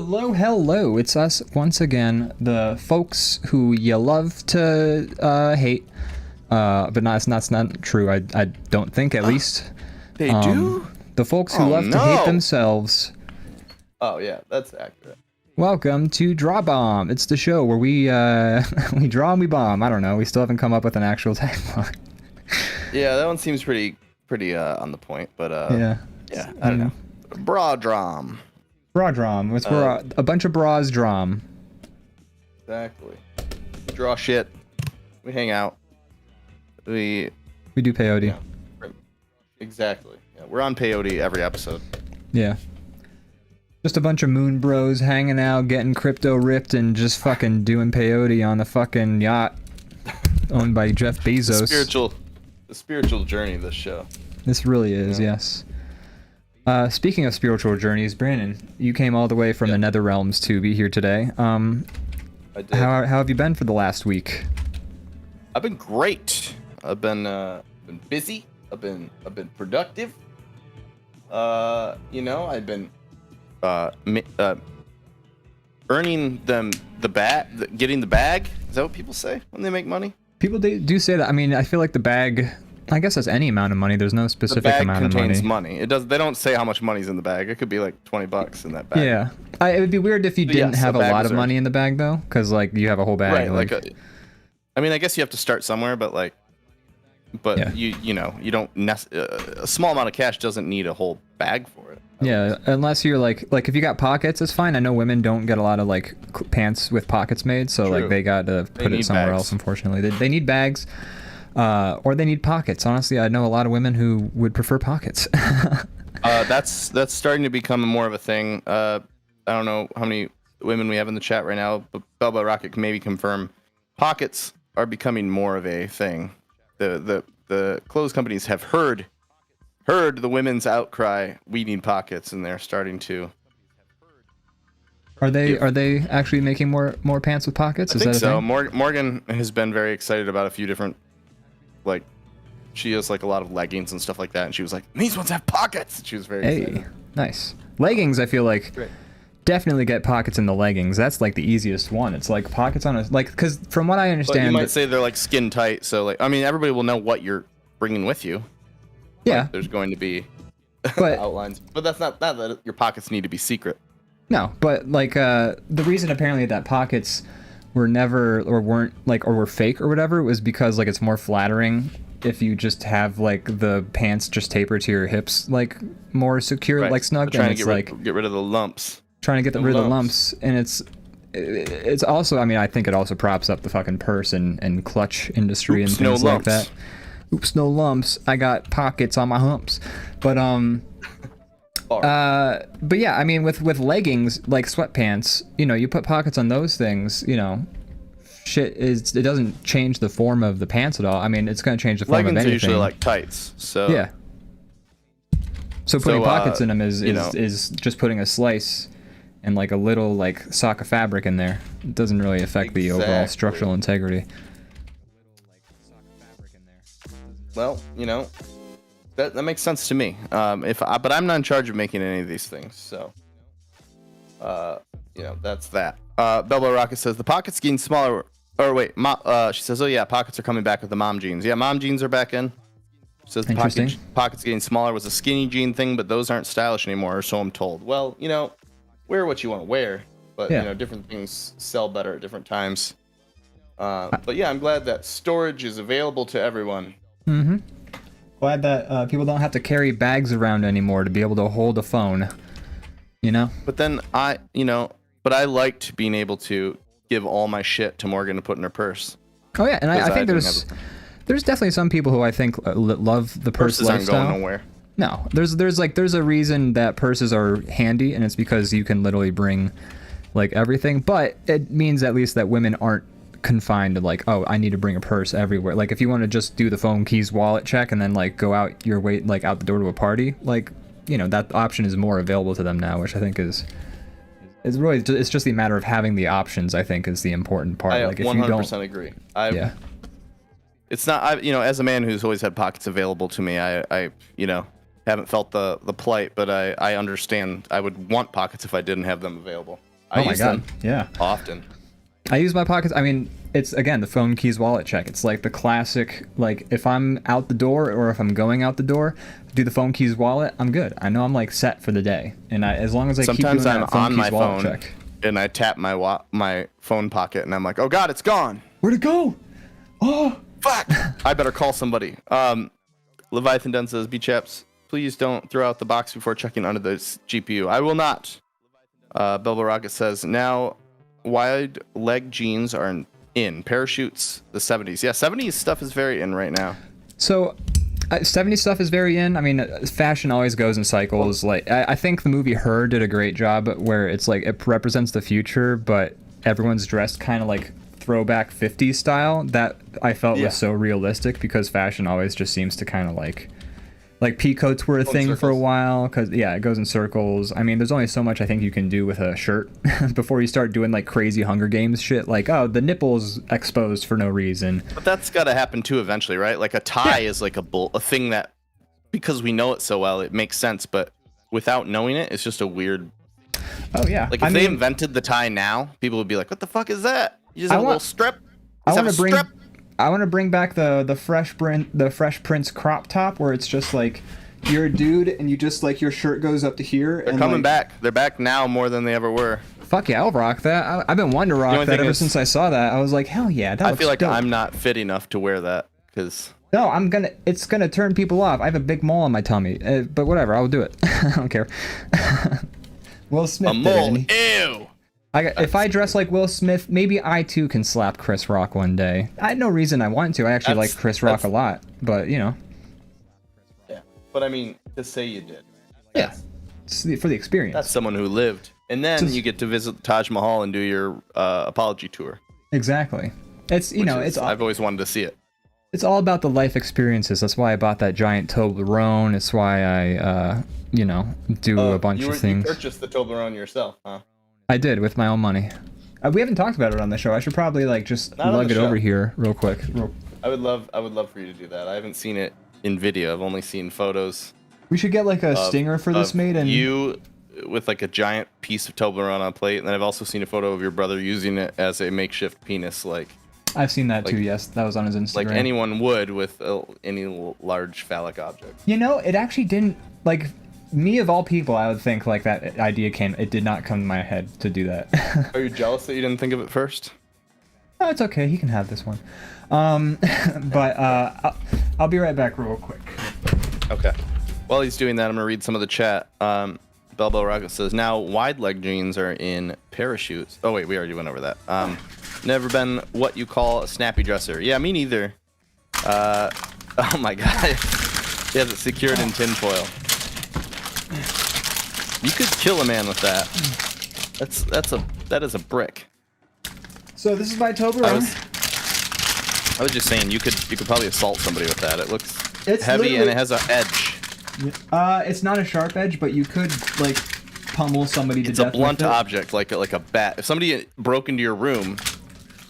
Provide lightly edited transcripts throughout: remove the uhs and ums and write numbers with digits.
Hello. It's us once again, the folks who you love to hate, but that's not true. I don't think, at least. They do? The folks who love to hate themselves. Oh yeah, that's accurate. Welcome to DrawBomb. It's the show where we we draw and we bomb. I don't know. We still haven't come up with an actual tagline. Yeah, that one seems pretty on the point, but yeah, I don't know. DrawDrom. DrawDrom. It's where a bunch of bras drum. Exactly. We draw shit. We hang out. We do peyote. Yeah, exactly. Yeah, we're on peyote every episode. Yeah. Just a bunch of moon bros hanging out, getting crypto ripped, and just fucking doing peyote on the fucking yacht owned by Jeff Bezos. The spiritual journey of this show. This really is, yes. Speaking of spiritual journeys, Brandon, you came all the way from the Nether Realms to be here today. I did. How have you been for the last week? I've been great. I've been busy. I've been productive. I've been earning the bag, getting the bag. Is that what people say when they make money? People do say that. I mean, I feel like the bag, I guess that's any amount of money. There's no specific amount of money. The bag contains money. They don't say how much money's in the bag. It could be like $20 in that bag. Yeah. It would be weird if you didn't have a lot of money in the bag, though, because like you have a whole bag. Right. I mean, I guess you have to start somewhere, but yeah. you don't a small amount of cash doesn't need a whole bag for it. Yeah, unless you're like if you got pockets, it's fine. I know women don't get a lot of like pants with pockets made, so like they got to put it somewhere else. Unfortunately, they need bags, or they need pockets. Honestly, I know a lot of women who would prefer pockets. That's starting to become more of a thing. I don't know how many women we have in the chat right now, but Bubba Rocket can maybe confirm. Pockets are becoming more of a thing. The clothes companies have heard the women's outcry. We need pockets, and they're starting to. Are they actually making more pants with pockets? I think so. Morgan has been very excited about a few different, like, she has like a lot of leggings and stuff like that, and she was like, "These ones have pockets." She was very excited. Nice leggings. I feel like. Great. Definitely get pockets in the leggings. That's like the easiest one. It's like pockets on a because from what I understand, but you might say they're like skin tight. So like, I mean, everybody will know what you're bringing with you. Yeah, like, there's going to be outlines, but that's not that your pockets need to be secret. No, but like the reason apparently that pockets were never or weren't like or were fake or whatever was because like it's more flattering if you just have like the pants just taper to your hips like more secure, right. Like snug. Trying to get rid of the lumps. Trying to get rid of the lumps, and it's also, I mean, I think it also props up the fucking purse and clutch industry. Oops, and things like that. Oops, no lumps. I got pockets on my humps. But but yeah, I mean, with leggings like sweatpants, you put pockets on those things, it doesn't change the form of the pants at all. I mean, it's going to change the form of anything. Leggings are usually like tights, so yeah. So putting pockets in them is just putting a slice and like a little like sock of fabric in there. It doesn't really affect the overall structural integrity. Well, that makes sense to me. But I'm not in charge of making any of these things, so that's that. Belbo Rocket says the pockets getting smaller. Or wait, she says, oh yeah, pockets are coming back with the mom jeans. Yeah, mom jeans are back in. Says the pockets getting smaller was a skinny jean thing, but those aren't stylish anymore, or so I'm told. Well, wear what you want to wear, but different things sell better at different times. But yeah, I'm glad that storage is available to everyone. Mm-hmm. Glad that people don't have to carry bags around anymore to be able to hold a phone. But then I liked being able to give all my shit to Morgan to put in her purse. Oh yeah, and I think there's definitely some people who I think love the purse lifestyle. Purses aren't going nowhere. No, there's a reason that purses are handy, and it's because you can literally bring like everything. But it means at least that women aren't confined to like, oh, I need to bring a purse everywhere. Like if you want to just do the phone, keys, wallet check, and then like go out your way, like out the door to a party, like that option is more available to them now, which I think is really, it's just the matter of having the options. I think is the important part. I like if 100% agree. It's not, as a man who's always had pockets available to me, I haven't felt the plight, but I understand. I would want pockets if I didn't have them available. I my use god, them yeah. often. I use my pockets. I mean, it's again the phone, keys, wallet check. It's like the classic. Like if I'm out the door or if I'm going out the door, do the phone, keys, wallet. I'm good. I know I'm like set for the day. And as long as I keep doing Sometimes I'm that phone, on keys, my wallet phone check. and I tap my phone pocket and I'm like, oh god, it's gone. Where'd it go? Oh, fuck! I better call somebody. Leviathan Dunn says, B-Chaps, please don't throw out the box before checking under the GPU. I will not. Belbo Rocket says, now wide leg jeans are in. Parachutes, the 70s. Yeah, 70s stuff is very in right now. So 70s stuff is very in. I mean, fashion always goes in cycles. Like I think the movie Her did a great job where it's like it represents the future, but everyone's dressed kind of like throwback 50s style. That I felt was so realistic because fashion always just seems to kind of like pea coats were a thing for a while because it goes in circles. I mean, there's only so much I think you can do with a shirt before you start doing like crazy Hunger Games shit, like, oh, the nipples exposed for no reason. But that's got to happen too eventually, right? Like a tie is like a thing that, because we know it so well, it makes sense, but without knowing it, it's just a weird. Oh yeah. Like if they invented the tie now, people would be like, what the fuck is that? You just have a little strip. I want to bring back the Fresh Prince crop top where it's just like you're a dude and you just like your shirt goes up to here. They're coming back. They're back now more than they ever were. Fuck yeah, I'll rock that. I've been wanting to rock that ever since I saw that. I was like, hell yeah, that looks I feel like dope. I'm not fit enough to wear that because. No, it's gonna turn people off. I have a big mole on my tummy, but whatever, I'll do it. I don't care. Will Smith. A mole. Ew. If I dress like Will Smith, maybe I too can slap Chris Rock one day. I had no reason I want to. I actually like Chris Rock a lot, but you know. Yeah, but I mean, to say you did. Yeah, for the experience. That's someone who lived, and then you get to visit the Taj Mahal and do your apology tour. Exactly. It's I've always wanted to see it. It's all about the life experiences. That's why I bought that giant Toblerone. It's why I do a bunch of things. You purchased the Toblerone yourself, huh? I did with my own money. We haven't talked about it on the show. I should probably just lug it over here real quick. I would love for you to do that. I haven't seen it in video. I've only seen photos. We should get like a stinger for this made and you with like a giant piece of Toblerone on a plate, and then I've also seen a photo of your brother using it as a makeshift penis. Like I've seen that too. Yes, that was on his Instagram. Like anyone would with any large phallic object. You know, it actually didn't like. Me of all people, I would think like that idea came. It did not come to my head to do that. Are you jealous that you didn't think of it first? No, it's okay. He can have this one. But I'll be right back real quick. Okay. While he's doing that, I'm gonna read some of the chat. Belbo Rocket says now wide leg jeans are in parachutes. Oh wait, we already went over that. Never been what you call a snappy dresser. Yeah, me neither. Oh my god. He has it secured in tinfoil. You could kill a man with that. That is a brick. So this is my Toblerone. I was just saying you could probably assault somebody with that. It's heavy and it has an edge. It's not a sharp edge, but you could like pummel somebody to death. It's a blunt object, like a bat. If somebody broke into your room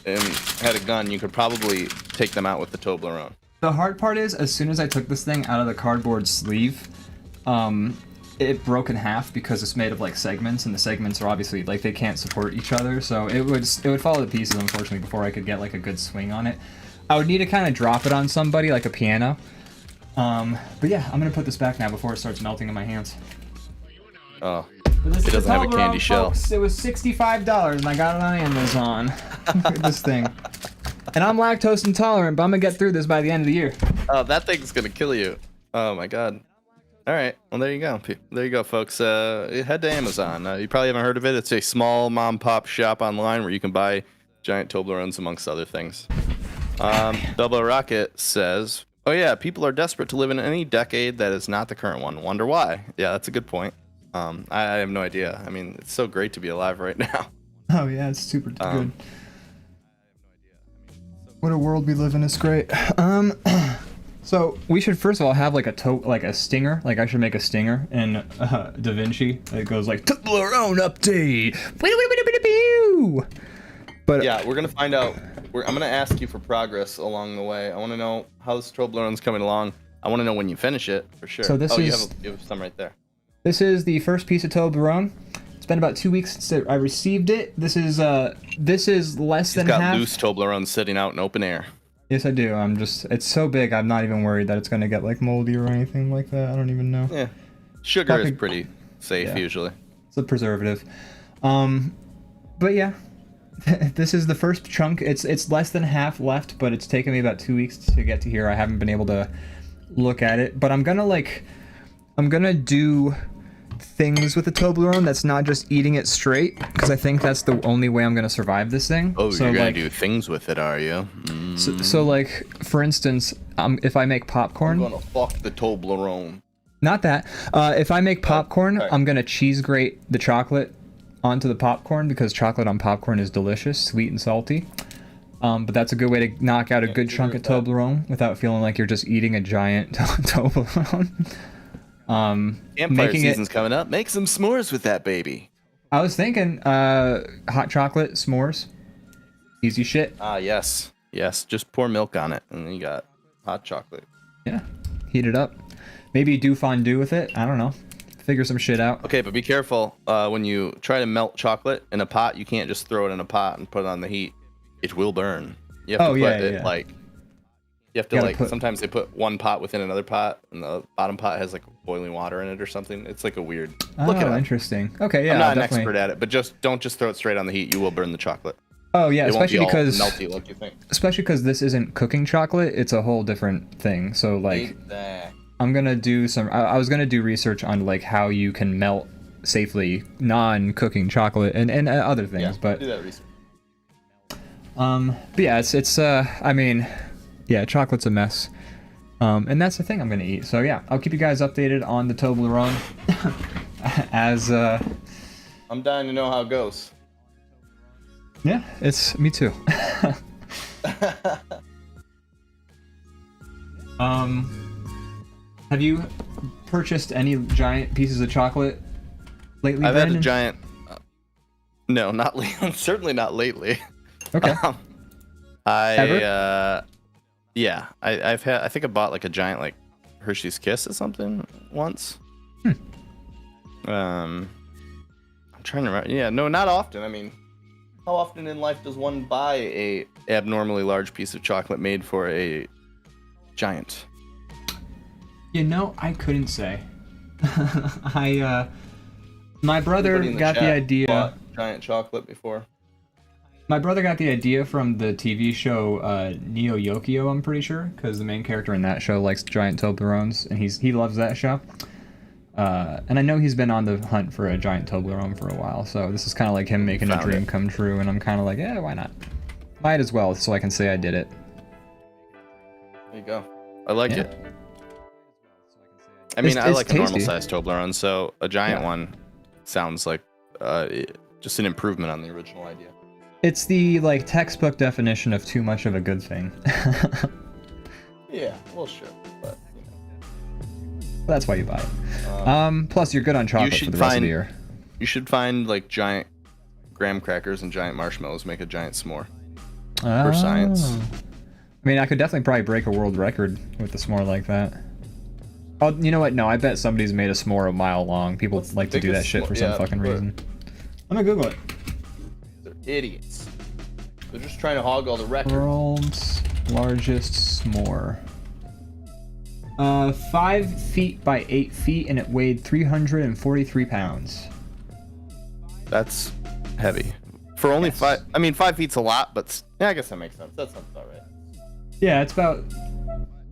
and had a gun, you could probably take them out with the Toblerone. The hard part is, as soon as I took this thing out of the cardboard sleeve, it broke in half because it's made of like segments, and the segments are obviously like they can't support each other, so it would fall to pieces unfortunately before I could get like a good swing on it. I would need to kind of drop it on somebody like a piano. But yeah, I'm gonna put this back now before it starts melting in my hands. Oh, it doesn't have a candy shell. Folks, it was $65 and I got it on Amazon. Look at this thing. And I'm lactose intolerant, but I'm gonna get through this by the end of the year. Oh, that thing's gonna kill you. Oh my god. All right, well there you go. There you go, folks. Head to Amazon. You probably haven't heard of it. It's a small mom-pop shop online where you can buy giant Toblerones amongst other things. Double Rocket says, "Oh yeah, people are desperate to live in any decade that is not the current one. Wonder why?" Yeah, that's a good point. I have no idea. I mean, it's so great to be alive right now. Oh yeah, it's super good. What a world we live in. Is great. So we should first of all have like a stinger. Like I should make a stinger in Da Vinci. It goes like Toblerone update. But yeah, we're gonna find out. I'm gonna ask you for progress along the way. I want to know how this Toblerone's coming along. I want to know when you finish it for sure. So this you have some right there. This is the first piece of Toblerone. It's It's been about 2 weeks since I received it. This is less than half. He's got loose Toblerone sitting out in open air. Yes, I do. It's so big, I'm not even worried that it's gonna get like moldy or anything like that. I don't even know. Yeah, sugar is pretty safe usually. It's a preservative. But yeah, this is the first chunk. It's less than half left, but it's taken me about 2 weeks to get to here. I haven't been able to look at it, but I'm gonna do things with the Toblerone that's not just eating it straight, because I think that's the only way I'm gonna survive this thing. Oh, so you're gonna do things with it, are you? So like, for instance, if I make popcorn, I'm gonna fuck the Toblerone. Not that. If I make popcorn, I'm gonna cheese grate the chocolate onto the popcorn, because chocolate on popcorn is delicious, sweet and salty. But that's a good way to knock out a good chunk of Toblerone without feeling like you're just eating a giant Toblerone. Campfire season's coming up. Make some s'mores with that baby. I was thinking hot chocolate s'mores. Easy shit. Yes. Just pour milk on it, and then you got hot chocolate. Yeah. Heat it up. Maybe do fondue with it. I don't know. Figure some shit out. Okay, but be careful. When you try to melt chocolate in a pot, you can't just throw it in a pot and put it on the heat. It will burn. You have to put it like... You have to sometimes they put one pot within another pot, and the bottom pot has like boiling water in it or something. It's like a weird. Look at it. Interesting. Okay, yeah. I'm not an expert at it, but don't just throw it straight on the heat. You will burn the chocolate. Oh yeah, especially because melty like you think. Especially because this isn't cooking chocolate; it's a whole different thing. So like, I'm gonna do some. I was gonna do research on like how you can melt safely non-cooking chocolate and other things, but do that research. But yeah, it's I mean. Yeah, chocolate's a mess. And that's the thing I'm going to eat. So yeah, I'll keep you guys updated on the Toblerone as I'm dying to know how it goes. Yeah, it's me too. Have you purchased any giant pieces of chocolate lately, I've Brandon? had a giant No, not certainly not lately. Okay. Ever? Yeah, I've had. I think I bought like a giant like Hershey's Kiss or something once. I'm trying to remember. Yeah, no, not often. I mean, how often in life does one buy a abnormally large piece of chocolate made for a giant? You know, I couldn't say. My brother got the idea. Giant chocolate before. My brother got the idea from the TV show Neo Yokio, I'm pretty sure, because the main character in that show likes giant Toblerones, and he loves that show. And I know he's been on the hunt for a giant Toblerone for a while, so this is kind of like him making a dream come true, and I'm kind of like, yeah, why not? Might as well, so I can say I did it. There you go. I like it. I mean, I like a normal-sized Toblerone, so a giant one sounds like just an improvement on the original idea. It's the like textbook definition of too much of a good thing. Yeah, well, sure, but you know. That's why you buy it. Plus, you're good on chocolate for the rest of the year. You should find like giant graham crackers and giant marshmallows, make a giant s'more. For science. I mean, I could definitely probably break a world record with a s'more like that. Oh, you know what? No, I bet somebody's made a s'more a mile long. People like to do that shit for some fucking reason. I'm gonna Google it. They're idiots. They're just trying to hog all the records. World's largest s'more. 5 feet by 8 feet, and it weighed 343 pounds. That's heavy. For only 5. I mean, 5 feet's a lot, but yeah, I guess that makes sense. That sounds about right. Yeah, it's about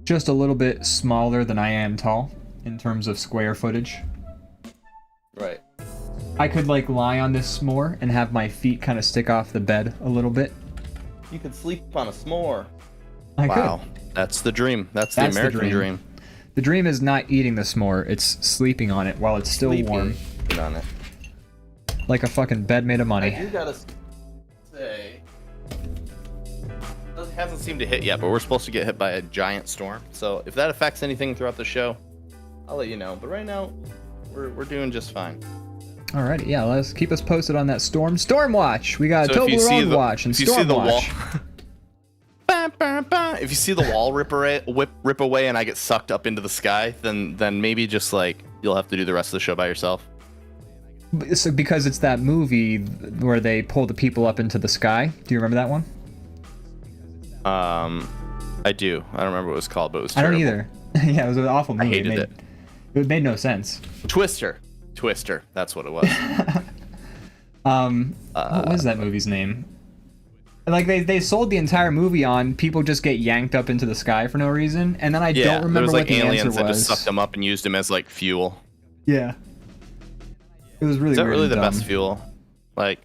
just a little bit smaller than I am tall in terms of square footage. Right. I could like lie on this s'more and have my feet kind of stick off the bed a little bit. You could sleep on a s'more. Wow, that's the dream. That's the American dream. The dream is not eating the s'more; it's sleeping on it while it's still warm. On it. Like a fucking bed made of money. I do gotta say, it hasn't seemed to hit yet, but we're supposed to get hit by a giant storm. So if that affects anything throughout the show, I'll let you know. But right now, we're doing just fine. Alrighty, yeah, let's keep us posted on that storm. Storm watch! We got Toblerone watch and storm watch. If you see the wall rip away and I get sucked up into the sky, then maybe just like you'll have to do the rest of the show by yourself. So because it's that movie where they pull the people up into the sky. Do you remember that one? I do. I don't remember what it was called, but it was terrible. I don't either. Yeah, it was an awful movie. I hated it. It made no sense. Twister. That's what it was. What was that movie's name? Like they sold the entire movie on people just get yanked up into the sky for no reason, and then I don't remember there was what the aliens answer that was. just sucked them up and used them as like fuel. Yeah. It was really. Is that weird really and the dumb. best fuel? Like,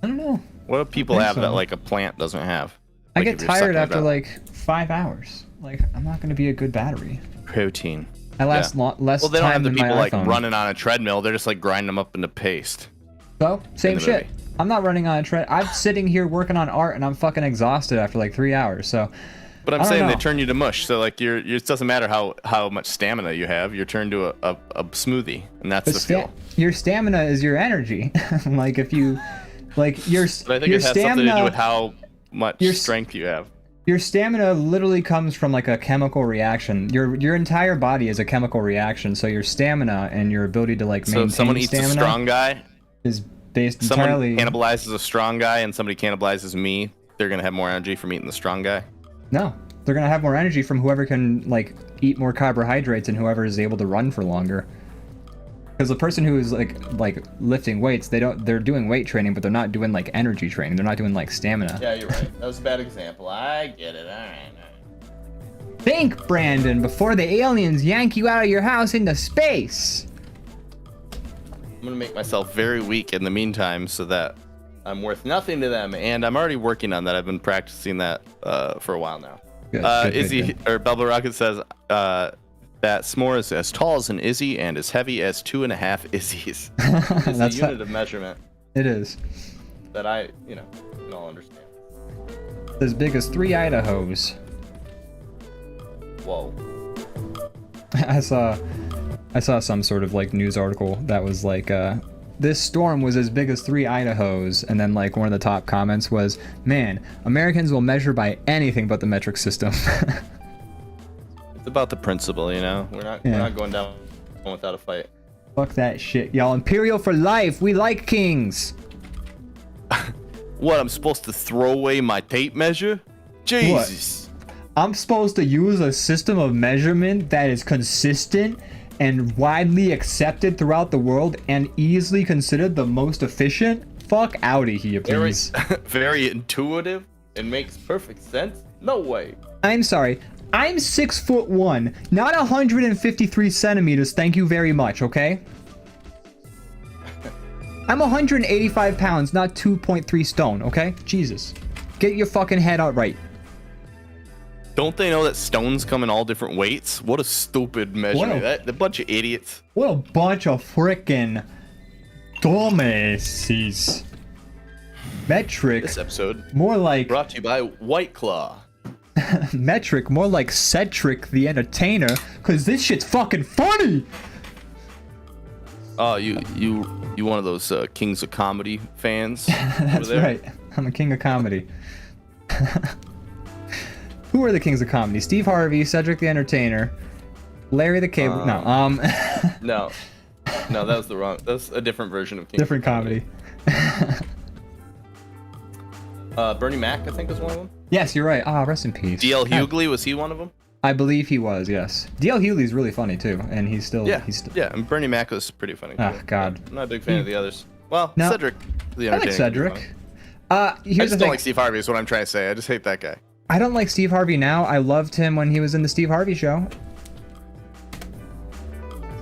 I don't know. what do people have so. that like a plant doesn't have? I Like, get if you're tired sucking it after up. like 5 hours. Like I'm not gonna be a good battery. Protein. I last less Well, they don't time have the than my people like iPhone. running on a treadmill. They're just like grinding them up into paste. So same the shit. movie. I'm not running on a tread. I'm sitting here working on art and I'm fucking exhausted after like 3 hours. So. But I'm I don't saying they know. turn you to mush. So like it doesn't matter how much stamina you have. You're turned to a smoothie, and that's the fuel. Your stamina is your energy. Like if you, like your But I think your it has something to do stamina, with how much strength you have. your stamina literally comes from like a chemical reaction. Your entire body is a chemical reaction. So your stamina and your ability to like So maintain if someone eats stamina a strong guy, is based someone entirely. cannibalizes a strong guy, and somebody cannibalizes me, they're gonna have more energy from eating the strong guy. No, they're gonna have more energy from whoever can like eat more carbohydrates and whoever is able to run for longer. Because the person who is like lifting weights, they're doing weight training, but they're not doing like energy training. They're not doing like stamina. Yeah, you're right. That was a bad example. I get it. All right. Think, Brandon, before the aliens yank you out of your house into space. I'm gonna make myself very weak in the meantime, so that I'm worth nothing to them, and I'm already working on that. I've been practicing that for a while now. Good, Izzy good. or Bubble Rocket says that s'more is as tall as an Izzy and as heavy as 2.5 Izzy's. It's That's a unit of measurement It is. that I can all understand. As big as 3 Idahos. Whoa. I saw some sort of like news article that was like this storm was as big as 3 Idahos, and then like one of the top comments was, man, Americans will measure by anything but the metric system. It's about the principle, you know. We're not going down without a fight. Fuck that shit, y'all. Imperial for life. We like kings. What, I'm supposed to throw away my tape measure? Jesus. I'm supposed to use a system of measurement that is consistent and widely accepted throughout the world and easily considered the most efficient? Fuck outta here, Very, please. very intuitive and makes perfect sense. No way. I'm sorry. I'm 6'1", not 153 centimeters. Thank you very much, okay? I'm 185 pounds, not 2.3 stone, okay? Jesus. Get your fucking head out right. Don't they know that stones come in all different weights? What a stupid measurement. A bunch of idiots. What a bunch of frickin' dumbasses. Metric. This episode More like brought to you by White Claw. metric, more like Cedric the Entertainer, cause this shit's fucking funny. Oh, you one of those Kings of Comedy fans? That's right. I'm a king of comedy. Who are the kings of comedy? Steve Harvey, Cedric the Entertainer, Larry the Cable. No, that was the wrong. That's a different version of Kings different of Comedy. Bernie Mac, I think, was one of them. Yes, you're right. Ah, rest in peace. D.L. Hughley, was he one of them? I believe he was. Yes. D.L. Hughley's really funny too, and he's still. Yeah, He's still. yeah, and Bernie Mac was pretty funny. Oh too. God. I'm not a big fan of the others. Well, No. Cedric the I like Entertainer. Cedric. I Here's just the don't thing. like Steve Harvey. Is what I'm trying to say. I just hate that guy. I don't like Steve Harvey now. I loved him when he was in the Steve Harvey Show. Is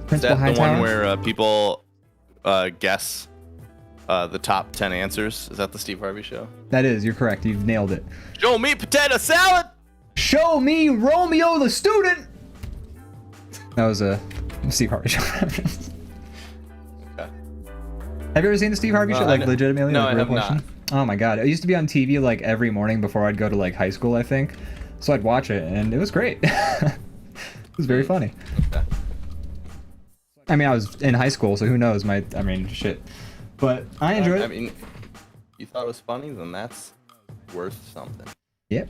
Principal that the Hightower. one where people guess the top 10 answers? Is that the Steve Harvey show? That is. You're correct. You've nailed it. Show me potato salad. Show me Romeo the student. That was a Steve Harvey Show. Okay. Have you ever seen the Steve Harvey Show? Like legitimately? No, like, I real have not. question? Oh my God. It used to be on TV like every morning before I'd go to like high school, I think. So I'd watch it and it was great. It was very funny. Okay. I mean, I was in high school, so who knows? I mean, shit. But I enjoyed I it. mean, you thought it was funny, then that's worth something. Yep.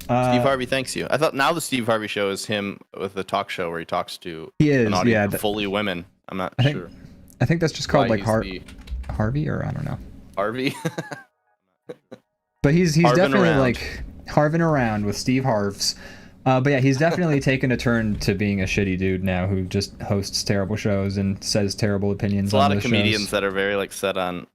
Steve Harvey thanks you. I thought now the Steve Harvey show is him with a talk show where he talks to He is, an audience yeah, of fully women. I'm not I think sure. I think that's just called why like he's Harvey, or I don't know. Harvey. But he's Harvin definitely around. like harving around with Steve Harves. But yeah, he's definitely taken a turn to being a shitty dude now, who just hosts terrible shows and says terrible opinions. There's a lot on of the comedians shows. that are very like set on.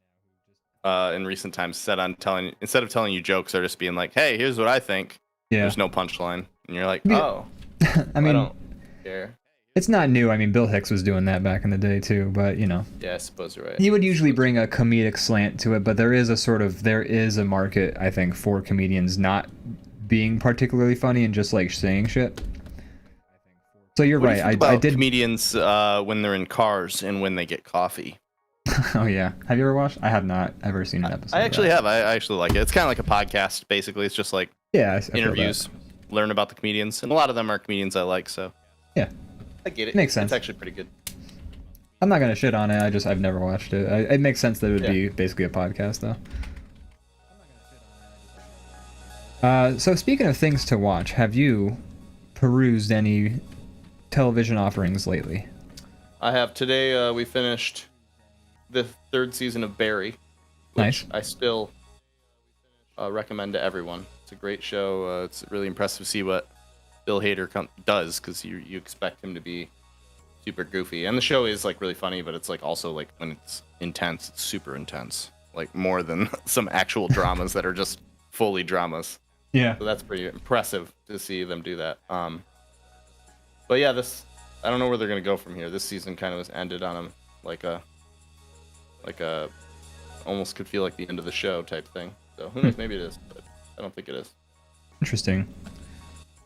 In recent times, set on telling instead of telling you jokes, they're just being like, "Hey, here's what I think." Yeah. There's no punchline, and you're like, Yeah. "Oh, I mean, don't care." it's not new. I mean, Bill Hicks was doing that back in the day too, but you know. Yeah, I suppose you're right. He would usually bring a comedic slant to it, but there is a market, I think, for comedians not being particularly funny and just like saying shit. So you're What do right. you think I about did. comedians when they're in cars and when they get coffee. Oh yeah. Have you ever watched? I have not ever seen an episode. I actually have. I actually like it. It's kind of like a podcast, basically. It's just like Yeah. I feel interviews, learn about the comedians, and a lot of them are comedians I like. So yeah, I get it. Makes sense. It's actually pretty good. I'm not gonna shit on it. I've never watched it. It makes sense that it would be basically a podcast though. So speaking of things to watch, have you perused any television offerings lately? I have today. We finished the 3rd season of Barry. Which Nice. I still recommend to everyone. It's a great show. It's really impressive to see what Bill Hader does, because you expect him to be super goofy, and the show is like really funny, but it's like also like when it's intense, it's super intense, like more than some actual dramas that are just fully dramas. Yeah. So that's pretty impressive to see them do that. But yeah, I don't know where they're gonna go from here. This season kind of was ended on like a almost could feel like the end of the show type thing. So who knows? Maybe it is, but I don't think it is. Interesting.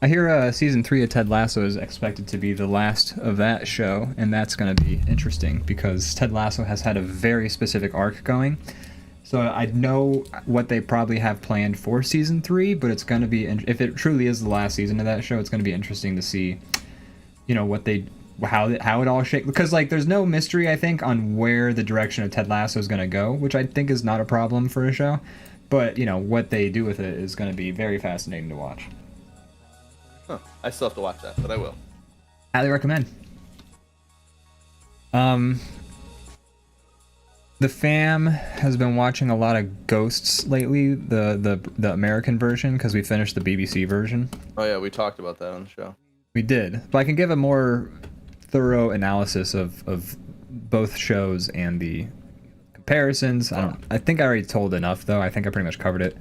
I hear season 3 of Ted Lasso is expected to be the last of that show, and that's going to be interesting because Ted Lasso has had a very specific arc going. So I know what they probably have planned for season 3, but it's going to be, if it truly is the last season of that show, it's going to be interesting to see, you know, how it all shakes, because like there's no mystery, I think, on where the direction of Ted Lasso is going to go, which I think is not a problem for a show, but you know what they do with it is going to be very fascinating to watch. Huh. I still have to watch that, but I will. Highly recommend. The fam has been watching a lot of Ghosts lately, the American version, because we finished the BBC version. Oh yeah, we talked about that on the show. We did, but I can give a more thorough analysis of both shows and the comparisons. I think I already told enough, though. I think I pretty much covered it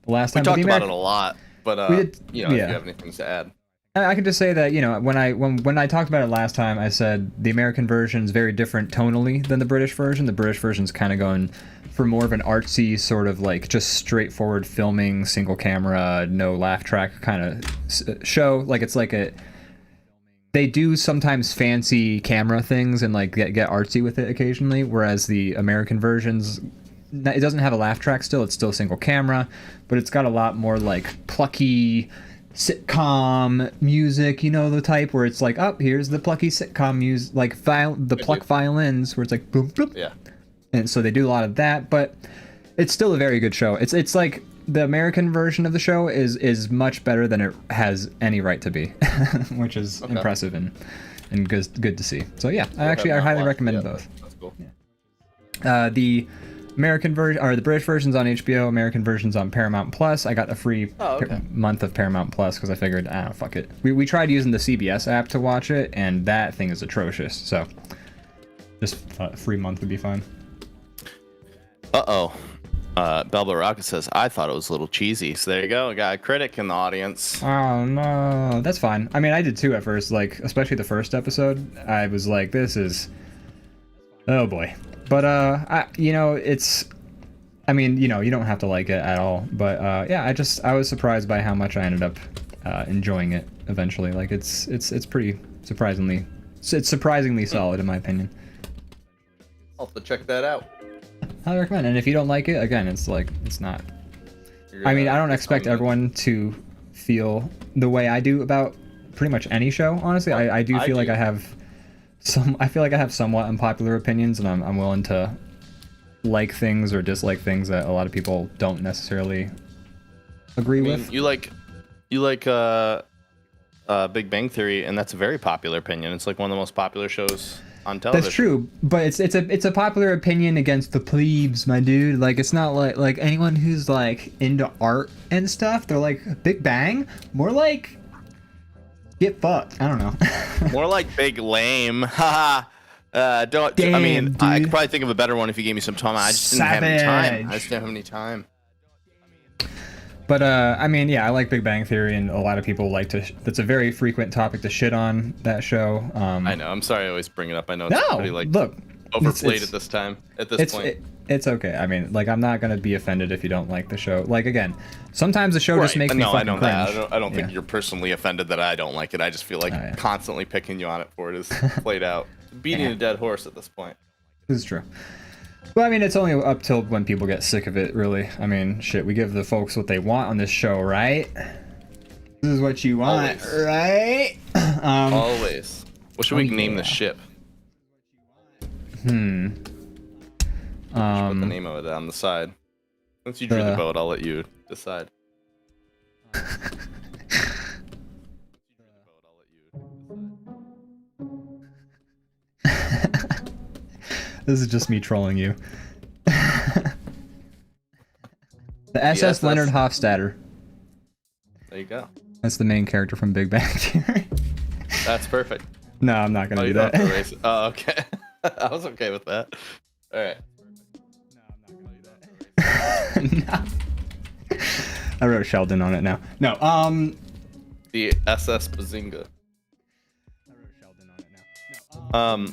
the last time. We talked about it a lot, but we did, if you have anything to add. I can just say that, you know, when I talked about it last time, I said the American version is very different tonally than the British version. The British version's kind of going for more of an artsy sort of like just straightforward filming, single camera, no laugh track kind of show. Like it's like they do sometimes fancy camera things and like get artsy with it occasionally, whereas the American versions, it doesn't have a laugh track still. It's still single camera, but it's got a lot more like plucky sitcom music, you know, the type where it's like, oh, here's the plucky sitcom music, like the pluck violins, where it's like boom, boom. Yeah. And so they do a lot of that, but it's still a very good show. It's like the American version of the show is much better than it has any right to be, which is impressive and good to see. So yeah, I highly recommend both. That's cool. Yeah. The American version, or the British version's on HBO, American version's on Paramount Plus. I got a free month of Paramount Plus because I figured, fuck it. We tried using the CBS app to watch it, and that thing is atrocious. So just a free month would be fine. Belba Rocket says, I thought it was a little cheesy. So there you go. We got a critic in the audience. Oh no, that's fine. I mean, I did too at first, like especially the first episode. I was like, this is, oh boy. But you know, I mean, you know, you don't have to like it at all. But yeah, I was surprised by how much I ended up enjoying it eventually. Like it's pretty surprisingly solid in my opinion. I'll have to check that out. I recommend. And if you don't like it, again, it's like it's not. I mean, I don't expect everyone to feel the way I do about pretty much any show. Honestly, I do feel like I have somewhat unpopular opinions, and I'm willing to like things or dislike things that a lot of people don't necessarily agree with. You like Big Bang Theory, and that's a very popular opinion. It's like one of the most popular shows on television. That's true, but it's a popular opinion against the plebes, my dude. Like, it's not like anyone who's like into art and stuff. They're like Big Bang, more like get fucked. I don't know. More like big lame. Haha. Don't. Damn, I mean, dude. I could probably think of a better one if you gave me some time. I just didn't have any time. I just didn't have any time. But I mean, yeah, I like Big Bang Theory, and a lot of people like to. That's a very frequent topic to shit on that show. I know. I'm sorry I always bring it up. I know it's pretty like look, overplayed at this time. At this point, it's okay. I mean, like, I'm not gonna be offended if you don't like the show. Like, again, sometimes the show just makes me fucking I know cringe. that. I don't think you're personally offended that I don't like it. I just feel like constantly picking you on it for it is played out, beating a dead horse at this point. This is true. Well, I mean, it's only up till when people get sick of it, really. I mean, shit, we give the folks what they want on this show, right? This is what you want, Always. right? Always. What should we name the ship? Put the name of it on the side. Once you drew the boat, I'll let you decide. This is just me trolling you. The SS Leonard Hofstadter. There you go. That's the main character from Big Bang Theory. That's perfect. No, I'm not gonna do don't that. have to erase it. Oh, okay. I was okay with that. All right. No. I wrote Sheldon on it now. No, The SS Bazinga. I wrote Sheldon on it now. No,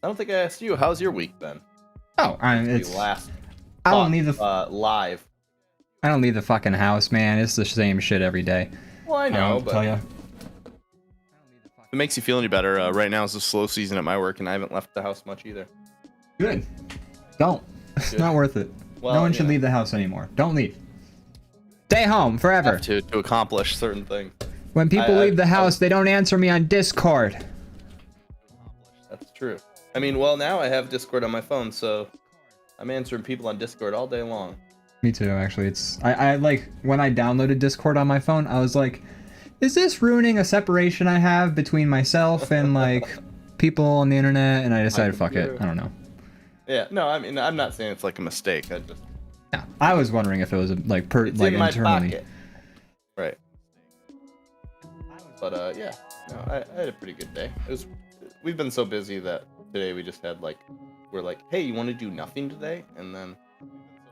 I don't think I asked you. How's your week been? Oh, it's. The last. I don't need the. Live. I don't leave the fucking house, man. It's the same shit every day. Well, I know, but tell ya. if it makes you feel any better, right now is a slow season at my work, and I haven't left the house much either. Good. Don't. It's not worth it. Well, no one should leave the house anymore. Don't leave. Stay home forever. To accomplish certain things. When people leave the house, they don't answer me on Discord. That's true. I mean, well, now I have Discord on my phone, so I'm answering people on Discord all day long. Me too, actually. It's I like when I downloaded Discord on my phone, I was like, is this ruining a separation I have between myself and like people on the internet? And I decided, fuck it. I don't know. Yeah, no, I mean, I'm not saying it's like a mistake. Yeah, I was wondering if it was like it's in my internally. pocket. Right. But yeah, no, I had a pretty good day. We've been so busy that today we just had we're like, hey, you want to do nothing today? And then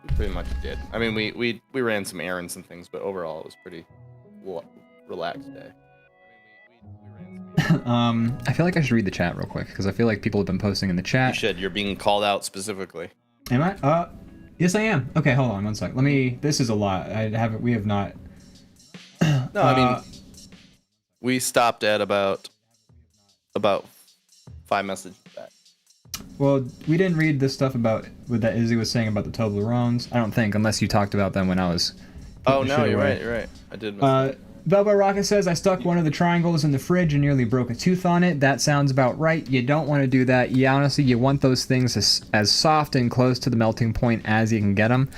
we pretty much did. I mean, we ran some errands and things, but overall it was pretty relaxed day. I feel like I should read the chat real quick because I feel like people have been posting in the chat. You should. You're being called out specifically. Am I? Yes, I am. Okay, hold on one sec. Let me. This is a lot. We have not. No, I mean, we stopped at about 5 messages back. Well, we didn't read the stuff about what that Izzy was saying about the Toblerones. I don't think, unless you talked about them when I was. Oh no, you're right. I did miss that. Velvet Rocket says, I stuck one of the triangles in the fridge and nearly broke a tooth on it. That sounds about right. You don't want to do that. Honestly, you want those things as soft and close to the melting point as you can get them.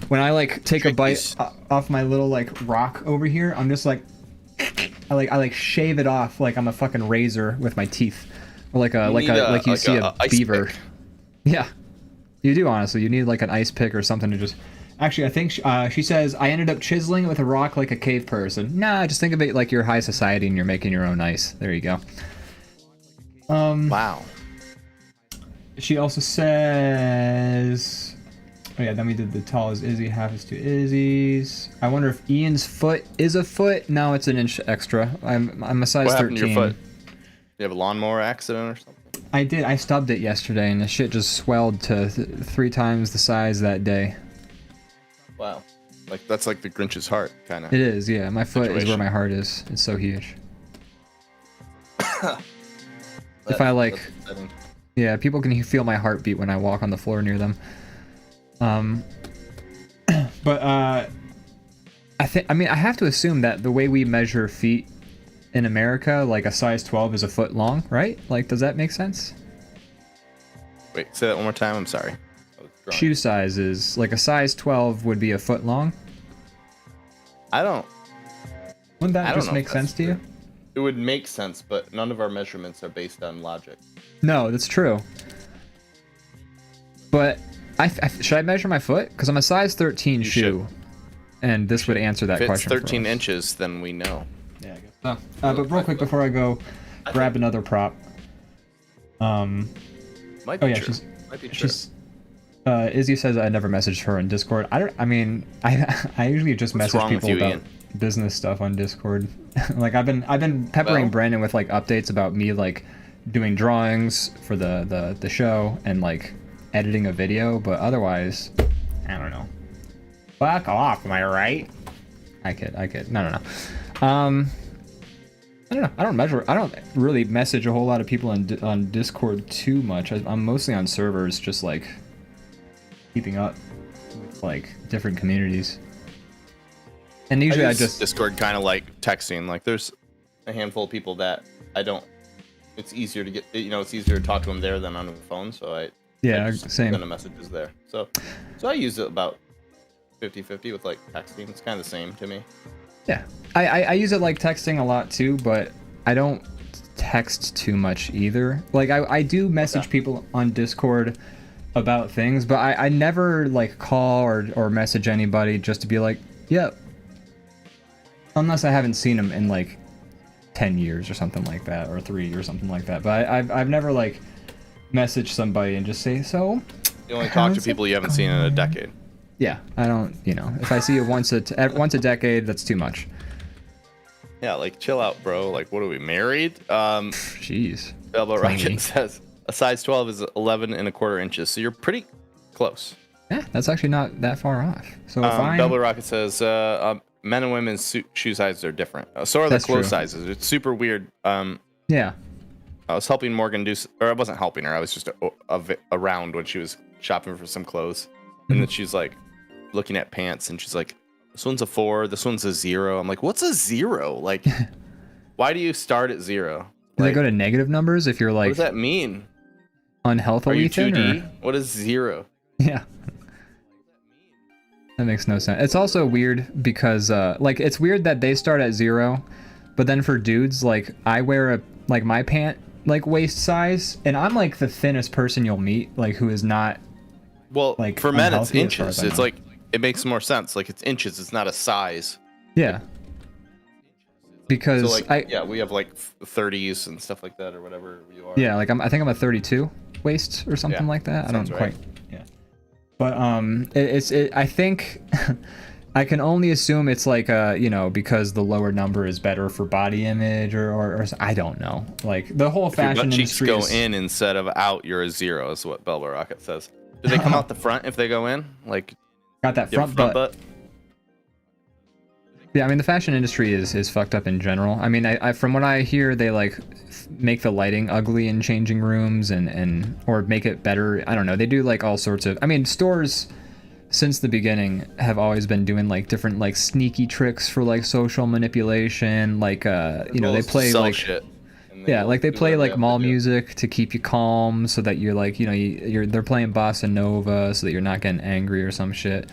When I take a bite off my little rock over here, I'm just like, I shave it off like I'm a fucking razor with my teeth, or like you see a beaver. Pick. Yeah, you do honestly. You need like an ice pick or something to just. Actually, I think she says, I ended up chiseling it with a rock like a cave person. Nah, just think of it like you're high society and you're making your own ice. There you go. Wow. She also says... Oh yeah, then we did the tall as Izzy, half is to Izzy's. I wonder if Ian's foot is a foot. No, it's an inch extra. I'm a size 13. What happened to your foot? You have a lawnmower accident or something? I did. I stubbed it yesterday and the shit just swelled to 3 times the size that day. Wow. That's like the Grinch's heart, kind of. It is, yeah. My foot is where my heart is. It's so huge. If I yeah, people can feel my heartbeat when I walk on the floor near them. But I have to assume that the way we measure feet in America, like a size 12 is a foot long, right? Does that make sense? Wait, say that one more time. I'm sorry. Shoe size is like a size 12 would be a foot long. Wouldn't that just make sense to you? it would make sense, but none of our measurements are based on logic. No, that's true. But should I measure my foot? Because I'm a size 13 shoe, should. And this would answer that if question. If it's 13 inches, then we know. Yeah, I guess. But real quick before I go, grab another prop. Might be true. Might be true. Izzy says I never messaged her on Discord. I mean, I usually just message people about business stuff on Discord. Like I've been peppering Brandon with like updates about me like doing drawings for the show and like editing a video, but otherwise, I don't know. Fuck off, am I right? I kid. No. I don't know. I don't really message a whole lot of people on Discord too much. I'm mostly on servers, just like keeping up with like different communities. And usually I just Discord kind of like texting. Like there's a handful of people that I don't. It's easier to get. It's easier to talk to them there than on the phone. So I just same. send the messages there. So I use it about 50-50 with like texting. It's kind of the same to me. Yeah, I use it like texting a lot too, but I don't text too much either. Like I do message people on Discord about things, but I never like call or message anybody just to be like, yep. Unless I haven't seen them in like 10 years or something like that, or 3 or something like that. But I've never like messaged somebody and just say, so. You only talk to people you haven't seen in a decade. Yeah, I don't, if I see you once a decade, that's too much. Yeah, like chill out, bro. Like, what are we, married? Jeez. Elbow Rocket says a size 12 is 11 1/4 inches, so you're pretty close. Yeah, that's actually not that far off. So Elbow Rocket says men and women's shoe sizes are different. So are the clothes sizes. It's super weird. Yeah. I was helping Morgan or I wasn't helping her. I was just around when she was shopping for some clothes, and then she's like looking at pants, and she's like, this one's a 4, this one's a 0. I'm like, what's a 0? Like, why do you start at 0? Do they go to negative numbers if you're like... What does that mean? Unhealthily? Are you 2D? Or? What is 0? Yeah. That makes no sense. It's also weird because, like, it's weird that they start at 0, but then for dudes, like, I wear my pant, like, waist size, and I'm, like, the thinnest person you'll meet, like, who is not... Well, like, for men, it's inches. It's like, it makes more sense. Like, it's inches. It's not a size. Yeah. Because so, like, we have like 30s and stuff like that, or whatever you are. Yeah, like I think I'm a 32 waist or something like that. I don't quite. Yeah. But I think I can only assume it's like because the lower number is better for body image or I don't know. Like the whole fashion industry. If your butt cheeks go in instead of out, you're a 0, is what Belva Rocket says. Do they come out the front if they go in? Like, got that front butt. Yeah, I mean the fashion industry is fucked up in general. I mean, I from what I hear, they like make the lighting ugly in changing rooms and or make it better. I don't know. They do like all sorts of. I mean, stores since the beginning have always been doing like different like sneaky tricks for like social manipulation. Like they play like shit. Yeah, like they play like mall music to keep you calm, so that you're like they're playing bossa nova so that you're not getting angry or some shit.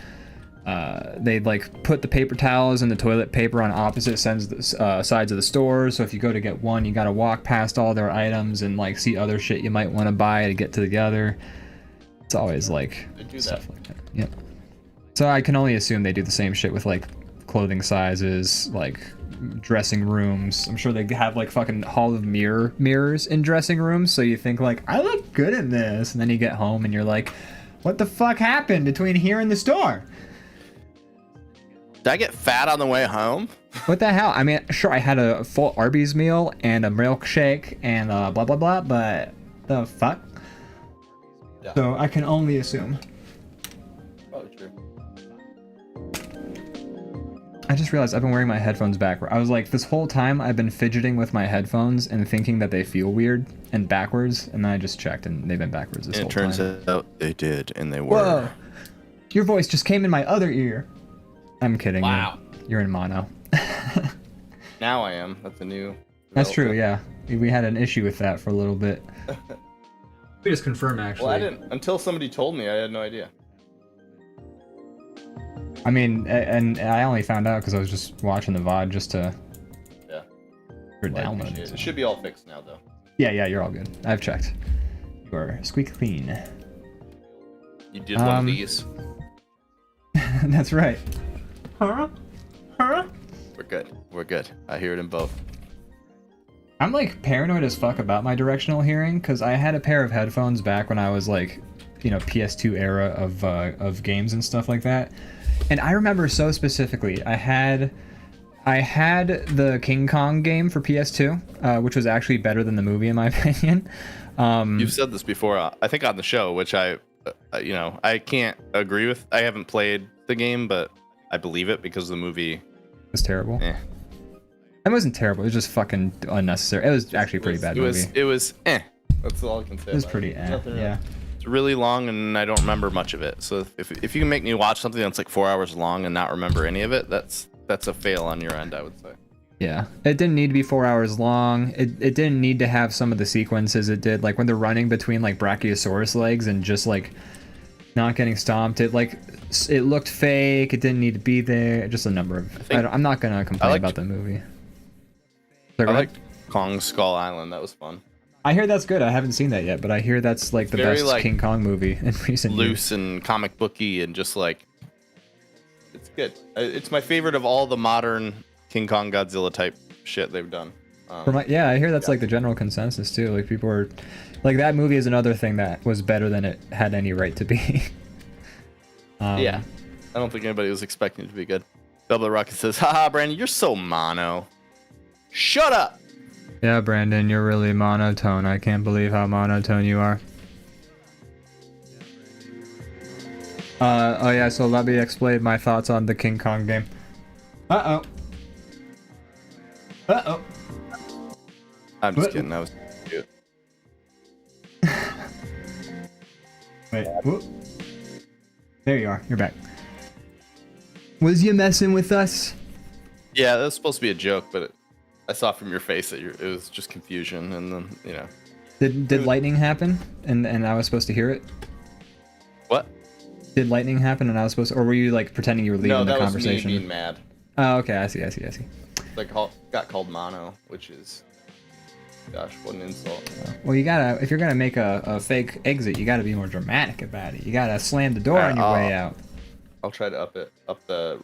They like put the paper towels and the toilet paper on opposite sides of the store, so if you go to get one, you gotta walk past all their items and like see other shit you might want to buy to get to the other. It's always like stuff like that. Yep. So I can only assume they do the same shit with like clothing sizes, like dressing rooms. I'm sure they have like fucking hall of mirrors in dressing rooms, so you think like, I look good in this, and then you get home and you're like, what the fuck happened between here and the store? Did I get fat on the way home? What the hell? I mean, sure, I had a full Arby's meal and a milkshake and blah blah blah, but the fuck? Yeah. So I can only assume. Probably true. I just realized I've been wearing my headphones backward. I was like, this whole time I've been fidgeting with my headphones and thinking that they feel weird and backwards, and then I just checked and they've been backwards this whole time. It turns out they did, and they were. Whoa! Your voice just came in my other ear. I'm kidding. Wow. You're in mono. Now I am. That's a new. That's true. Yeah, we had an issue with that for a little bit. We just confirm actually. Well, I didn't until somebody told me. I had no idea. I mean, and I only found out because I was just watching the VOD just to You're Well, I downloading appreciate it. It something. should be all fixed now, though. Yeah, you're all good. I've checked. You are squeak clean. You did one of these. That's right. Huh? We're good. We're good. I hear it in both. I'm like paranoid as fuck about my directional hearing because I had a pair of headphones back when I was like, you know, PS2 era of games and stuff like that. And I remember so specifically, I had the King Kong game for PS2, which was actually better than the movie in my opinion. You've said this before, I think on the show, which I can't agree with. I haven't played the game, but I believe it because the movie was terrible. Eh. It wasn't terrible. It was just fucking unnecessary. It was actually a pretty bad movie. It was That's all I can say. It was pretty yeah. It's really long, and I don't remember much of it. So if you can make me watch something that's like 4 hours long and not remember any of it, that's a fail on your end, I would say. Yeah, it didn't need to be 4 hours long. It didn't need to have some of the sequences it did, like when they're running between like Brachiosaurus legs and just like not getting stomped. It looked fake. It didn't need to be there. Just a number of. I'm not gonna complain about the movie. I liked Kong Skull Island. That was fun. I hear that's good. I haven't seen that yet, but I hear that's like the best like, King Kong movie in recent years. Loose and comic booky and just like it's good. It's my favorite of all the modern King Kong Godzilla type shit they've done. Yeah, I hear that's like the general consensus too. Like people are like that movie is another thing that was better than it had any right to be. Yeah, I don't think anybody was expecting it to be good. Double Rocket says, "Haha, Brandon, you're so mono." Shut up. Yeah, Brandon, you're really monotone. I can't believe how monotone you are. Oh yeah, so let me explain my thoughts on the King Kong game. Uh-oh. I'm just kidding. That was cute. Wait. Whoop. There you are. You're back. Was you messing with us? Yeah, that was supposed to be a joke, but I saw from your face that it was just confusion, and then Did lightning happen, and I was supposed to hear it? What? Did lightning happen, and I was supposed to, or were you like pretending you were leaving the conversation? No, that was me being mad. Oh, okay. I see. Like got called mono, which is, gosh, what an insult. Well, you gotta, if you're gonna make a fake exit, you gotta be more dramatic about it. You gotta slam the door on your way out. I'll try to up the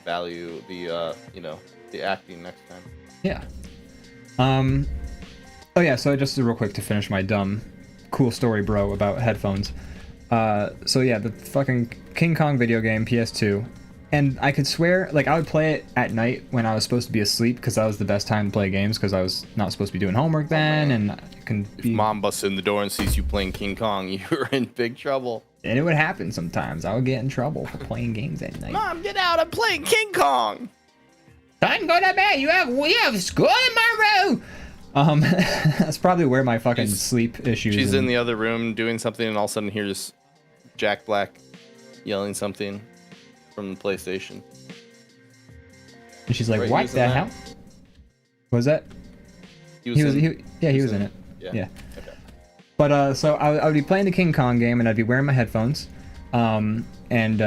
value, the acting next time. Yeah. Oh yeah. So just real quick to finish my dumb, cool story, bro, about headphones. So yeah, the fucking King Kong video game, PS2. And I could swear, like, I would play it at night when I was supposed to be asleep because that was the best time to play games because I was not supposed to be doing homework then, and I can be... If mom busts in the door and sees you playing King Kong, you're in big trouble. And it would happen sometimes. I would get in trouble for playing games at night. Mom, get out! I'm playing King Kong! Time go to bed! You have school tomorrow! That's probably where my fucking sleep issues... She's in the other room doing something and all of a sudden hears Jack Black yelling something from the PlayStation. And she's like, what the hell? What was that? He was in it. Yeah. Okay. But so I would be playing the King Kong game and I'd be wearing my headphones, and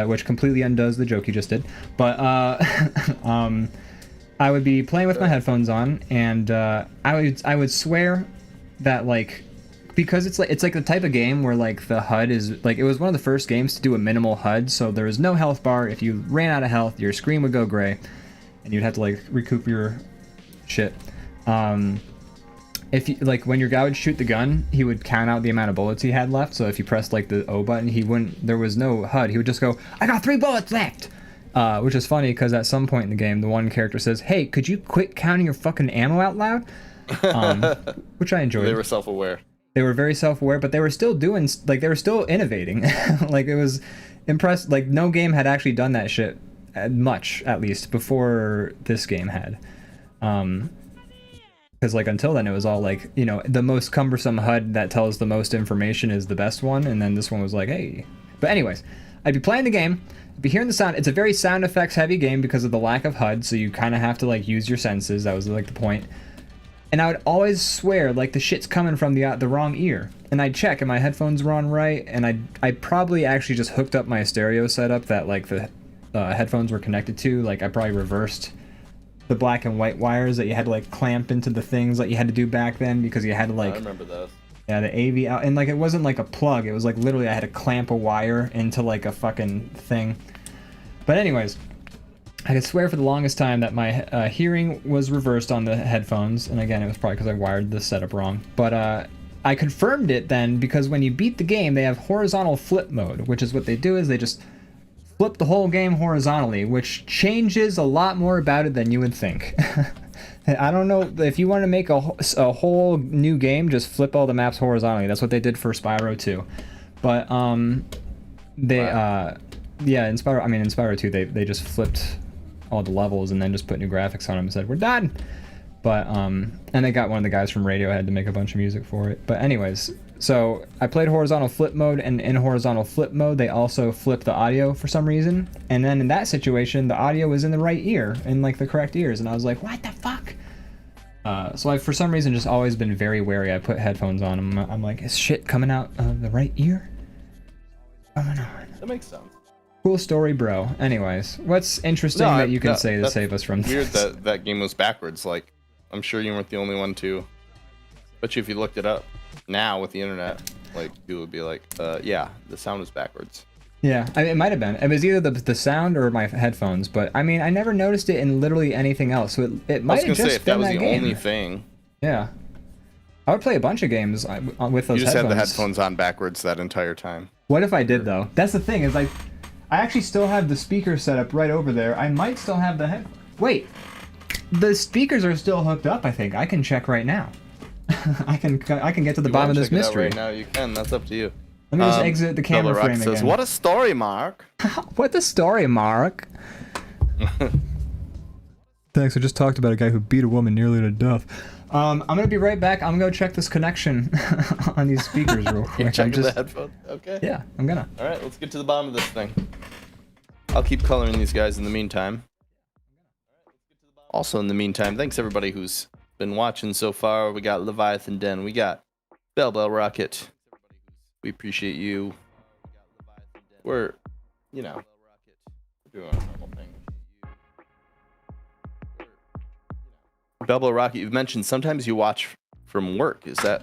which completely undoes the joke you just did. But I would be playing with my headphones on, and I would swear that like, because it's like the type of game where like the HUD is like, it was one of the first games to do a minimal HUD, so there was no health bar. If you ran out of health, your screen would go gray, and you'd have to like recoup your shit. If you like, when your guy would shoot the gun, he would count out the amount of bullets he had left. So if you pressed like the O button, there was no HUD. He would just go, I got 3 bullets left. Which is funny because at some point in the game, the one character says, hey, could you quit counting your fucking ammo out loud? Which I enjoyed. They were self-aware. They were very self-aware, but they were still doing, like, they were still innovating. Like, it was impressed. Like, no game had actually done that shit much, at least, before this game had. Because, like, until then, it was all, like, you know, the most cumbersome HUD that tells the most information is the best one, and then this one was like, hey. But anyways, I'd be playing the game, I'd be hearing the sound. It's a very sound effects heavy game because of the lack of HUD, so you kind of have to, like, use your senses. That was, like, the point. And I would always swear like the shit's coming from the wrong ear, and I'd check and my headphones were on right, and I probably actually just hooked up my stereo setup that like the headphones were connected to. Like I probably reversed the black and white wires that you had to like clamp into the things that you had to do back then because you had to like. I remember those. Yeah, the AV out, and like it wasn't like a plug. It was like literally I had to clamp a wire into like a fucking thing. But anyways, I could swear for the longest time that my hearing was reversed on the headphones, and again, it was probably because I wired the setup wrong. But I confirmed it then because when you beat the game, they have horizontal flip mode, which is what they do is they just flip the whole game horizontally, which changes a lot more about it than you would think. I don't know if you want to make a whole new game, just flip all the maps horizontally. That's what they did for Spyro 2. But they yeah, in Spyro 2 they just flipped all the levels and then just put new graphics on them and said we're done. But and they got one of the guys from Radiohead to make a bunch of music for it. But anyways, so I played horizontal flip mode, and in horizontal flip mode they also flipped the audio for some reason, and then in that situation the audio was in the right ear, in like the correct ears, and I was like, what the fuck? So I've for some reason just always been very wary. I put headphones on, I'm like, is shit coming out of the right ear? Coming on. That makes sense. Cool story, bro. Anyways, what's interesting that you can say to save us from weird this? that game was backwards. Like, I'm sure you weren't the only one to. But if you looked it up now with the internet, like, people would be like, yeah, the sound was backwards. Yeah, I mean, it might have been. It was either the sound or my headphones, but I mean, I never noticed it in literally anything else. So it might have just say, if that been was that the game. only thing. Yeah, I would play a bunch of games with those. You just headphones. had the headphones on backwards that entire time. What if I did though? That's the thing is I actually still have the speaker set up right over there. I might still have the head. Wait, the speakers are still hooked up. I think I can check right now. I can get to the bottom of this mystery. Right now you can. That's up to you. Let me just exit the camera frame says, again. what a story, Mark. What a story, Mark. Thanks. I just talked about a guy who beat a woman nearly to death. I'm gonna be right back. I'm gonna go check this connection on these speakers real quick. You're checking the headphones? Okay. Yeah, I'm gonna. All right, let's get to the bottom of this thing. I'll keep coloring these guys in the meantime. Also, in the meantime, thanks everybody who's been watching so far. We got Leviathan Den. We got Bell Rocket. We appreciate you. We're, you know, doing a normal thing. Bell Rocket, you've mentioned sometimes you watch from work. Is that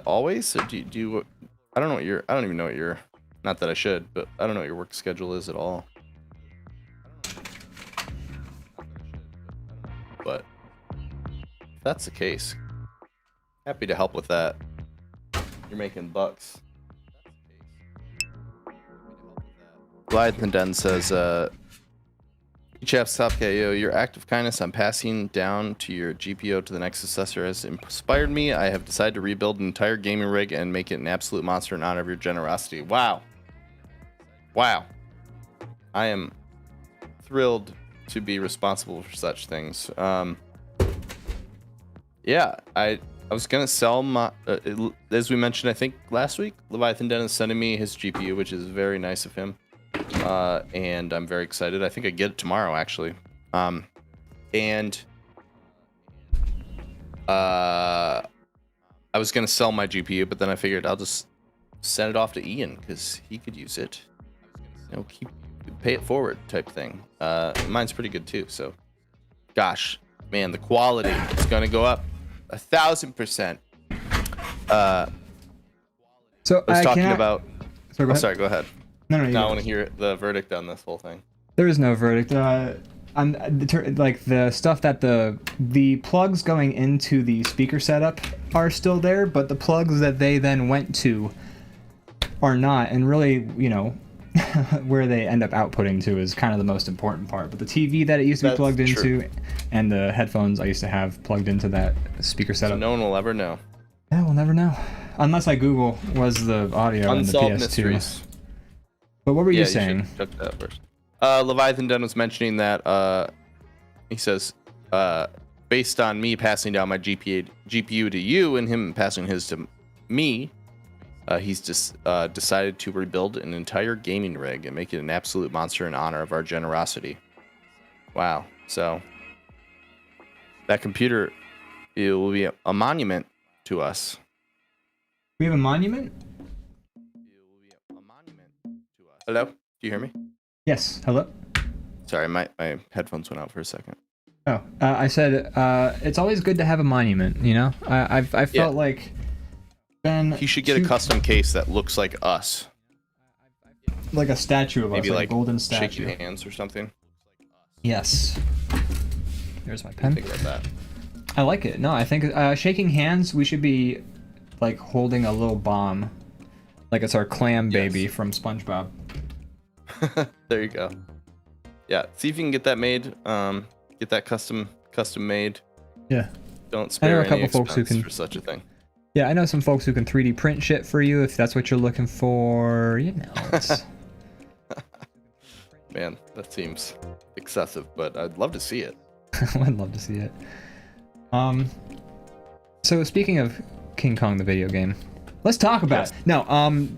always? Or do you I don't even know what your, not that I should, but I don't know what your work schedule is at all. But if that's the case, happy to help with that. You're making bucks. Leviathan Den says, Chaps Top KO, your act of kindness on passing down to your GPO to the next successor has inspired me. I have decided to rebuild an entire gaming rig and make it an absolute monster in honor of your generosity. Wow. Wow. I am thrilled to be responsible for such things. Yeah, I was going to sell my, as we mentioned, I think last week, Leviathan Den is sending me his GPU, which is very nice of him. And I'm very excited. I think I get it tomorrow, actually. I was going to sell my GPU, but then I figured I'll just send it off to Ian because he could use it. You know, pay it forward type thing. Mine's pretty good too. So, gosh, man, the quality is going to go up 1,000%. So I was talking about. Sorry, go ahead. No, I want to hear the verdict on this whole thing. There is no verdict. Like the stuff that the plugs going into the speaker setup are still there, but the plugs that they then went to are not. And really, you know, where they end up outputting to is kind of the most important part. But the TV that it used to be plugged into, and the headphones I used to have plugged into that speaker setup. So no one will ever know. Yeah, we'll never know, unless I Google was the audio in the PS2. Mysteries. But what were you saying? Check that first. Leviathan Den was mentioning that he says, based on me passing down my GPU to you and him passing his to me, he's just decided to rebuild an entire gaming rig and make it an absolute monster in honor of our generosity. Wow. So that computer, it will be a monument to us. We have a monument? Hello? Do you hear me? Yes. Hello? Sorry, my headphones went out for a second. Oh, I said it's always good to have a monument. You know, I felt like Ben. He should get a custom case that looks like us. Like a statue of Maybe us, like a golden statue. shaking hands or something. Yes. There's my pen. Think about that. I like it. No, I think shaking hands. We should be like holding a little bomb, like it's our clam baby from SpongeBob. There you go. Yeah, see if you can get that made. Get that custom made. Yeah. Don't spare a couple any folks who expense can for such a thing. Yeah, I know some folks who can 3D print shit for you if that's what you're looking for. You know. It's... Man, that seems excessive, but I'd love to see it. I'd love to see it. So speaking of King Kong the video game, let's talk about it. No,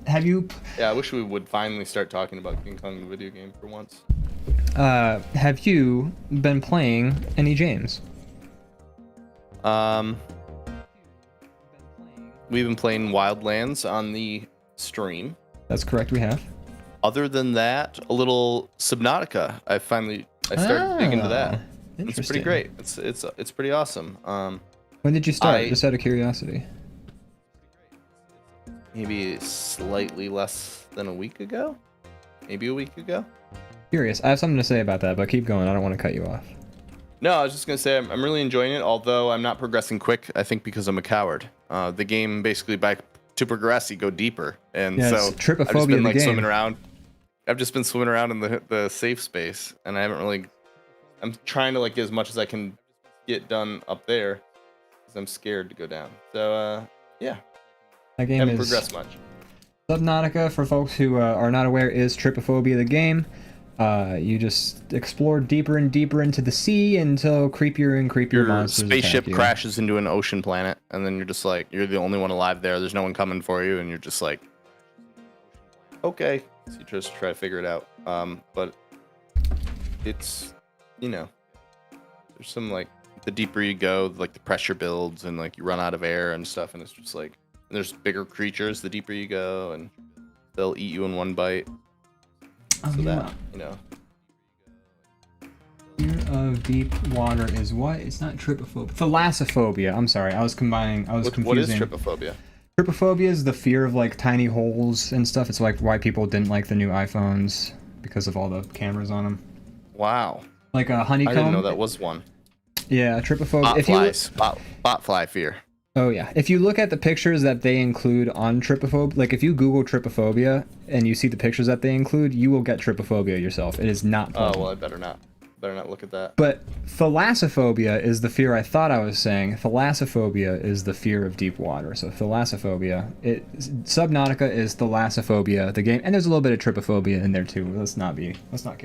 have you... Yeah, I wish we would finally start talking about King Kong the video game for once. Have you been playing any games? We've been playing Wildlands on the stream. That's correct, we have. Other than that, a little Subnautica. I started digging into that. It's pretty great. It's pretty awesome. When did you start? Just out of curiosity. Maybe slightly less than a week ago. Maybe a week ago. Curious. I have something to say about that, but keep going. I don't want to cut you off. No, I was just gonna say I'm really enjoying it. Although I'm not progressing quick. I think because I'm a coward. The game basically to progress you go deeper, and yeah, so tripophobia I've just been like game. swimming around. I've just been swimming around in the safe space, and I haven't really. I'm trying to like get as much as I can get done up there, because I'm scared to go down. So yeah, that game haven't is progressed much. Subnautica, for folks who are not aware, is tripophobia the game. You just explore deeper and deeper into the sea until creepier and creepier monsters attack you. Your spaceship crashes into an ocean planet, and then you're just like, you're the only one alive there. There's no one coming for you, and you're just like, okay. So you just try to figure it out. But it's, you know, there's some like, the deeper you go, like the pressure builds, and like you run out of air and stuff, and it's just like, and there's bigger creatures the deeper you go, and they'll eat you in one bite. So that, you know. Fear of deep water is what? It's not trypophobia. Thalassophobia. I'm sorry. I was confusing. What is trypophobia? Trypophobia is the fear of like tiny holes and stuff. It's like why people didn't like the new iPhones because of all the cameras on them. Wow. Like a honeycomb. I didn't know that was one. Yeah, trypophobia. Bot fly fear. Oh yeah. If you look at the pictures that they include on trypophobia, like if you Google trypophobia and you see the pictures that they include, you will get trypophobia yourself. It is not pleasant. Oh well, I better not look at that. But thalassophobia is the fear I thought I was saying. Thalassophobia is the fear of deep water. So thalassophobia, Subnautica is thalassophobia, the game, and there's a little bit of trypophobia in there too. Let's not kid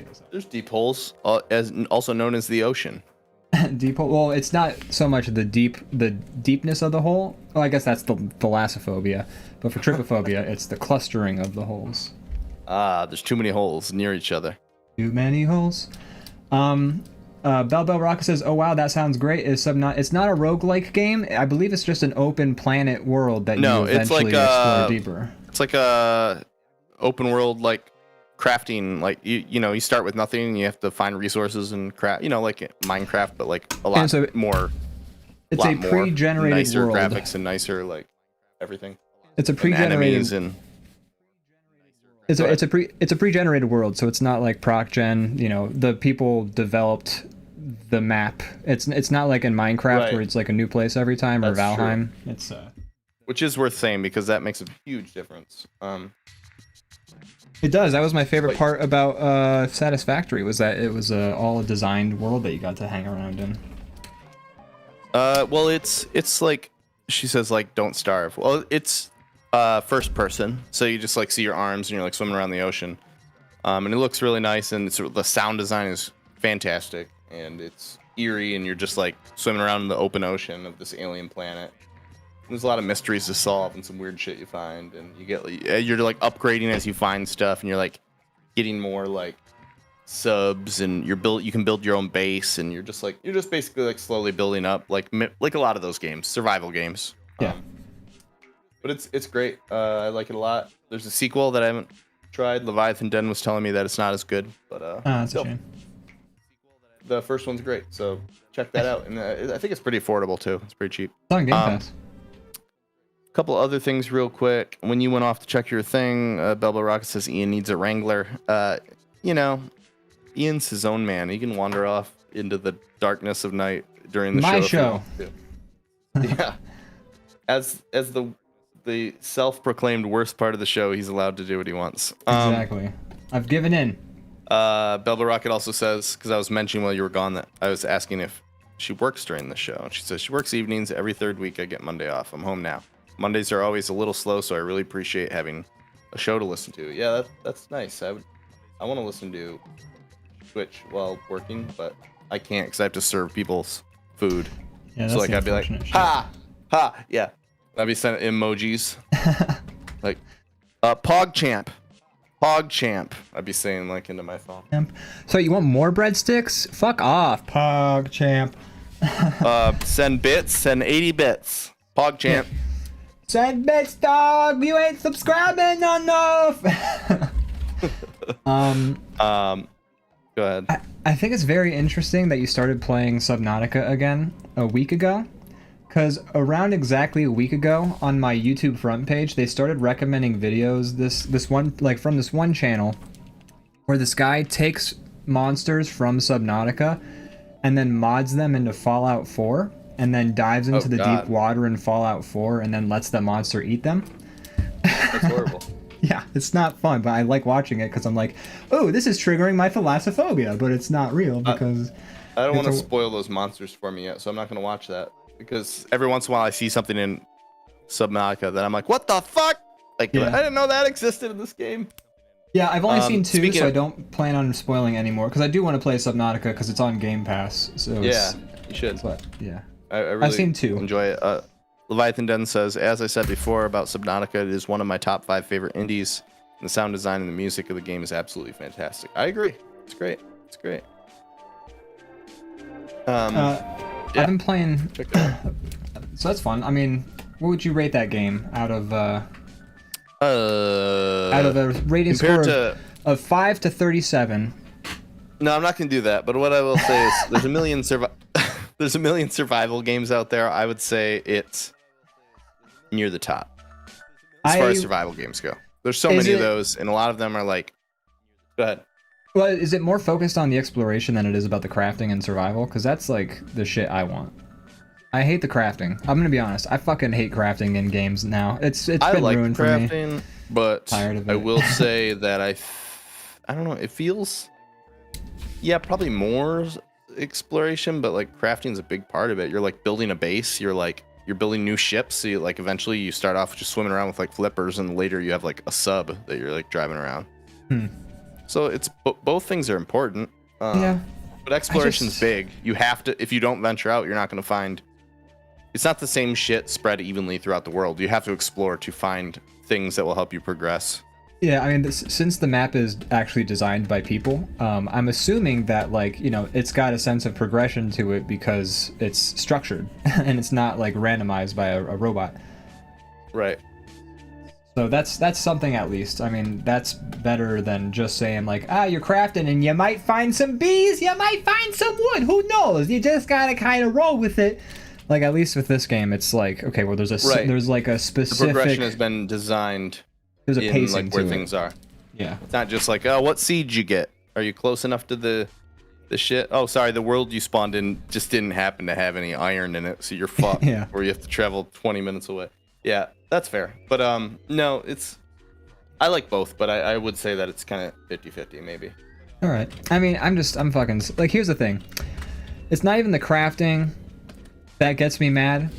us up. There's deep holes, also known as the ocean. Deep hole. Well, it's not so much the deepness of the hole. Well, I guess that's the thalassophobia. But for trypophobia, it's the clustering of the holes. There's too many holes near each other. Too many holes. Bell Rocket says, "Oh wow, that sounds great." It's not a roguelike game. I believe it's just an open planet world that you eventually explore deeper. It's like a open world like crafting, like you start with nothing and you have to find resources and craft, like Minecraft, but like a lot more. It's a pre-generated nicer world. Graphics and nicer like everything. It's a pre-generated. And it's a pre-generated world, so it's not like proc gen. The people developed the map. It's not like in Minecraft where it's like a new place every time, or Valheim. True. It's which is worth saying because that makes a huge difference. It does. That was my favorite part about Satisfactory, was that it was all a designed world that you got to hang around in. Well, it's like she says, like, don't starve. Well, it's first person, so you just like see your arms and you're like swimming around the ocean, and it looks really nice, and the sound design is fantastic, and it's eerie, and you're just like swimming around in the open ocean of this alien planet. There's a lot of mysteries to solve and some weird shit you find, and you're like upgrading as you find stuff, and you're like getting more like subs, and you can build your own base, and you're just basically like slowly building up like a lot of those games, survival games. Yeah. But it's great. I like it a lot. There's a sequel that I haven't tried. Leviathan Den was telling me that it's not as good, but that's a shame. the first one's great. So check that out. And I think it's pretty affordable too. It's pretty cheap. It's on Game Pass. Couple other things real quick. When you went off to check your thing, Belbo Rocket says Ian needs a Wrangler. Ian's his own man. He can wander off into the darkness of night during the My show. show. Yeah. As the self-proclaimed worst part of the show, he's allowed to do what he wants. Exactly. I've given in. Belbo Rocket also says, because I was mentioning while you were gone that I was asking if she works during the show. And she says she works evenings every third week. I get Monday off. I'm home now. Mondays are always a little slow, so I really appreciate having a show to listen to. Yeah, that's nice. I want to listen to Twitch while working, but I can't because I have to serve people's food. Yeah, so like I'd be like, ha, yeah. I'd be sending emojis like, PogChamp. I'd be saying like into my phone. So you want more breadsticks? Fuck off, PogChamp. Send bits. Send 80 bits. PogChamp. Yeah. Send bits, dog. You ain't subscribing enough. Go ahead. I think it's very interesting that you started playing Subnautica again a week ago. Because around exactly a week ago on my YouTube front page, they started recommending videos this one from this one channel where this guy takes monsters from Subnautica and then mods them into Fallout 4 and then dives into deep water in Fallout 4 and then lets the monster eat them. That's horrible. Yeah, it's not fun, but I like watching it because I'm like, oh, this is triggering my thalassophobia, but it's not real because I don't want to spoil those monsters for me yet, so I'm not going to watch that. Because every once in a while I see something in Subnautica that I'm like, what the fuck? Like, yeah. I didn't know that existed in this game. Yeah, I've only seen 2, so I don't plan on spoiling anymore. Because I do want to play Subnautica because it's on Game Pass. So yeah, you should. But, yeah. I really I've seen 2. Enjoy it. Leviathan Den says, as I said before about Subnautica, it is one of my top 5 favorite indies. And the sound design and the music of the game is absolutely fantastic. I agree. It's great. It's great. Yeah. I've been playing, so that's fun. I mean, what would you rate that game out of a rating score of 5 to 37? No, I'm not gonna do that. But what I will say is, there's a million survival games out there. I would say it's near the top as far as survival games go. There's so many of those, and a lot of them are like. Go ahead. Well, is it more focused on the exploration than it is about the crafting and survival? Because that's like the shit I want. I hate the crafting. I'm gonna be honest. I fucking hate crafting in games now. It's been ruined for me. I like crafting, but I will say that I don't know. It feels, probably more exploration, but like crafting is a big part of it. You're like building a base. You're building new ships. So you, like eventually you start off just swimming around with like flippers, and later you have like a sub that you're like driving around. So it's both things are important. But exploration's big. You have to, if you don't venture out, you're not going to find. It's not the same shit spread evenly throughout the world. You have to explore to find things that will help you progress. Yeah, I mean, since the map is actually designed by people, I'm assuming that it's got a sense of progression to it because it's structured and it's not like randomized by a robot. Right. So that's something at least. I mean, that's better than just saying like, you're crafting and you might find some bees, you might find some wood, who knows? You just gotta kind of roll with it. Like at least with this game, it's like, okay, well there's like a specific. The progression has been designed. There's a pacing like where to things are. Yeah. It's not just like, what seed you get? Are you close enough to the shit? Oh, sorry, the world you spawned in just didn't happen to have any iron in it, so you're fucked. Yeah. Or you have to travel 20 minutes away. Yeah. That's fair. But no, I like both, but I would say that it's kind of 50-50 maybe. All right. I mean, I'm fucking like, here's the thing. It's not even the crafting that gets me mad.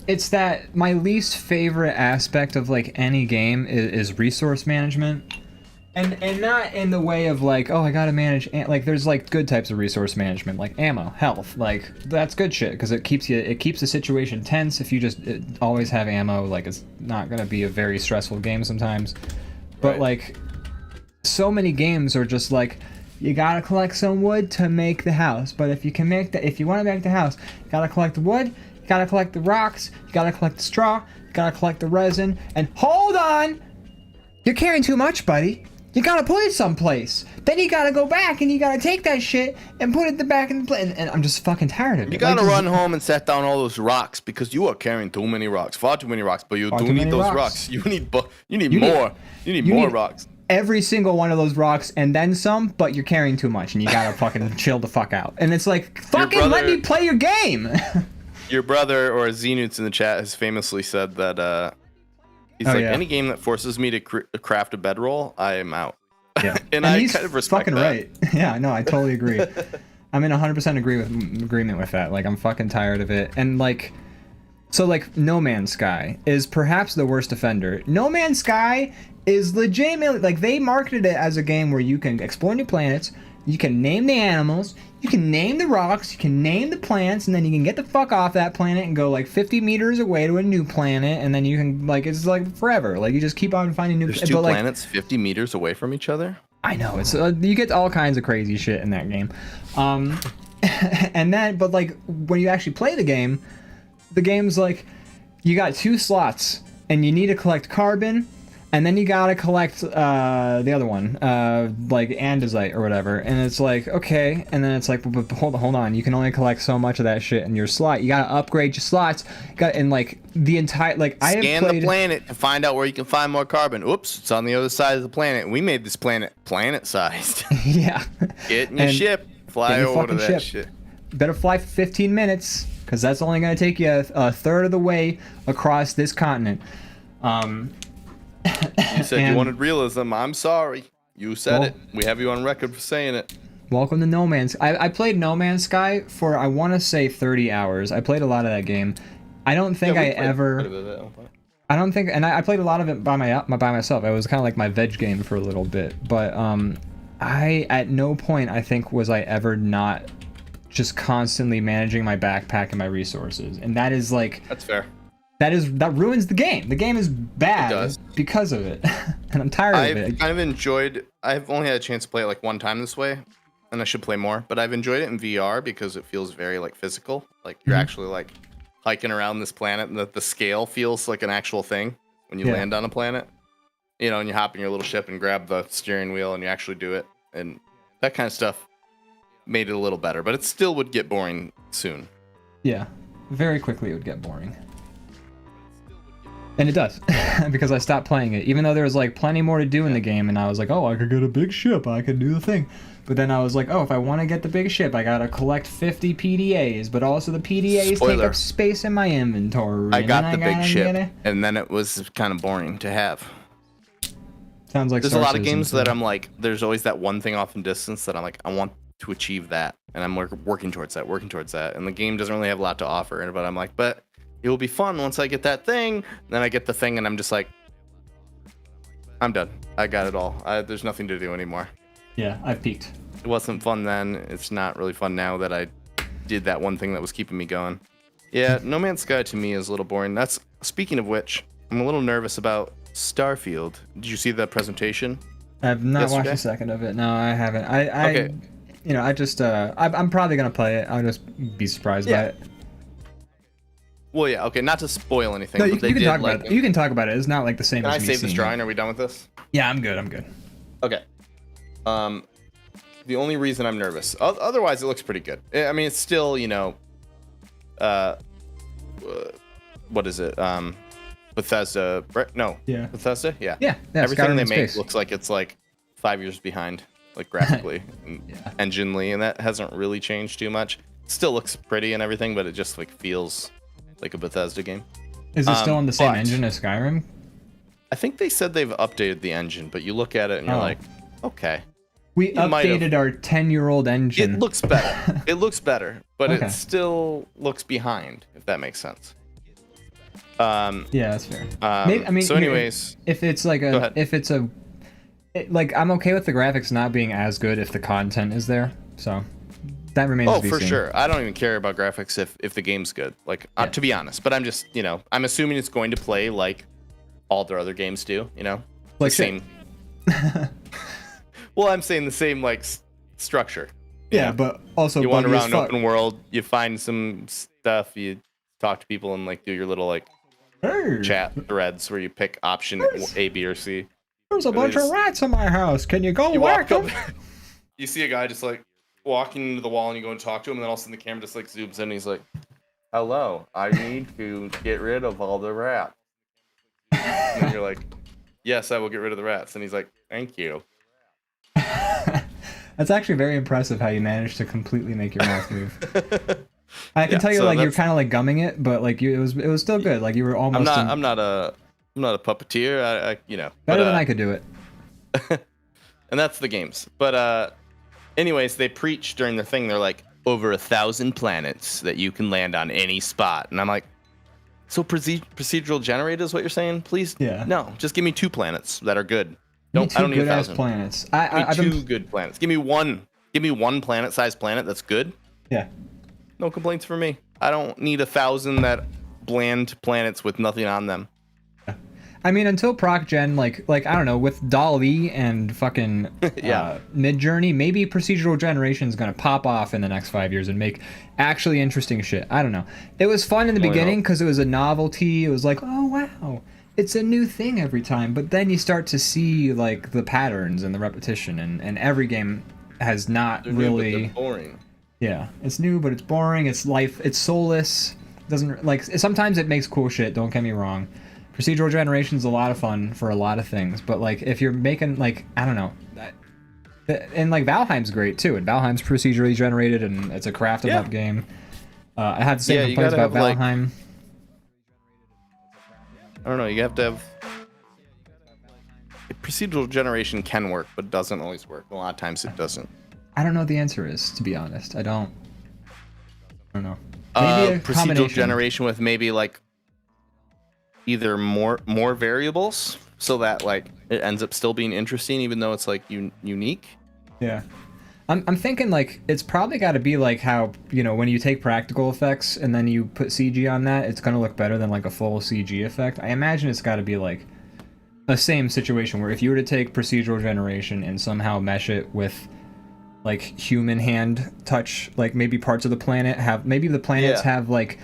It's that my least favorite aspect of like any game is resource management. And not in the way of like, oh, I gotta manage, like there's like good types of resource management, like ammo, health, like that's good shit because it keeps the situation tense. If you just always have ammo, like it's not gonna be a very stressful game sometimes. But like so many games are just like, you gotta collect some wood to make the house. But if you want to make the house, you gotta collect the wood, you gotta collect the rocks, you gotta collect the straw, you gotta collect the resin, and hold on, you're carrying too much, buddy. You gotta put it someplace. Then you gotta go back and you gotta take that shit and put it back in the place. And I'm just fucking tired of it. You gotta run home and set down all those rocks because you are carrying too many rocks, far too many rocks. But you do need those rocks. You need more. You need more rocks. Every single one of those rocks and then some, but you're carrying too much and you gotta fucking chill the fuck out. And it's like, fucking let me play your game. Your brother, or Xenoots in the chat, has famously said that he's any game that forces me to craft a bedroll, I am out. Yeah, and I kind of respect fucking that. Right. Yeah, no, I totally agree. I'm in 100% agreement with that. Like, I'm fucking tired of it. And like, so like, No Man's Sky is perhaps the worst offender. No Man's Sky is legitimately, like, they marketed it as a game where you can explore new planets, you can name the animals, you can name the rocks, you can name the plants, and then you can get the fuck off that planet and go like 50 meters away to a new planet, and then you can, like, it's like forever. Like, you just keep on finding new. There's two planets 50 meters away from each other. I know, it's you get all kinds of crazy shit in that game, and then, but like, when you actually play the game's like, you got 2 slots and you need to collect carbon. And then you gotta collect the other one, like andesite or whatever. And it's like, okay. And then it's like, but hold on. You can only collect so much of that shit in your slot. You gotta upgrade your slots. And like the entire, like, I have Scan the planet to find out where you can find more carbon. Oops, it's on the other side of the planet. We made this planet planet-sized. Yeah. Get in your ship. Fly over to that shit. Better fly for 15 minutes, because that's only gonna take you a third of the way across this continent. You said you wanted realism. I'm sorry. You said it. We have you on record for saying it. Welcome to No Man's. I played No Man's Sky for, I want to say, 30 hours. I played a lot of that game. I don't think I don't think, and I played a lot of it by myself. It was kind of like my veg game for a little bit. But I, at no point, I think, was I ever not just constantly managing my backpack and my resources. And that is like... That's fair. That ruins the game. The game is bad because of it, and I'm tired of it. I've kind of enjoyed. I've only had a chance to play it like one time this way, and I should play more. But I've enjoyed it in VR because it feels very like physical. Like you're actually like hiking around this planet, and the scale feels like an actual thing when you land on a planet. You know, and you hop in your little ship and grab the steering wheel, and you actually do it, and that kind of stuff made it a little better. But it still would get boring soon. Yeah, very quickly it would get boring. And it does, because I stopped playing it, even though there was like plenty more to do in the game, and I was like, oh, I could get a big ship, I could do the thing. But then I was like, oh, if I want to get the big ship, I gotta collect 50 PDAs, but also the PDAs take up space in my inventory. I got the big ship, and then it was kind of boring to have. Sounds like there's a lot of games that I'm like, there's always that one thing off in distance that I'm like, I want to achieve that, and I'm working towards that, and the game doesn't really have a lot to offer, but I'm like, but it will be fun once I get that thing. Then I get the thing and I'm just like, I'm done. I got it all. There's nothing to do anymore. Yeah, I've peaked. It wasn't fun then. It's not really fun now that I did that one thing that was keeping me going. Yeah, No Man's Sky to me is a little boring. That's speaking of which, I'm a little nervous about Starfield. Did you see the presentation? I've not watched a second of it. No, I haven't. Okay. You know, I just I'm probably gonna play it. I'll just be surprised by it. Well, yeah, okay, not to spoil anything. No, you can talk about it. You can talk about it. It's not like the same as me. Can I save this drawing? Are we done with this? Yeah, I'm good. Okay. The only reason I'm nervous, otherwise it looks pretty good. I mean, it's still, you know, what is it? Bethesda, right? No. Yeah. Bethesda? Yeah. Yeah. Everything they make looks like it's like 5 years behind, like graphically and enginely, and that hasn't really changed too much. It still looks pretty and everything, but it just like feels like a Bethesda game. Is it still on the same engine as Skyrim? I think they said they've updated the engine, but you look at it and you're like, okay. We updated our 10-year-old engine. It looks better. It looks better, but it still looks behind, if that makes sense. Yeah, that's fair. Maybe, I mean, so anyways, if it's like like, I'm okay with the graphics not being as good if the content is there. So that remains to be seen. For sure. I don't even care about graphics if the game's good. Like, to be honest, but I'm just, you know, I'm assuming it's going to play like all their other games do, you know, like the same. Well, I'm saying the same like structure. Yeah, know? But also you wander around open world, you find some stuff, you talk to people, and like do your little like chat threads where you pick option A, B, or C. There's a bunch of rats in my house. Can you go whack them? You see a guy just like walking into the wall, and you go and talk to him, and then all of a sudden the camera just like zooms in, and he's like, "Hello, I need to get rid of all the rats." And then you're like, "Yes, I will get rid of the rats." And he's like, "Thank you." That's actually very impressive how you managed to completely make your mouth move. I can tell you, like, you're kind of like gumming it, but like it was still good. Like you were almost. I'm not a puppeteer. I better than I could do it. And that's the games. But anyways, they preach during the thing. They're like, over 1,000 planets that you can land on any spot, and I'm like, so procedural generated is what you're saying? Please, no, just give me 2 planets that are good. I don't need 1,000 planets. Two good planets. Give me one planet-sized planet that's good. Yeah. No complaints for me. I don't need 1,000 that bland planets with nothing on them. I mean, until proc gen, like I don't know, with DALL-E and fucking Mid-Journey, maybe procedural generation is gonna pop off in the next 5 years and make actually interesting shit. I don't know. It was fun in the beginning because it was a novelty. It was like, oh wow, it's a new thing every time. But then you start to see like the patterns and the repetition, and every game has not they're really. New, but they're boring. Yeah, it's new, but it's boring. It's life. It's soulless. Doesn't like. Sometimes it makes cool shit. Don't get me wrong. Procedural generation is a lot of fun for a lot of things, but like if you're making like I don't know, and like Valheim's great too, and Valheim's procedurally generated and it's a craft up game. I have the same complaints about Valheim. I don't know. You have to have procedural generation can work, but doesn't always work. A lot of times it doesn't. I don't know what the answer is, to be honest. I don't know. Maybe procedural generation with maybe like either more variables so that like it ends up still being interesting even though it's like unique. Yeah. I'm thinking like it's probably got to be like how, you know, when you take practical effects and then you put CG on that, it's going to look better than like a full CG effect. I imagine it's got to be like a same situation where if you were to take procedural generation and somehow mesh it with like human hand touch, like maybe parts of the planet have, maybe the planets have like,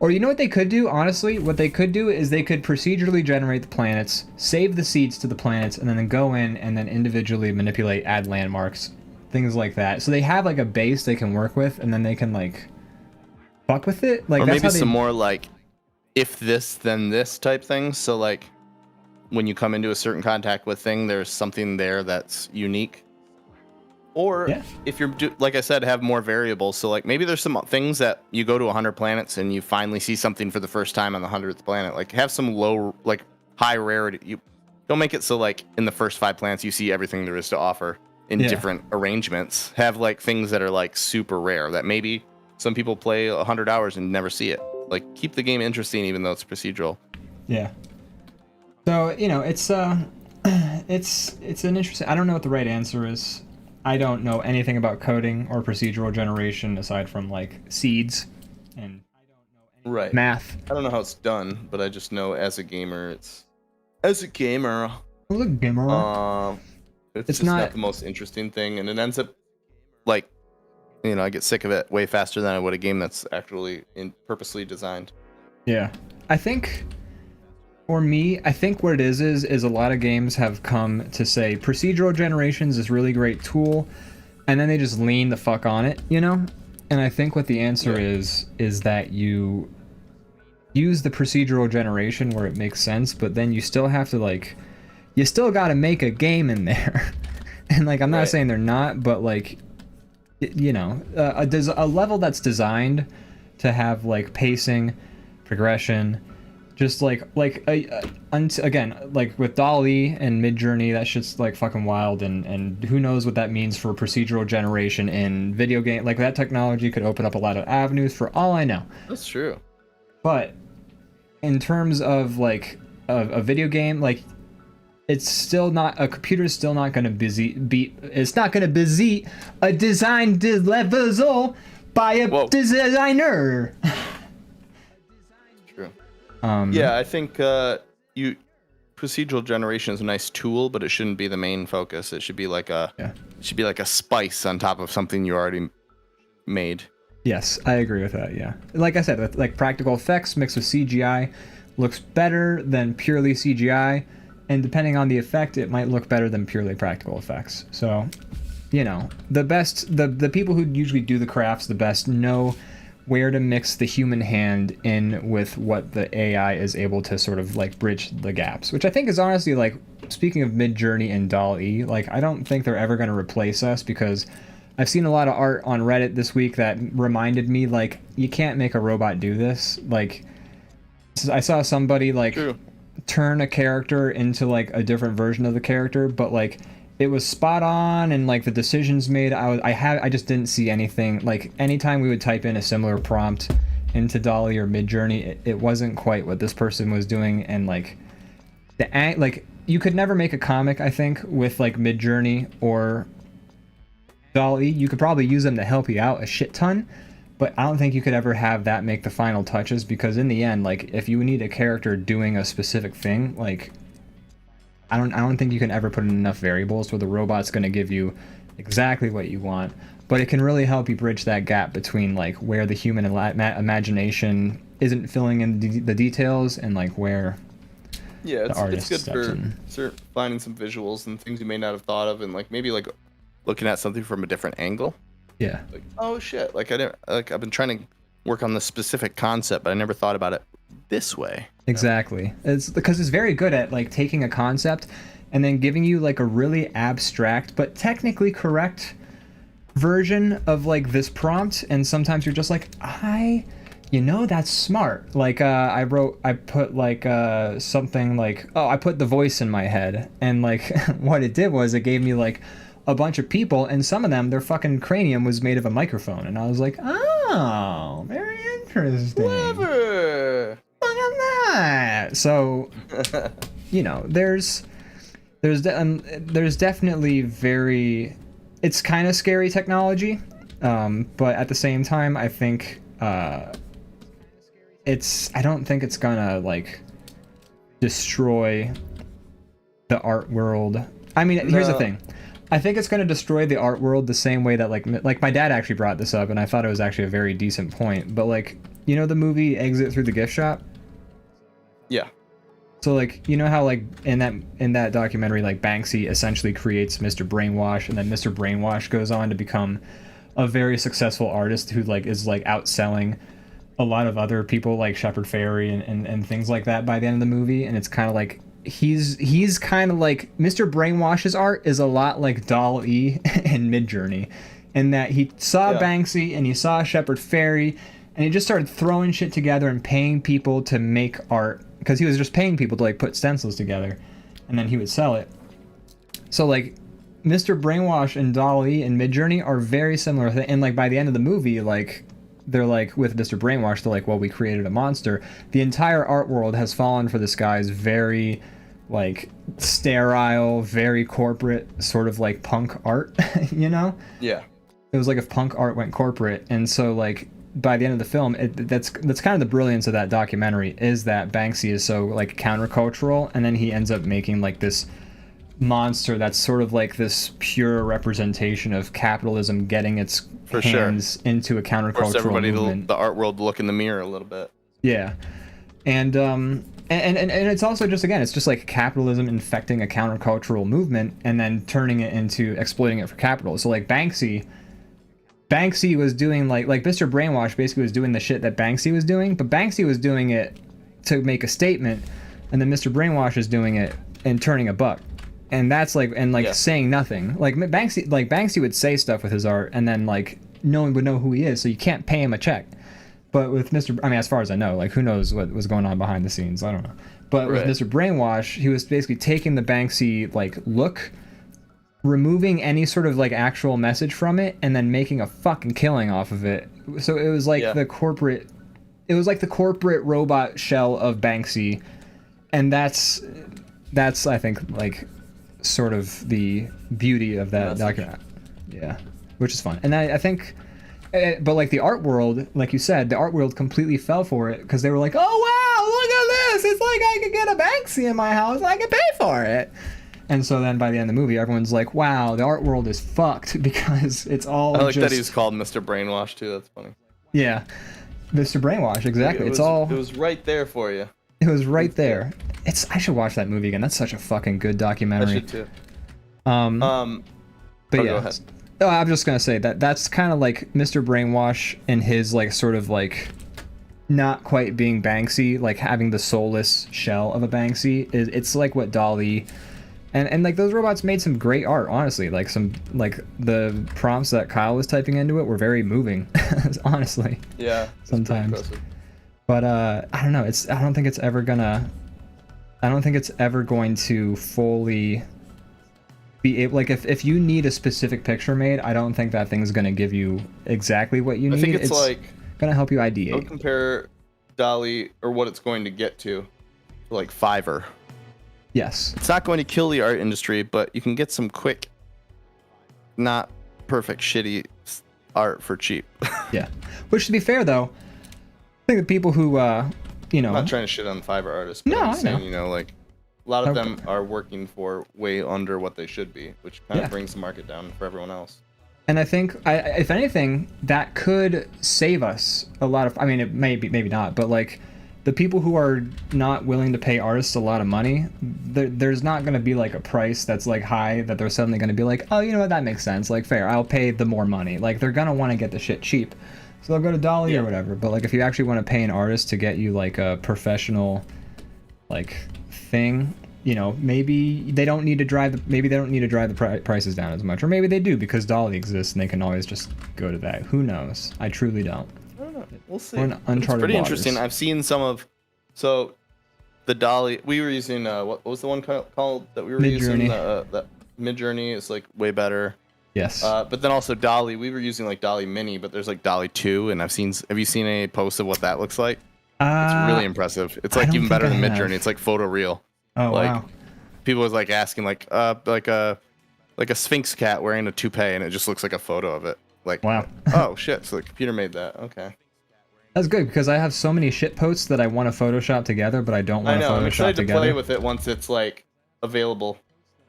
or you know what they could do, honestly? What they could do is they could procedurally generate the planets, save the seeds to the planets, and then go in and then individually manipulate, add landmarks, things like that. So they have like a base they can work with, and then they can like fuck with it. Like, or maybe some more like if this then this type thing. So like when you come into a certain contact with thing, there's something there that's unique. Or if you're, like I said, have more variables. So like maybe there's some things that you go to 100 planets and you finally see something for the first time on the 100th planet. Like have some low, like high rarity. You don't make it so like in the first 5 planets you see everything there is to offer in different arrangements. Have like things that are like super rare that maybe some people play 100 hours and never see it. Like keep the game interesting even though it's procedural. Yeah. So, you know, it's an interesting, I don't know what the right answer is. I don't know anything about coding or procedural generation aside from like seeds and math. I don't know how it's done, but I just know as a gamer, it's just not the most interesting thing, and it ends up like, you know, I get sick of it way faster than I would a game that's actually purposely designed. Yeah, I think. For me, I think what it is a lot of games have come to say procedural generations is a really great tool, and then they just lean the fuck on it, you know? And I think what the answer is that you use the procedural generation where it makes sense, but then you still have to like, you still got to make a game in there. And like, I'm not saying they're not, but like, you know, a level that's designed to have like pacing, progression, just again, like with DALL-E and Mid-Journey, that shit's like fucking wild, and who knows what that means for procedural generation in video game. Like that technology could open up a lot of avenues for all I know. That's true. But in terms of like a video game, like it's still not, a computer's still not going to beat a design level by a designer. Yeah, I think procedural generation is a nice tool, but it shouldn't be the main focus. It should be like a spice on top of something you already made. Yes, I agree with that. Yeah, like I said, with like practical effects mixed with CGI, looks better than purely CGI, and depending on the effect, it might look better than purely practical effects. So, you know, the people who usually do the crafts the best know where to mix the human hand in with what the AI is able to sort of like bridge the gaps, which I think is honestly, like, speaking of Midjourney and DALL-E, like, I don't think they're ever going to replace us, because I've seen a lot of art on Reddit this week that reminded me, like, you can't make a robot do this. Like, I saw somebody, like, True. Turn a character into, like, a different version of the character, but, like, it was spot on, and, like, the decisions made, I just didn't see anything. Like, anytime we would type in a similar prompt into DALL-E or Midjourney, it wasn't quite what this person was doing, and, like, you could never make a comic, I think, with, like, Midjourney or DALL-E. You could probably use them to help you out a shit ton, but I don't think you could ever have that make the final touches, because in the end, like, if you need a character doing a specific thing, like, I don't think you can ever put in enough variables where the robot's going to give you exactly what you want, but it can really help you bridge that gap between, like, where the human imagination isn't filling in the details, and, like, where the artist it's good steps for finding some visuals and things you may not have thought of, and, like, maybe, like, looking at something from a different angle. Yeah. Like, oh shit! Like, I've been trying to work on this specific concept, but I never thought about it this way. Exactly. It's because it's very good at, like, taking a concept and then giving you, like, a really abstract but technically correct version of, like, this prompt, and sometimes you're just like, you know, that's smart. Like, I put, like, something like, I put the voice in my head, and, like, what it did was it gave me, like, a bunch of people, and some of them, their fucking cranium was made of a microphone, and I was like, oh, very interesting. Clever. Look at that. So, you know, there's definitely it's kind of scary technology, but at the same time, I think I don't think it's gonna, like, destroy the art world. I mean, here's the thing. I think it's going to destroy the art world the same way that, like my dad actually brought this up, and I thought it was actually a very decent point. But, like, you know the movie Exit Through the Gift Shop? Yeah. So, like, you know how, like, in that documentary, like, Banksy essentially creates Mr. Brainwash, and then Mr. Brainwash goes on to become a very successful artist who, like, is, like, outselling a lot of other people, like Shepard Fairey and things like that by the end of the movie. And it's kind of like, he's kind of like, Mr. Brainwash's art is a lot like DALL-E and Midjourney, in that he saw Banksy and he saw Shepard Fairey, and he just started throwing shit together and paying people to make art, because he was just paying people to, like, put stencils together, and then he would sell it. So, like, Mr. Brainwash and DALL-E and Midjourney are very similar, and, like, by the end of the movie, like, they're like, with Mr. Brainwash, they're like, well, we created a monster. The entire art world has fallen for this guy's very, like, sterile, very corporate sort of, like, punk art, you know? Yeah. It was like if punk art went corporate. And so, like, by the end of the film, that's kind of the brilliance of that documentary, is that Banksy is so, like, countercultural, and then he ends up making, like, this monster that's sort of like this pure representation of capitalism getting its hands into a countercultural everybody movement. The art world to look in the mirror a little bit. Yeah. And it's also just, again, it's just like capitalism infecting a countercultural movement and then turning it into exploiting it for capital. So, like, Banksy was doing, like Mr. Brainwash basically was doing the shit that Banksy was doing, but Banksy was doing it to make a statement, and then Mr. Brainwash is doing it and turning a buck. And that's like, and, like, saying nothing. Like, Banksy would say stuff with his art, and then, like, no one would know who he is, so you can't pay him a check. But with as far as I know, like, who knows what was going on behind the scenes? I don't know. But with Mr. Brainwash, he was basically taking the Banksy, like, look, removing any sort of, like, actual message from it, and then making a fucking killing off of it. So it was like the corporate robot shell of Banksy, and that's I think, like, sort of the beauty of that document. Yeah, which is fun. And I think, but, like, the art world, like you said, the art world completely fell for it, because they were like, oh wow, look at this, it's like I could get a Banksy in my house and I could pay for it. And so then by the end of the movie, everyone's like, wow, the art world is fucked, because it's all I like that he's called Mr. Brainwash too. That's funny. Yeah, Mr. Brainwash, exactly. It was right there for you. It was right there. I should watch that movie again. That's such a fucking good I documentary. should too. But Go yeah. ahead. Oh, I'm just gonna say that's kind of like Mr. Brainwash and his like sort of like not quite being Banksy, like having the soulless shell of a Banksy. It's like what Dali and like those robots made some great art, honestly. Like some like the prompts that Kyle was typing into it were very moving, honestly. Yeah. Sometimes. But I don't know. I don't think it's ever going to fully be able, like if you need a specific picture made, I don't think that thing's gonna give you exactly what you need. I think it's like gonna help you ideate. Don't compare Dolly or what it's going to get to like Fiverr. Yes. It's not going to kill the art industry, but you can get some quick, not perfect, shitty art for cheap. Yeah. Which, to be fair though, I think the people who you know, I'm not trying to shit on Fiverr artists, but no, I'm I saying, know. you know, like a lot of them are working for way under what they should be, which kind of brings the market down for everyone else. And I think, if anything, that could save us a lot of. I mean, it maybe not, but like the people who are not willing to pay artists a lot of money, there's not going to be like a price that's like high that they're suddenly going to be like, oh, you know what, that makes sense. Like, fair, I'll pay the more money. Like, they're going to want to get the shit cheap, so they'll go to Dolly or whatever. But like, if you actually want to pay an artist to get you like a professional, like thing. You know, maybe they don't need to drive the prices down as much, or maybe they do because Dolly exists and they can always just go to that. Who knows? I truly don't. I don't know. We'll see. We're in uncharted it's pretty waters. interesting. I've seen some of, so the Dolly we were using. What was the one called that we were using? The Midjourney is like way better. Yes. But then also Dolly, we were using like Dolly Mini, but there's like Dolly 2, and have you seen any posts of what that looks like? It's really impressive. It's like even better than Midjourney. It's like photo real. Oh, like, wow. People was like asking like a Sphinx cat wearing a toupee, and it just looks like a photo of it. Like, wow. Oh shit! So the computer made that. Okay. That's good because I have so many shit posts that I want to Photoshop together, but I don't want to Photoshop I'm excited together. to play with it once it's like available.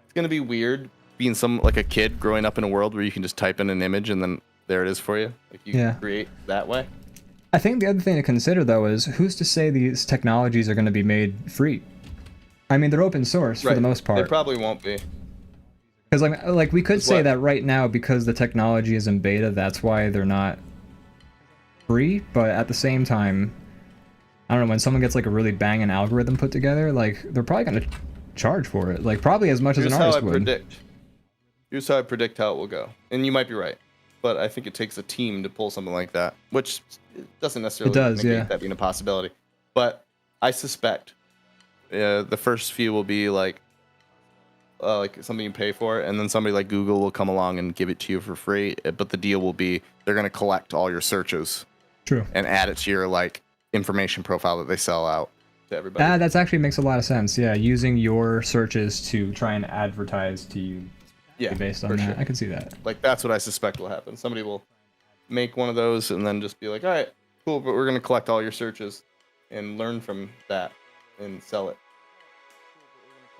It's gonna be weird being like a kid growing up in a world where you can just type in an image and then there it is for you. Like you can create that way. I think the other thing to consider though is who's to say these technologies are going to be made free? I mean, they're open source for the most part. They probably won't be. Because like we could say that right now because the technology is in beta, that's why they're not free. But at the same time, I don't know, when someone gets like a really banging algorithm put together, like they're probably going to charge for it, like probably as much as an artist would. Here's how I predict how it will go, and you might be right, but I think it takes a team to pull something like that, which doesn't necessarily negate that being a possibility. But I suspect the first few will be like something you pay for, and then somebody like Google will come along and give it to you for free. But the deal will be they're going to collect all your searches, and add it to your like information profile that they sell out to everybody. That actually makes a lot of sense. Yeah, using your searches to try and advertise to you. Yeah, based on that, sure. I can see that. Like that's what I suspect will happen. Somebody will make one of those and then just be like, all right, cool, but we're going to collect all your searches and learn from that and sell it.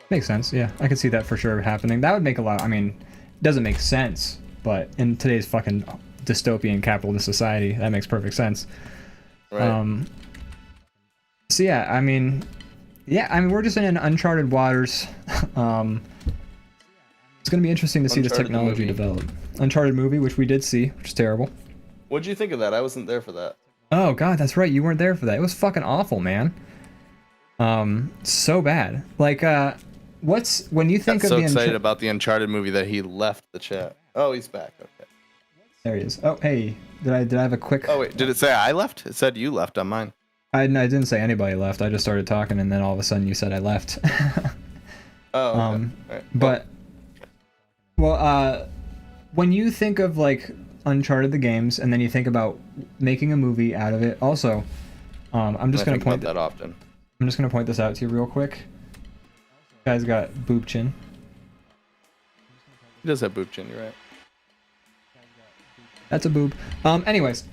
Makes sense. Yeah, I could see that for sure happening. That would make a lot. I mean, it doesn't make sense, but in today's fucking dystopian capitalist society, that makes perfect sense. Right. So yeah, I mean, we're just in uncharted waters. It's gonna be interesting to see this technology develop. Uncharted movie, which we did see, which is terrible. What'd you think of that? I wasn't there for that. Oh god, that's right. You weren't there for that. It was fucking awful, man. So bad. Like, when you think of the excited about the Uncharted movie that he left the chat. Oh, he's back. Okay. There he is. Oh, hey, did I have a quick? Oh wait, did it say I left? It said you left on mine. I didn't say anybody left. I just started talking, and then all of a sudden you said I left. Oh. Okay. Right. But. Well, when you think of like Uncharted the games, and then you think about making a movie out of it, also, I'm just gonna point that often. I'm just gonna point this out to you real quick. Guy's got boob chin. He does have boob chin. You're right. That's a boob. Anyways,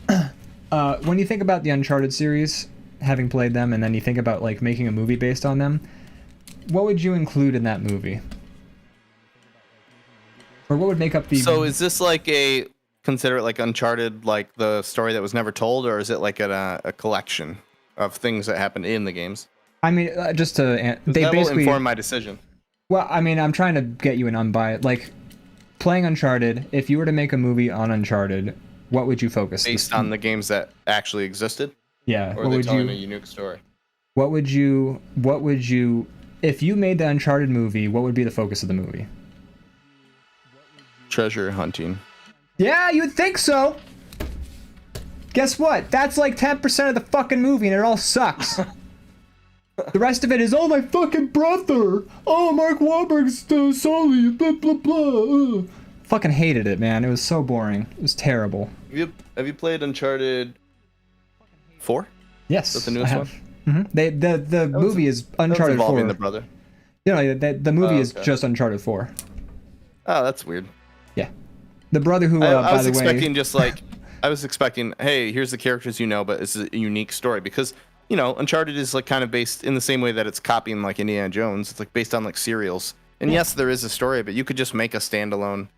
when you think about the Uncharted series, having played them, and then you think about like making a movie based on them, what would you include in that movie? Or what would make up the... So is this like consider it like Uncharted, like the story that was never told, or is it like a collection of things that happened in the games? I mean, just to they that basically will inform my decision. Well, I mean, I'm trying to get you an unbiased, like, playing Uncharted. If you were to make a movie on Uncharted, what would you focus? Based on the games that actually existed? Yeah. Or are they telling a unique story? What would you, if you made the Uncharted movie, what would be the focus of the movie? Treasure hunting. Yeah, you'd think so. Guess what? That's like 10% of the fucking movie, and it all sucks. The rest of it is, oh, my fucking brother. Oh, Mark Wahlberg's Sully. Blah, blah, blah. Fucking hated it, man. It was so boring. It was terrible. Have you played Uncharted 4? Yes, is that the newest one? Mm-hmm. The movie is Uncharted 4. Involving the brother. You know, the movie is just Uncharted 4. Oh, that's weird. Yeah. The brother who, I was expecting just like, I was expecting, hey, here's the characters you know, but it's a unique story because, you know, Uncharted is like kind of based in the same way that it's copying like Indiana Jones. It's like based on like serials. And yes, there is a story, but you could just make a standalone.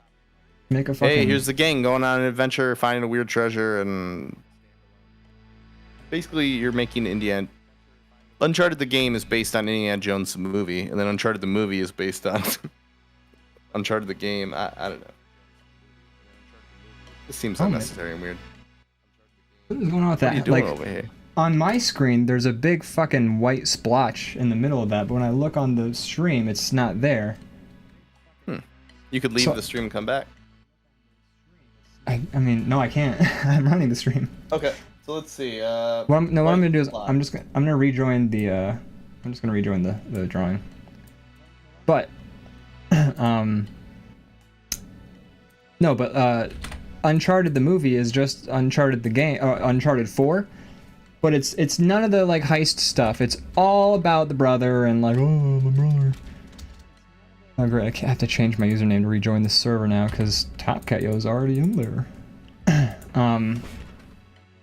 Make a fucking... Hey, here's the gang going on an adventure, finding a weird treasure, and basically you're making Indiana. Uncharted the game is based on Indiana Jones the movie, and then Uncharted the movie is based on Uncharted the game. I don't know. This seems unnecessary and weird. What is going on with that? What are you doing over here? On my screen, there's a big fucking white splotch in the middle of that, but when I look on the stream, it's not there. You could leave the stream and come back. I mean, no, I can't. I'm running the stream. Okay, so let's see. What I'm gonna do is I'm gonna rejoin the I'm just gonna rejoin the drawing. But Uncharted the movie is just Uncharted the game, Uncharted 4. But it's none of the like heist stuff. It's all about the brother and like, oh, my brother. Oh great, I have to change my username to rejoin the server now because Top Cat Yo is already in there.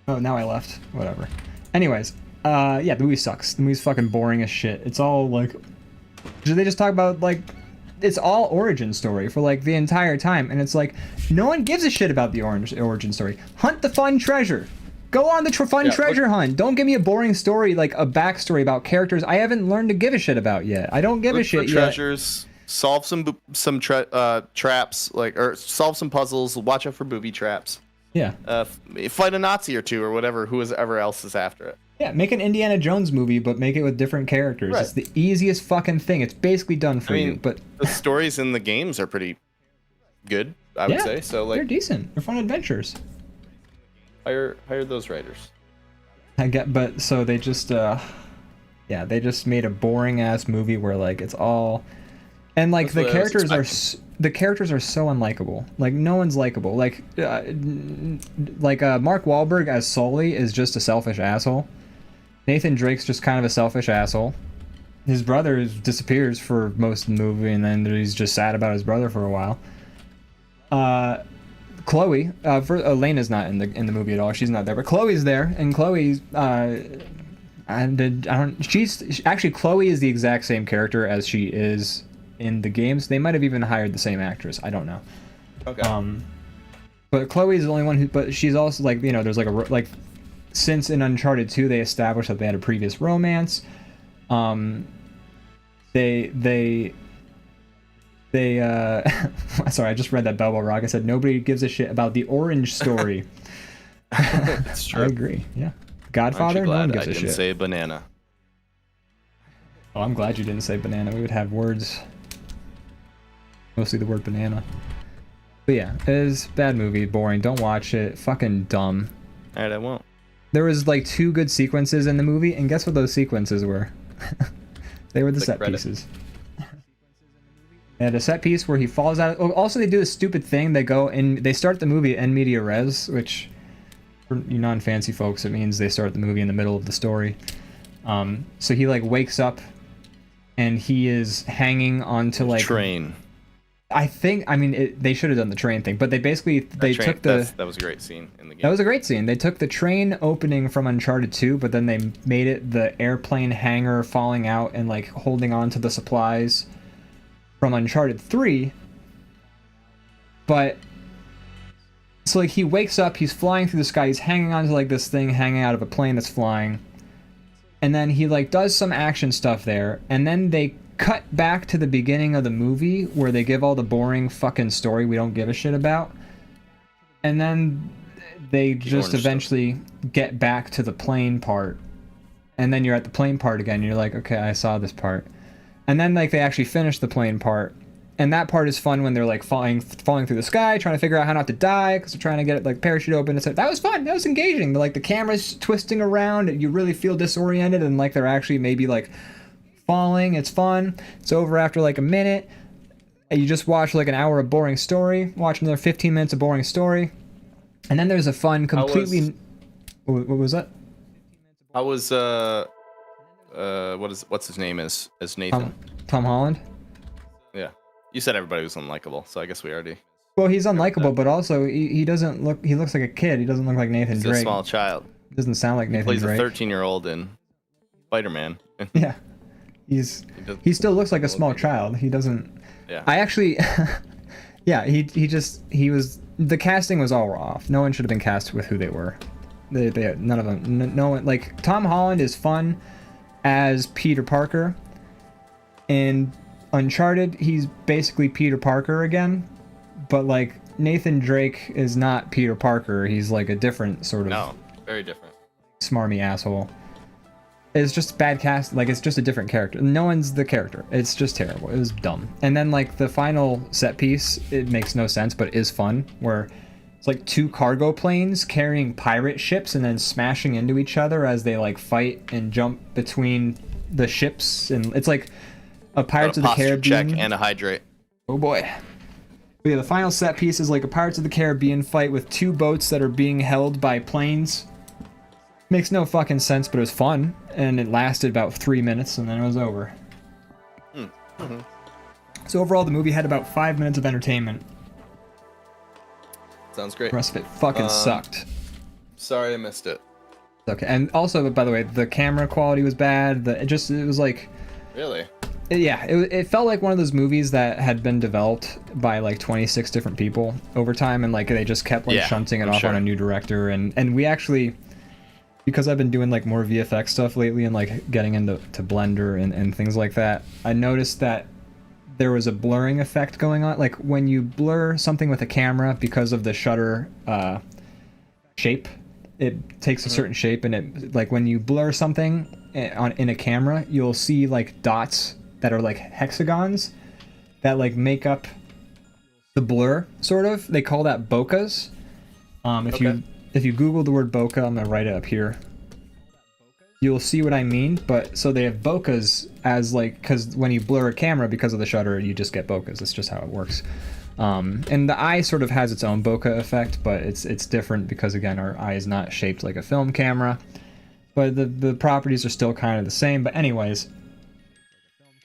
Oh, now I left. Whatever. Anyways, yeah, the movie sucks. The movie's fucking boring as shit. It's all like, they just talk about like, it's all origin story for like the entire time, and it's like no one gives a shit about the origin story. Hunt the fun treasure. Go on the fun treasure hunt. Don't give me a boring story like a backstory about characters I haven't learned to give a shit about yet. I don't give a shit yet. Treasures. Solve some traps, like, or solve some puzzles. Watch out for booby traps. Yeah. Fight a Nazi or two or whatever. Whoever else is after it. Yeah, make an Indiana Jones movie, but make it with different characters. Right. It's the easiest fucking thing. It's basically done for you. But the stories in the games are pretty good, I would say. So like, they're decent. They're fun adventures. Hire those writers. But so they just they just made a boring ass movie where like it's all, and like the characters are so unlikable. Like no one's likable. Like Mark Wahlberg as Sully is just a selfish asshole. Nathan Drake's just kind of a selfish asshole. His brother disappears for most of the movie, and then he's just sad about his brother for a while. Chloe, Elena's not in the movie at all. She's not there, but Chloe's there, and Chloe's Chloe is the exact same character as she is in the games. They might have even hired the same actress. I don't know. Okay. But Chloe's the only one who. But she's also like, you know, there's like since in Uncharted 2 they established that they had a previous romance. They sorry, I just read that Balbo Rock. I said nobody gives a shit about the orange story. It's true. I agree. Yeah. Godfather. No one gives a shit. I didn't say banana. Oh, I'm glad you didn't say banana. We would have words. Mostly the word banana. But yeah, it is a bad movie, boring. Don't watch it. Fucking dumb. Alright, I won't. There was like 2 good sequences in the movie, and guess what those sequences were? They were the set pieces. They had a set piece where he falls out. Oh, also, they do a stupid thing. They start the movie en media res, which for you non-fancy folks, it means they start the movie in the middle of the story. So he like wakes up, and he is hanging onto like train. They should have done the train thing, but they took the. That was a great scene in the game. That was a great scene. They took the train opening from Uncharted 2, but then they made it the airplane hangar falling out and like holding on to the supplies from Uncharted 3. But so like he wakes up, he's flying through the sky, he's hanging onto like this thing hanging out of a plane that's flying, and then he like does some action stuff there, and then they cut back to the beginning of the movie where they give all the boring fucking story we don't give a shit about, and then they just eventually get back to the plane part, and then you're at the plane part again, and you're like, okay, I saw this part, and then like they actually finish the plane part, and that part is fun when they're like falling through the sky, trying to figure out how not to die because they're trying to get like parachute open. That was fun. That was engaging. Like the camera's twisting around, and you really feel disoriented, and like they're actually maybe like falling. It's fun. It's over after like a minute, and you just watch like an hour of boring story. Watch another 15 minutes of boring story, and then there's a fun, completely. What was that? I was what's his name as Nathan? Tom Holland. Yeah. You said everybody was unlikable, so I guess we already. Well, he's unlikable, but also he doesn't look. He looks like a kid. He doesn't look like Nathan Drake. He's a small child. He doesn't sound like Nathan Drake. Drake. He plays a 13-year-old in Spider-Man. Yeah, he still looks like a small child. He doesn't. Yeah. I actually. Yeah, he was. The casting was all off. No one should have been cast with who they were. They none of them. No one, like Tom Holland is fun as Peter Parker. In Uncharted, he's basically Peter Parker again, but like Nathan Drake is not Peter Parker. He's like a different sort of. No, very different. Smarmy asshole. It's just bad cast. Like it's just a different character. No one's the character. It's just terrible. It was dumb. And then like the final set piece, it makes no sense, but is fun. Where it's like two cargo planes carrying pirate ships and then smashing into each other as they like fight and jump between the ships, and it's like a Pirates of the Caribbean. Check and a hydrate. Oh boy. But yeah, the final set piece is like a Pirates of the Caribbean fight with two boats that are being held by planes. Makes no fucking sense, but it was fun, and it lasted about 3 minutes, and then it was over. Mm-hmm. So overall, the movie had about 5 minutes of entertainment. Sounds great. The rest of it fucking sucked. Sorry I missed it. Okay, and also, by the way, the camera quality was bad. It was like... Really? It felt like one of those movies that had been developed by like 26 different people over time, and like they just kept like shunting it off on a new director, and we actually, because I've been doing like more VFX stuff lately and like getting into Blender and things like that, I noticed that there was a blurring effect going on. Like when you blur something with a camera because of the shutter shape, it takes a certain shape, and it like when you blur something in a camera, you'll see like dots that are like hexagons that like make up the blur, sort of. They call that bokehs. If you Google the word bokeh, I'm gonna write it up here. You'll see what I mean. But so they have bokehs as like, because when you blur a camera because of the shutter, you just get bokehs. That's just how it works. And the eye sort of has its own bokeh effect, but it's different because again, our eye is not shaped like a film camera. But the properties are still kind of the same. But anyways,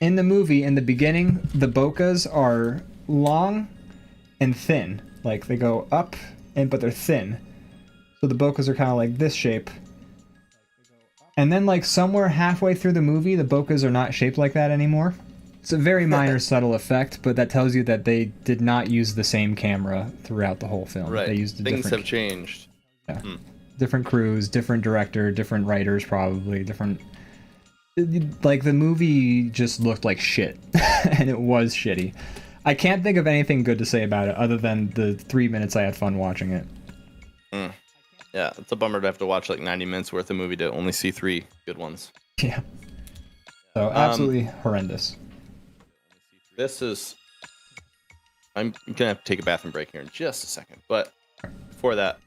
in the movie, in the beginning, the bokehs are long and thin. Like they go up, but they're thin. So the bokehs are kind of like this shape. And then like somewhere halfway through the movie, the bokehs are not shaped like that anymore. It's a very minor subtle effect, but that tells you that they did not use the same camera throughout the whole film. Right. They used Things have changed. Yeah. Different crews, different director, different writers, probably different. Like the movie just looked like shit, and it was shitty. I can't think of anything good to say about it other than the 3 minutes I had fun watching it. Yeah, it's a bummer to have to watch like 90 minutes worth of movie to only see 3 good ones. Yeah. So absolutely horrendous. I'm gonna have to take a bathroom break here in just a second, but before that,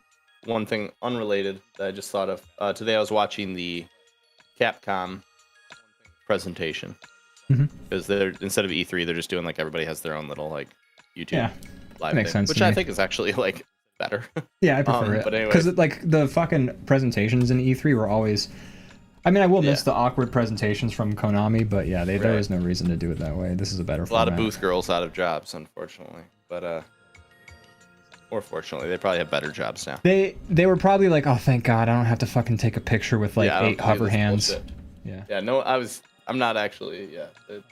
one thing unrelated that I just thought of. Today I was watching the Capcom presentation, because they're, instead of E3, they're just doing like everybody has their own little like YouTube live makes thing, sense which I think is actually like better. Yeah, I prefer it, but anyway, because like the fucking presentations in E3 were always. I mean, I will miss the awkward presentations from Konami, but yeah, there was no reason to do it that way. This is a better format. A lot of booth girls out of jobs, unfortunately, but or fortunately, they probably have better jobs now. They were probably like, oh, thank God, I don't have to fucking take a picture with like 8 hover hands. Bullshit. Yeah. Yeah. No, I'm not actually. Yeah. It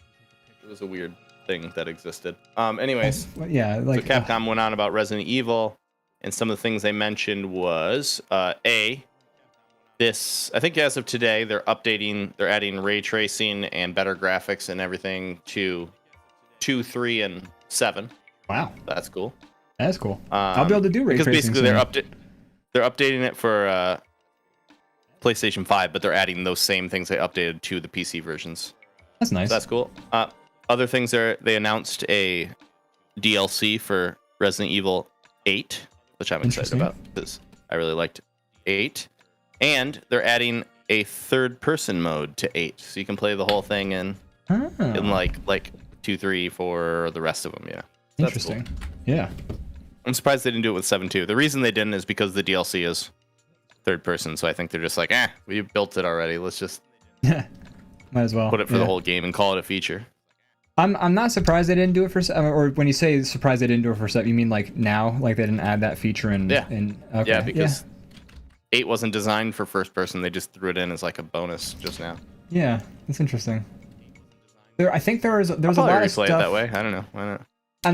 was a weird thing that existed. Anyways. Yeah. Like. So Capcom went on about Resident Evil, and some of the things they mentioned was they I think as of today, they're adding ray tracing and better graphics and everything to 2, 3, and 7. Wow, that's cool. That's cool. I'll be able to do ray tracing. Because basically they're updating it for PlayStation 5, but they're adding those same things they updated to the PC versions. That's nice. So that's cool. Other things they announced a DLC for Resident Evil 8, which I'm excited about because I really liked 8. And they're adding a third-person mode to 8, so you can play the whole thing in like 2, 3, 4, or the rest of them. Yeah. So interesting. Cool. Yeah. I'm surprised they didn't do it with 7 too. The reason they didn't is because the DLC is third person, so I think they're just like, we built it already. Let's just might as well put it for the whole game and call it a feature. I'm not surprised they didn't do it for 7, or when you say surprised they didn't do it for 7, you mean like now, like they didn't add that feature in? Okay. Yeah, because 8 wasn't designed for first person. They just threw it in as like a bonus just now. Yeah, that's interesting. I think there's a lot of stuff. It that way. I don't know. Why not?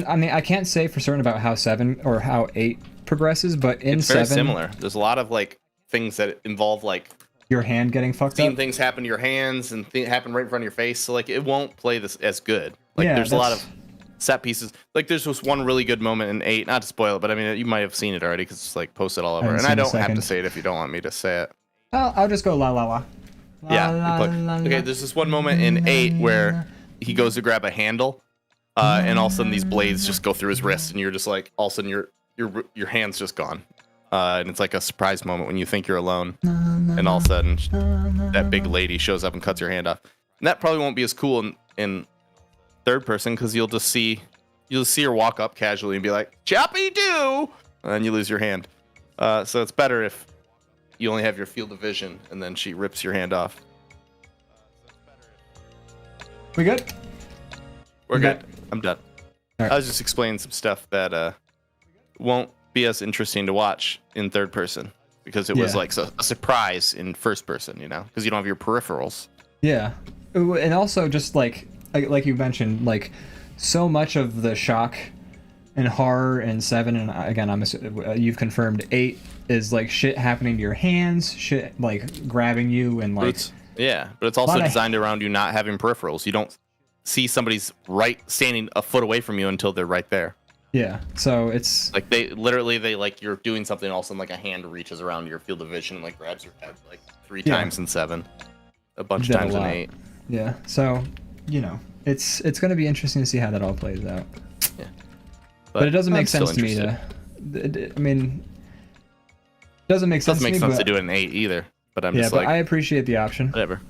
I mean, I can't say for certain about how 7 or how 8 progresses, but in it's 7, very similar. There's a lot of like things that involve like your hand getting fucked up. Seeing things happen to your hands and happen right in front of your face, so like it won't play this as good. Like there's a lot of set pieces. Like there's this one really good moment in 8. Not to spoil it, but I mean you might have seen it already because it's like posted all over. And I don't have to say it if you don't want me to say it. I'll just go la la la. Okay, there's this one moment in 8 where he goes to grab a handle, and all of a sudden these blades just go through his wrist, and you're just like, all of a sudden your hand's just gone. And it's like a surprise moment when you think you're alone, and all of a sudden that big lady shows up and cuts your hand off. And that probably won't be as cool in third person because you'll see her walk up casually and be like, "Choppy do," and then you lose your hand. So it's better if you only have your field of vision, and then she rips your hand off. We good? We're good. I'm done. Right. I was just explaining some stuff that won't be as interesting to watch in third person because it was like a surprise in first person, because you don't have your peripherals. Yeah. And also just like you mentioned, like so much of the shock and horror in 7, and again, you've confirmed 8 is like shit happening to your hands, shit like grabbing you and like. But it's also designed around you not having peripherals. You don't see somebody's standing a foot away from you until they're right there. Yeah, so it's like they like you're doing something, all of a sudden like a hand reaches around your field of vision and like grabs your head like 3 times in 7, a bunch of times in 8. Yeah, so it's going to be interesting to see how that all plays out. Yeah, but it doesn't make sense to me to. I mean, it doesn't make sense. Doesn't make sense to do it in 8 either. But I'm just like, I appreciate the option. Whatever.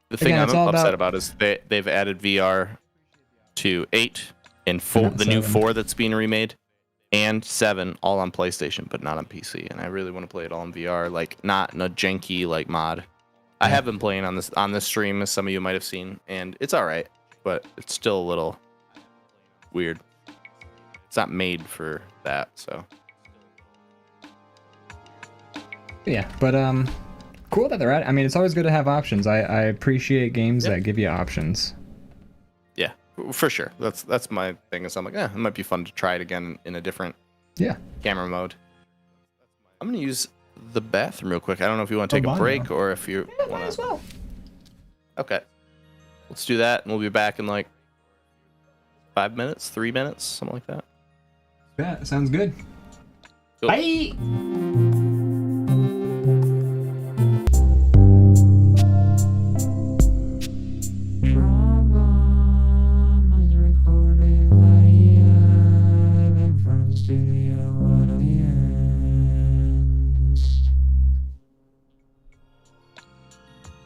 The thing I'm upset about is they've added VR to 8 and 4, the new 4 that's being remade, and 7 all on PlayStation, but not on PC. And I really want to play it all in VR, like not in a janky like mod. I have been playing on this stream, as some of you might have seen, and it's all right, but it's still a little weird. It's not made for that, so. Yeah, but cool that they're at. I mean, it's always good to have options. I appreciate games that give you options. Yeah, for sure. That's my thing. Is I'm like, it might be fun to try it again in a different camera mode. I'm gonna use the bathroom real quick. I don't know if you want to take a break or if you want to. Might as well. Okay, let's do that, and we'll be back in like 5 minutes, 3 minutes, something like that. Yeah, sounds good. Cool. Bye.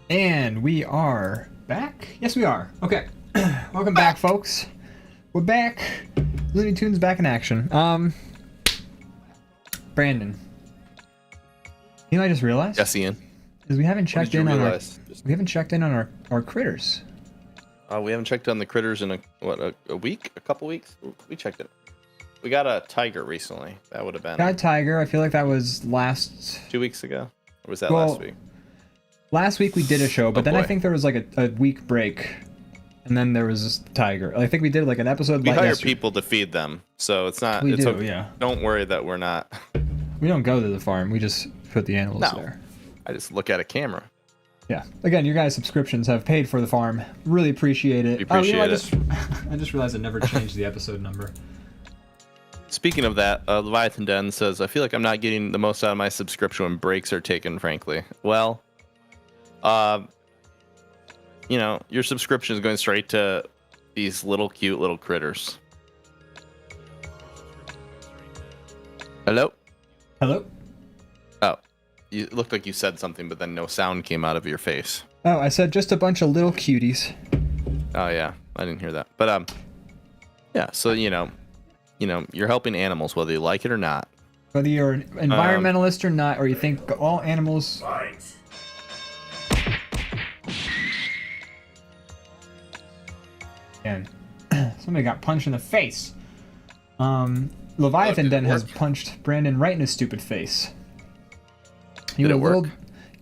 And we are back. Yes, we are. Okay. Welcome back, folks. We're back. Looney Tunes back in action. Brandon. You know, I just realized. Yes, Ian. Is we haven't checked in on our critters. We haven't checked on the critters in a week, a couple weeks. We checked it. We got a tiger recently. That would have been. Got a tiger. I feel like that was 2 weeks ago, or was that last week? Last week we did a show, but then I think there was like a week break, and then there was this tiger. I think we did like an episode. We hire people to feed them, so it's not. Okay. Don't worry that we're not. We don't go to the farm. We just put the animals there. I just look at a camera. Yeah. Again, your guys' subscriptions have paid for the farm. Really appreciate it. We appreciate it. I just realized I never changed the episode number. Speaking of that, Leviathan Den says, I feel like I'm not getting the most out of my subscription when breaks are taken, frankly. Well, you know, your subscription is going straight to these little cute little critters. Hello? Hello? Oh, it looked like you said something, but then no sound came out of your face. Oh, I said just a bunch of little cuties. Oh, yeah. I didn't hear that. But, yeah, so, you know, you're helping animals, whether you like it or not. Whether you're an environmentalist or not, or you think all animals... And somebody got punched in the face. Leviathan Den has punched Brandon right in his stupid face. Did it work?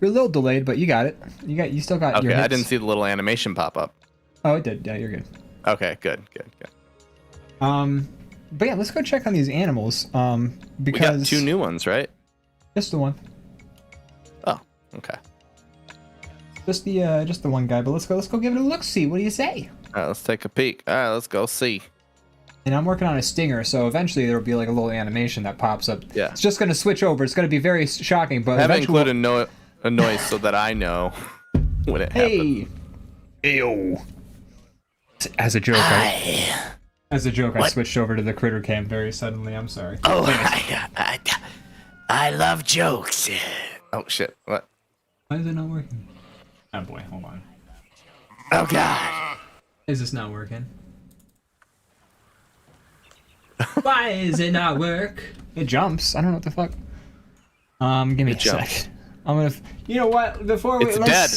You're a little delayed, but you got it. You still got your Okay, hits. I didn't see the little animation pop up. Oh, it did. Yeah, you're good. Okay, good. But yeah, let's go check on these animals. Because we got 2 new ones, right? Just the one. Oh, okay. Just the one guy. But let's go give it a look. See, what do you say? All right, let's take a peek. All right, let's go see. And I'm working on a stinger, so eventually there will be like a little animation that pops up. Yeah. It's just going to switch over. It's going to be very shocking, but I haven't included a noise so that I know when it happens. Ew. As a joke, I switched over to the critter cam very suddenly. I'm sorry. Oh, I love jokes. Oh shit! What? Why is it not working? Oh boy, hold on. Oh god. Is this not working? Why is it not work? It jumps. I don't know what the fuck. Give me a sec. I'm gonna. You know what? Before we. It's dead.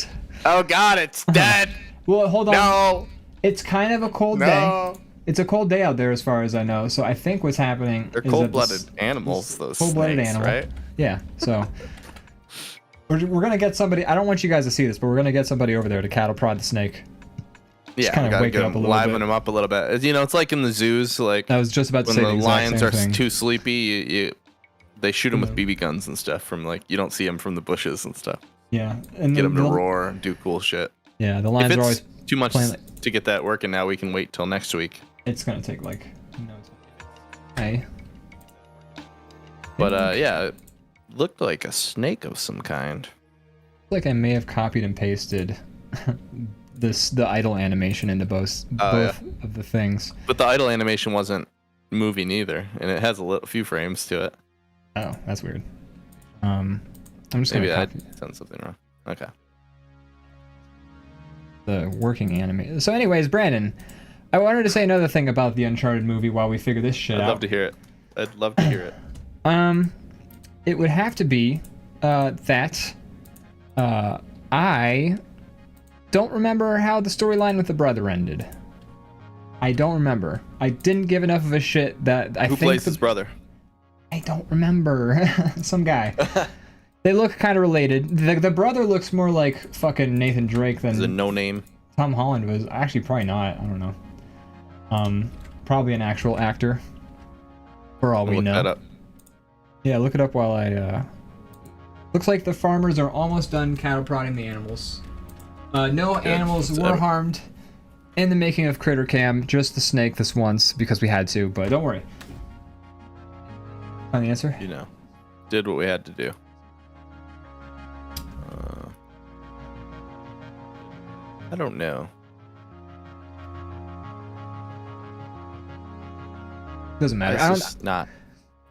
Oh god, it's dead. Well, hold on. No. It's kind of a cold day. It's a cold day out there, as far as I know. So I think what's happening. They're cold-blooded animals. Those cold-blooded snakes, animal, right? Yeah. So we're gonna get somebody. I don't want you guys to see this, but we're gonna get somebody over there to cattle prod the snake. Yeah, kind of wake it up a little liven bit. them up a little bit. You know, it's like in the zoos. Like I was just about to say when the the exact lions same are thing. too sleepy, they shoot them with BB guns and stuff. From like you don't see them from the bushes and stuff. Yeah, and Get them to roar and do cool shit. Yeah, the lions If are it's always too much playing to get that working now, we can wait till next week. It's gonna take like who knows. Hey. But yeah, it looked like a snake of some kind. Like I may have copied and pasted the idle animation into both of the things. But the idle animation wasn't moving either, and it has a few frames to it. Oh, that's weird. I'm just Maybe gonna I copy done something wrong. Okay. the working anime. So, anyways, Brandon, I wanted to say another thing about the Uncharted movie while we figure this shit out. I'd love to hear it. I'd love to hear it. It would have to be that I don't remember how the storyline with the brother ended. I don't remember. I didn't give enough of a shit that I think. Who plays his brother? I don't remember. Some guy. They look kind of related. The brother looks more like fucking Nathan Drake than Is it no name? Tom Holland was. Actually, probably not. I don't know. Probably an actual actor. For all we Look know. that up. Yeah, look it up while I. Looks like the farmers are almost done cattle prodding the animals. No animals were harmed in the making of Critter Cam. Just the snake this once because we had to. But don't worry. Find the answer? You know, did what we had to do. I don't know. Doesn't matter. It's just not.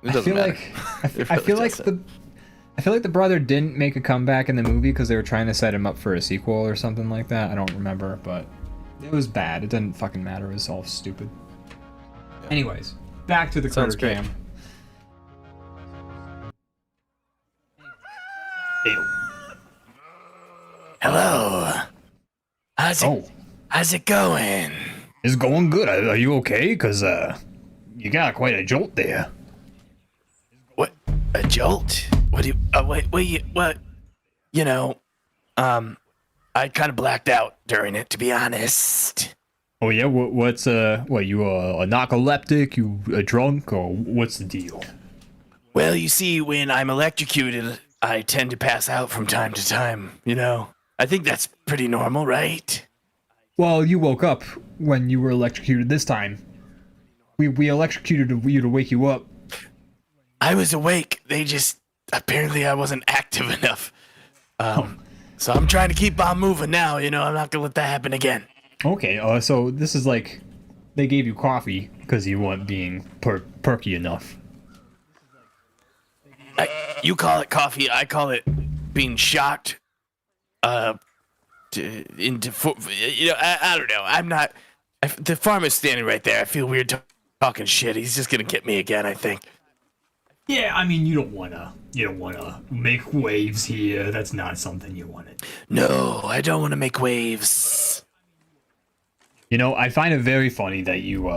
It doesn't matter. I feel like the brother didn't make a comeback in the movie because they were trying to set him up for a sequel or something like that. I don't remember, but it was bad. It didn't fucking matter. It was all stupid. Yeah. Anyways, back to the Critter Cam. Hello. How's it going? It's going good. Are you okay? Cause you got quite a jolt there. What? A jolt? What do you? What? You know, I kind of blacked out during it, to be honest. Oh yeah. What you a narcoleptic? You a drunk or what's the deal? Well, you see, when I'm electrocuted, I tend to pass out from time to time, you know. I think that's pretty normal, right? Well, you woke up when you were electrocuted this time. We electrocuted you to wake you up. I was awake. They just apparently I wasn't active enough. So I'm trying to keep on moving now, you know. I'm not gonna let that happen again. Okay, so this is like they gave you coffee because you weren't being perky enough. You call it coffee, I call it being shocked. I don't know. I'm not. The farmer's standing right there. I feel weird talking shit. He's just gonna get me again, I think. Yeah, I mean, you don't wanna make waves here. That's not something you wanted. No, I don't want to make waves. You know, I find it very funny that you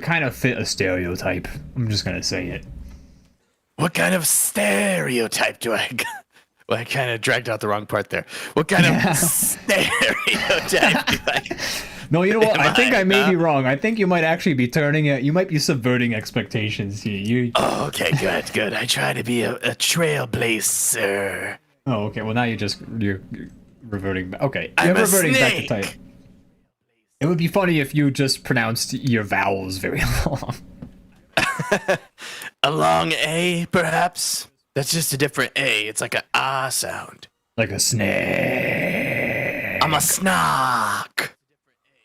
kind of fit a stereotype. I'm just gonna say it. What kind of stereotype do I? Well, I kind of dragged out the wrong part there. What kind of stereotype do I? No, you know what? I think I may be wrong. I think you might actually be turning it. You might be subverting expectations here. Oh, okay, good. I try to be a trailblazer. Oh, okay. Well, now you're reverting back. Okay, I'm you're a reverting back to snake. type. It would be funny if you just pronounced your vowels very long. A long A, perhaps? That's just a different A. It's like an ah sound. Like a snake. I'm a snack.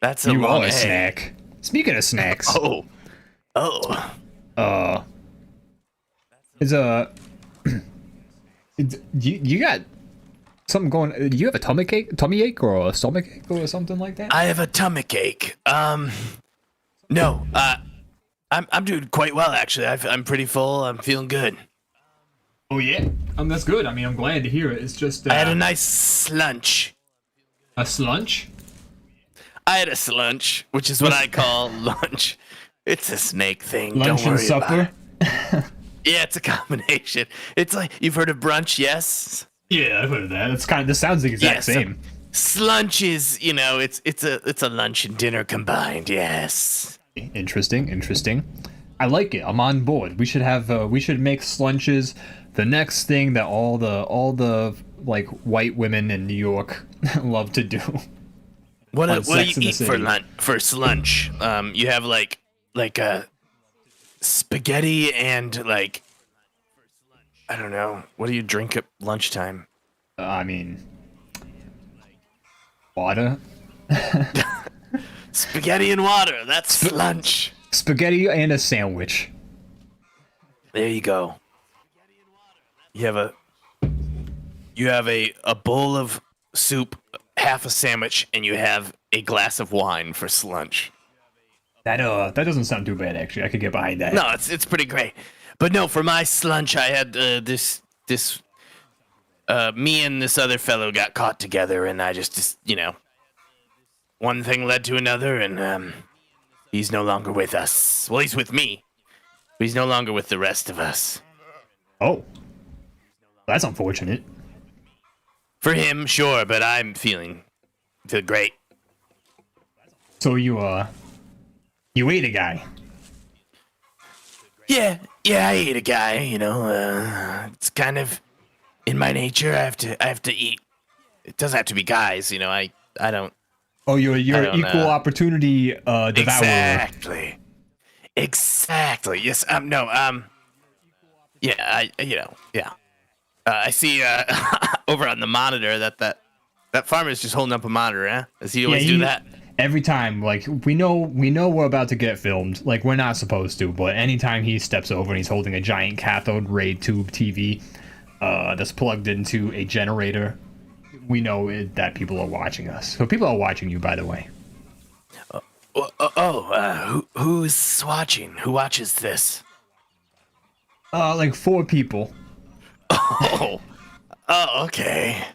That's a You long are A. a snack. Speaking of snacks. Oh. You got something going? Do you have a tummy ache, or a stomach ache, or something like that? I have a tummy ache. No. I'm doing quite well actually. I'm pretty full. I'm feeling good. Oh yeah, that's good. I mean, I'm glad to hear it. It's just I had a nice lunch. a slunch. I had a slunch, which is what I call lunch. It's a snake thing. Lunch Don't worry and supper. About it. Yeah, it's a combination. It's like you've heard of brunch, yes? Yeah, I've heard of that. That's kind of. This sounds the exact same. Slunch is, you know, it's a lunch and dinner combined. Yes. Interesting. I like it. I'm on board. We should make slunches the next thing that all the like white women in New York love to do. What do Sex you in the eat for City. slunch? You have like a spaghetti and like I don't know. What do you drink at lunchtime? I mean, water. Spaghetti and water. That's lunch. Spaghetti and a sandwich. There you go. You have a bowl of soup, half a sandwich, and you have a glass of wine for slunch. That doesn't sound too bad actually. I could get behind that. No, it's pretty great. But no, for my slunch, I had me and this other fellow got caught together, and I just you know, one thing led to another, and he's no longer with us. Well, he's with me, but he's no longer with the rest of us. Oh, that's unfortunate. For him, sure, but I'm feeling great. So you ate a guy. Yeah, I ate a guy. You know, it's kind of in my nature. I have to eat. It doesn't have to be guys. You know, I don't. Oh, you're don't, equal opportunity devourer. Exactly. Yes. No. Yeah. Yeah. I see over on the monitor that farmer's just holding up a monitor. Huh? Does he always do that? Every time, like we know we're about to get filmed. Like we're not supposed to, but anytime he steps over and he's holding a giant cathode ray tube TV that's plugged into a generator, we know that people are watching us. So people are watching you, by the way. Who's watching? Who watches this? Like 4 people. Oh, okay.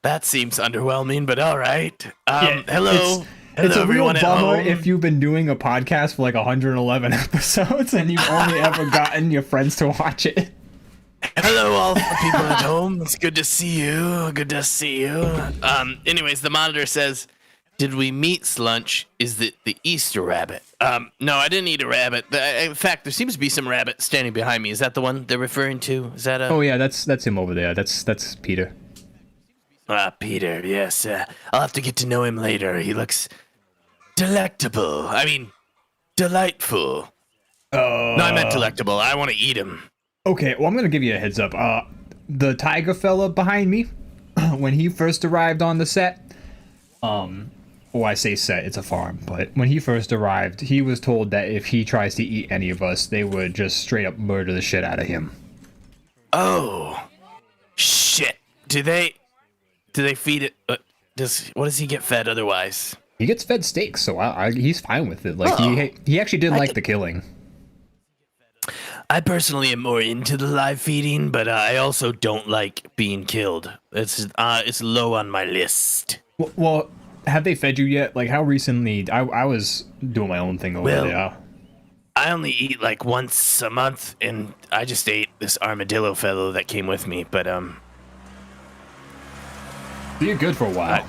That seems underwhelming, but all right. Hello. It's a real everyone at bummer home. if you've been doing a podcast for like 111 episodes and you've only ever gotten your friends to watch it. Hello, all the people at home. It's good to see you. Anyways, the monitor says, did we meet Slunch is the Easter rabbit. No, I didn't eat a rabbit. In fact, there seems to be some rabbit standing behind me. Is that the one they're referring to? Is that a... Oh yeah, that's him over there. That's Peter. Peter, yes. I'll have to get to know him later. He looks delectable. I mean, delightful. No, I meant delectable. I want to eat him. Okay, well, I'm gonna give you a heads up. The tiger fella behind me, when he first arrived on the set, well, I say set, it's a farm, but when he first arrived, he was told that if he tries to eat any of us, they would just straight up murder the shit out of him. Oh, shit. Do they feed it? What does he get fed otherwise? He gets fed steaks, so he's fine with it. Like, he actually did like the killing. I personally am more into the live feeding, but I also don't like being killed. It's low on my list. Well, have they fed you yet? Like, how recently? I was doing my own thing over there. I only eat like once a month, and I just ate this armadillo fellow that came with me. But you're good for a while.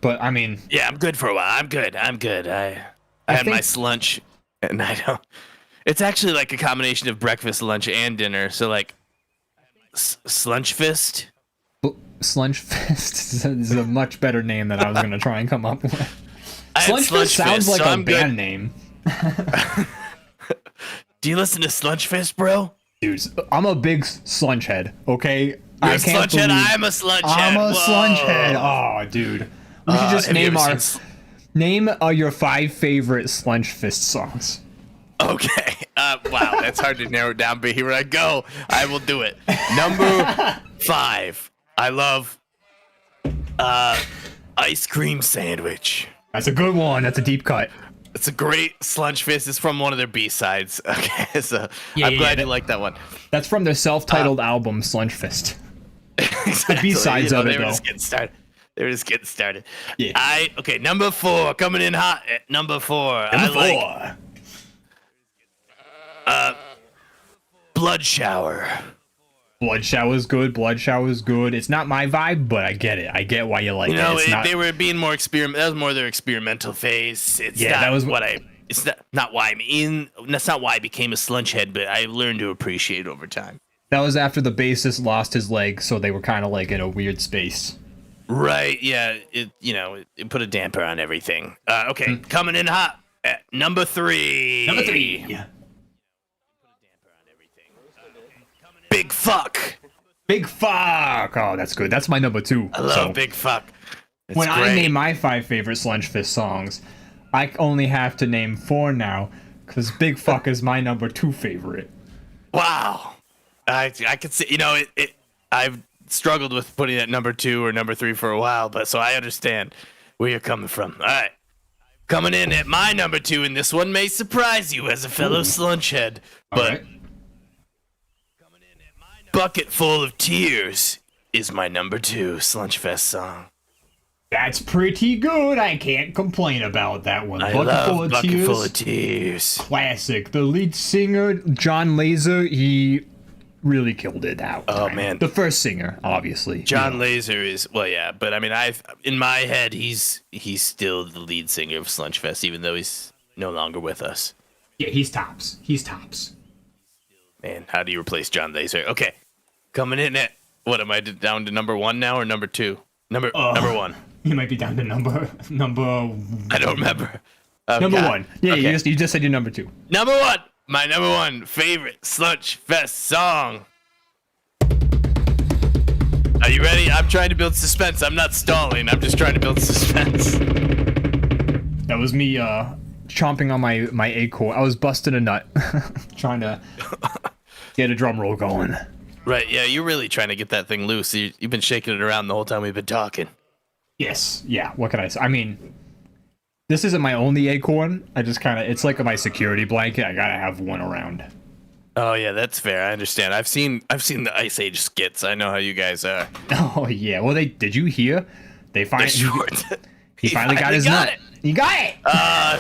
But I mean, yeah, I'm good for a while. I'm good. I had my slunch, and I don't. It's actually like a combination of breakfast, lunch, and dinner. So like, slunch fist. Slunch Fist is a much better name than I was gonna try and come up with. Slunch Fist sounds like a band name. Do you listen to Slunch Fist, bro? Dude, I'm a big slunch head. Okay, You're a slunch head. I'm a slunch head. I'm a slunch head. Oh, dude, we should just name your 5 favorite Slunch Fist songs. Okay. Wow, that's hard to narrow down, but here I go. I will do it. Number 5. I love ice cream sandwich. That's a good one. That's a deep cut. It's a great Slunch Fist. It's from one of their B-sides. Okay, so I'm glad you like that one. That's from their self-titled album, Slunch Fist. Exactly. The B-sides of it, though. They were just getting started. Yeah. Okay, number 4, coming in hot at number 4. Number 4. Blood shower. Blood shower's good. Blood shower's good. It's not my vibe, but I get it. I get why you like it. They were being more experiment. That was more their experimental phase. It's not why I'm in. That's not why I became a slunch head, but I learned to appreciate over time. That was after the bassist lost his leg, so they were kind of like in a weird space. Right. Yeah. It put a damper on everything. Okay. Coming in hot at number 3. Number 3. Big fuck. Big fuck. Oh, that's good. That's my number 2. I love Big fuck. When I name my 5 favorite Slunch Fist songs, I only have to name 4 now, because Big fuck is my number 2 favorite. Wow. I could see. I've struggled with putting it at number 2 or number 3 for a while, but so I understand where you're coming from. All right. Coming in at my number 2, and this one may surprise you as a fellow slunch head, but Bucket Full of Tears is my number 2 Slunchfest song. That's pretty good. I can't complain about that one. I love Bucket Full of Tears. Classic. The lead singer, John Laser, he really killed it out. Oh, man. The first singer, obviously. John Laser is, but I mean, in my head, he's still the lead singer of Slunchfest, even though he's no longer with us. Yeah, he's tops. Man, how do you replace John Laser? Okay. Coming in at, what am I down to number 1 now or number 2? Number 1. You might be down to number. I don't remember. Oh, number God. 1. Yeah, okay. you just said your number 2. Number 1. My number 1 favorite Slunch Fest song. Are you ready? I'm trying to build suspense. I'm not stalling. I'm just trying to build suspense. That was me chomping on my acorn. I was busting a nut, trying to get a drum roll going. Right, yeah, you're really trying to get that thing loose. You've been shaking it around the whole time we've been talking. Yes, yeah, what can I say? I mean, this isn't my only acorn. I just kind of, it's like my security blanket. I gotta have one around. Oh, yeah, that's fair. I understand. I've seen the Ice Age skits. I know how you guys are. Oh, yeah. Well, did you hear? He finally got his nut. He got it!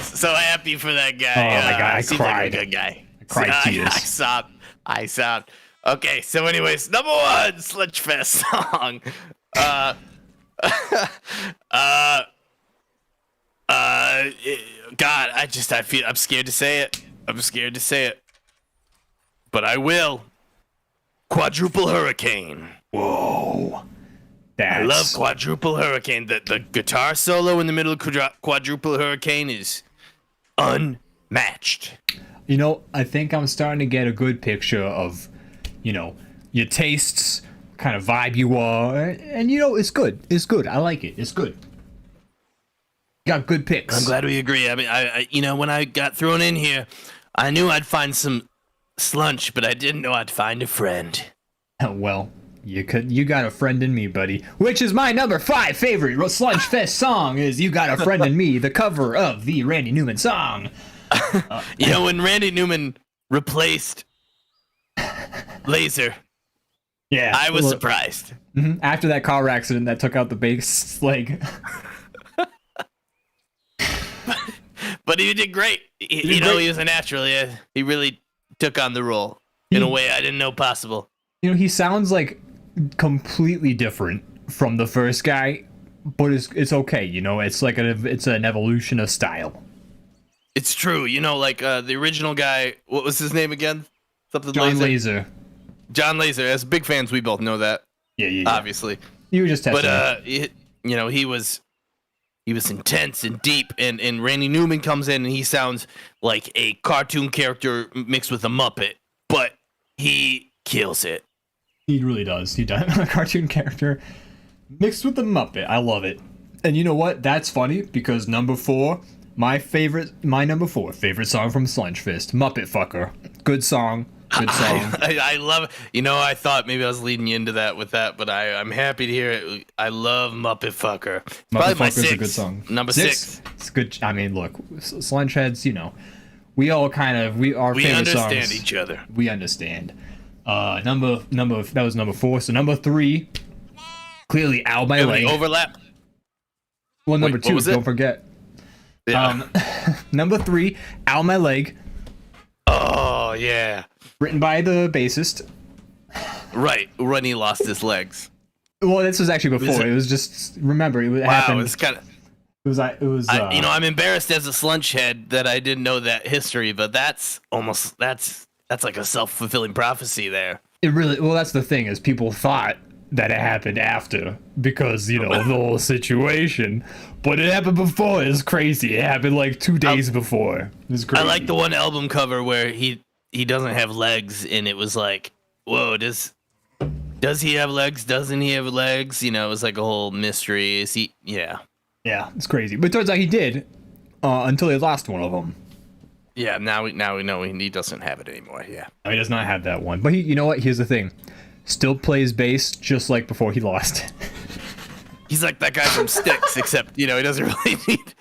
So happy for that guy. Oh, my God, I cried. Like a good guy. I cried tears. I sobbed. Okay, so anyways, number 1 Sludgefest song. God, I'm scared to say it. I'm scared to say it. But I will. Quadruple Hurricane. Whoa. I love Quadruple Hurricane. The guitar solo in the middle of Quadruple Hurricane is unmatched. You know, I think I'm starting to get a good picture of, you know, your tastes, kind of vibe you are, and you know, it's good. It's good. I like it. It's good. Got good picks. I'm glad we agree. I mean, I you know, when I got thrown in here, I knew I'd find some slunch, but I didn't know I'd find a friend. Well, you got a friend in me, buddy. Which is my number 5 favorite Slunch Fest song is "You Got a Friend in Me," the cover of the Randy Newman song. You know, when Randy Newman replaced Laser, yeah, I was surprised. Mm-hmm. After that car accident that took out the bass leg. But he did great. He was a natural. Yeah, he really took on the role in a way I didn't know possible. You know, he sounds like completely different from the first guy, but it's okay. You know, it's like it's an evolution of style. It's true. You know, like the original guy. What was his name again? Something John Laser. Laser. John Laser. As big fans, we both know that. Yeah. Obviously. You were just testing. But you know, he was intense and deep, and Randy Newman comes in and he sounds like a cartoon character mixed with a Muppet, but he kills it. He really does. He does. A cartoon character mixed with the Muppet. I love it. And you know what? That's funny because number 4, my number 4 favorite song from Slunch Fist, Muppet Fucker. Good song. Good song. I love it. You know, I thought maybe I was leading you into that with that, but I'm happy to hear it. I love Muppet Fucker. It's Muppet probably my Fucker's a 6. good song. Number 6. It's good. I mean, look, Slunch Heads, you know, we all kind of, our favorite songs. We understand each other. We understand. That was number 4. So number 3, clearly Ow My Leg. Overlap. Well, number Wait, 2, was it? don't forget. Yeah. Number 3, Ow My Leg. Oh yeah. Written by the bassist. Right, when he lost his legs. Well, this was actually before. It was just, remember, it happened. Wow, it's kind of. It was. You know, I'm embarrassed as a slunch head that I didn't know that history, but that's like a self-fulfilling prophecy there. It really. Well, that's the thing is people thought that it happened after because you know the whole situation, but it happened before. It's crazy. It happened like 2 days before. It was crazy. I like the one album cover where he doesn't have legs, and it was like, whoa, does he have legs? Doesn't he have legs? You know, it was like a whole mystery. Is he? Yeah. Yeah, it's crazy. But it turns out he did until he lost one of them. Yeah, now we know he doesn't have it anymore. Yeah. No, he does not have that one. But you know what? Here's the thing. Still plays bass just like before he lost. He's like that guy from Styx, except you know he doesn't really need.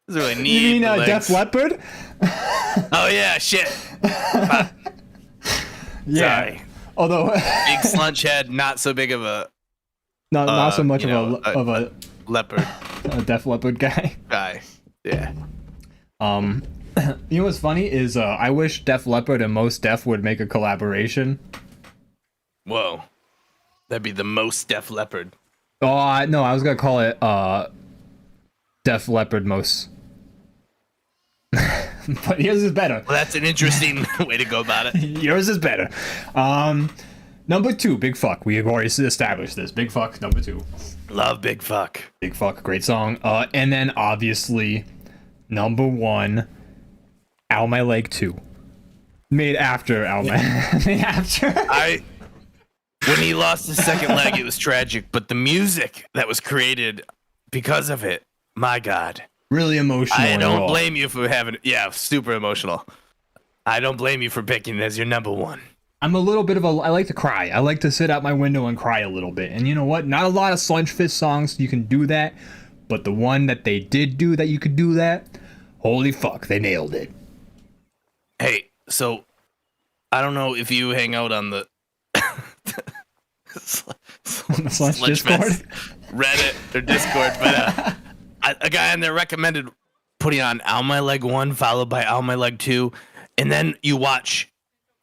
You mean Def Leppard? Oh yeah, shit. Yeah. Sorry. Although big slunch head, not so big of a. Not so much of a leopard. A Def Leppard guy. Yeah. You know what's funny is I wish Def Leppard and Mos Def would make a collaboration. Whoa, that'd be the most Def Leppard. Oh no, I was gonna call it Def Leppard Mos. But yours is better. Well, that's an interesting way to go about it. Yours is better. Number 2, Big Fuck. We have already established this. Big Fuck, number 2. Love Big Fuck. Big Fuck, great song. And then obviously number 1, Ow My Leg 2. Made after Ow My made after. When he lost his second leg, it was tragic, but the music that was created because of it, my God. Really emotional. I don't blame you for having super emotional. I don't blame you for picking it as your number 1. I'm a little bit of I like to cry. I like to sit out my window and cry a little bit. And you know what? Not a lot of Slunch Fist songs you can do that, but the one that they did do that you could do that, holy fuck, they nailed it. Hey, so I don't know if you hang out on the Slunch Discord, Reddit or Discord, but a guy on there recommended putting on Ow My Leg 1 followed by Ow My Leg 2, and then you watch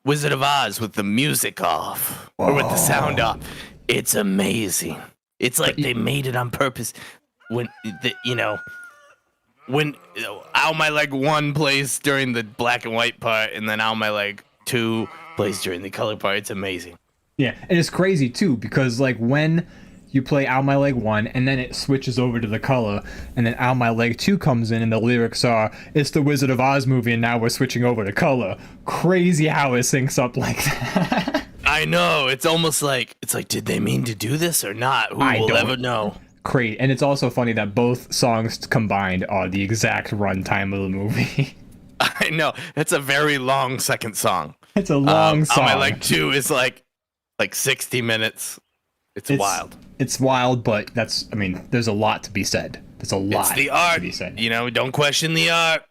Wizard of Oz with the music off or with the sound off. It's amazing. It's like they made it on purpose. When when Ow My Leg 1 plays during the black and white part, and then Ow My Leg 2 plays during the color part. It's amazing. Yeah, and it's crazy too because like when you play Ow My Leg 1 and then it switches over to the color and then Ow My Leg 2 comes in and the lyrics are, it's the Wizard of Oz movie and now we're switching over to color. Crazy how it syncs up like that. I know. It's almost like, did they mean to do this or not? Who will ever know? Great. And it's also funny that both songs combined are the exact runtime of the movie. I know. It's a very long second song. It's a long song. Ow My Leg 2 is like 60 minutes. It's wild. It's wild, but there's a lot to be said. There's a lot it's the art, to be said. Don't question the art.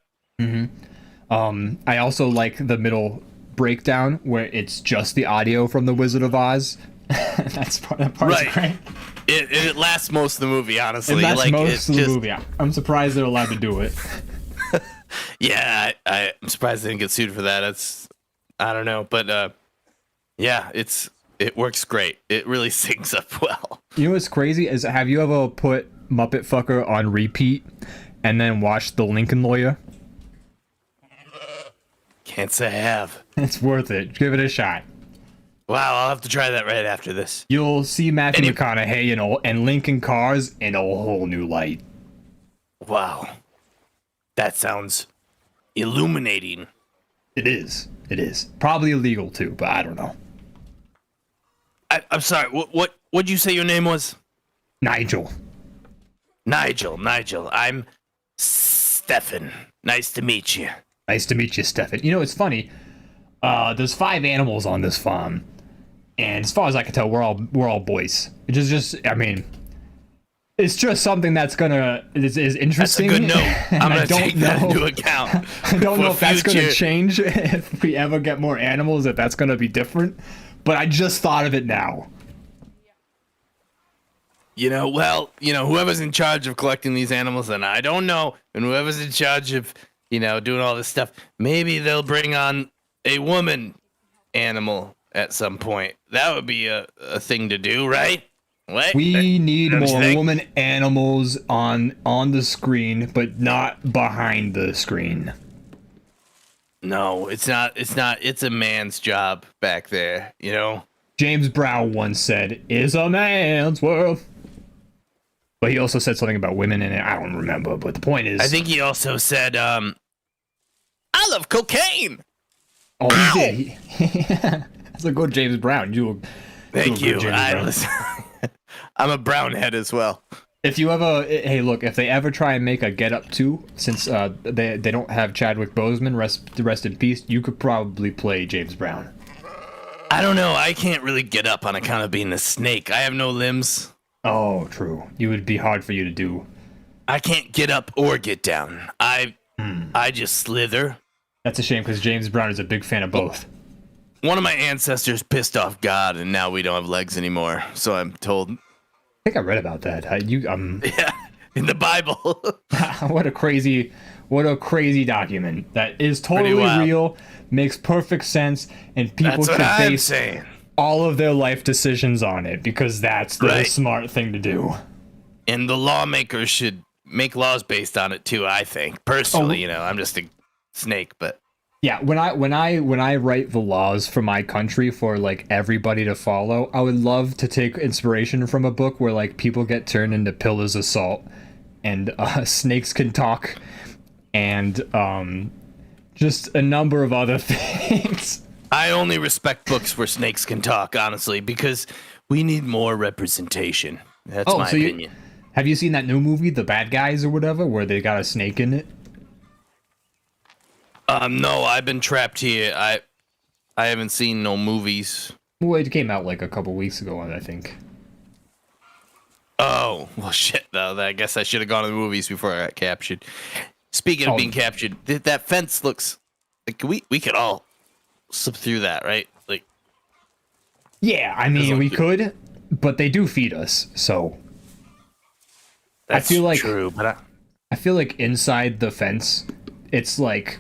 I also like the middle breakdown where it's just the audio from the Wizard of Oz. That part's right. great. It lasts most of the movie, honestly. It lasts most of the movie. I'm surprised they're allowed to do it. Yeah, I'm surprised they didn't get sued for that. I don't know, but yeah, it works great. It really syncs up well. You know what's crazy is, have you ever put Muppet Fucker on repeat and then watched The Lincoln Lawyer? Can't say I have. It's worth it. Give it a shot. Wow, I'll have to try that right after this. You'll see Matthew McConaughey and Lincoln Cars in a whole new light. Wow. That sounds illuminating. It is. It is. Probably illegal too, but I don't know. I'm sorry. What'd you say your name was? Nigel. Nigel. I'm Stefan. Nice to meet you. Nice to meet you, Stefan. You know, it's funny. There's 5 animals on this farm, and as far as I can tell, we're all boys. It's it's just something that's is interesting. That's a good note. I'm gonna take that into account. I don't know if that's gonna change if we ever get more animals. If that's gonna be different, but I just thought of it now. Whoever's in charge of collecting these animals, and I don't know, and whoever's in charge of doing all this stuff, maybe they'll bring on a woman animal at some point. That would be a thing to do, right? What? We need more woman animals on the screen, but not behind the screen. No, it's not. It's a man's job back there, James Brown once said, "Is a man's world." But he also said something about women in it. I don't remember, but the point is, I think he also said, "I love cocaine." Oh, he did. That's a good James Brown. Thank you. I'm a brownhead as well. If they ever try and make a Get Up 2, since they don't have Chadwick Boseman, rest in peace, you could probably play James Brown. I don't know. I can't really get up on account of being a snake. I have no limbs. Oh, true. It would be hard for you to do. I can't get up or get down. I just slither. That's a shame because James Brown is a big fan of both. One of my ancestors pissed off God, and now we don't have legs anymore. So I'm told. I think I read about that. Yeah, in the Bible. What a crazy document. That is totally real, makes perfect sense, and people should base all of their life decisions on it because that's the smart thing to do. And the lawmakers should make laws based on it too, I think. Personally, I'm just a snake, but yeah, when I write the laws for my country for like everybody to follow, I would love to take inspiration from a book where like people get turned into pillars of salt and snakes can talk and just a number of other things. I only respect books where snakes can talk, honestly, because we need more representation. That's my opinion. Have you seen that new movie, The Bad Guys or whatever, where they got a snake in it? No, I've been trapped here. I haven't seen no movies. Well, it came out like a couple weeks ago, I think. Oh, well, shit, though. I guess I should have gone to the movies before I got captured. Speaking of being captured, that fence looks like we could all slip through that, right? Like, yeah, I mean, we could, but they do feed us, so. That's true, but I feel like inside the fence, it's like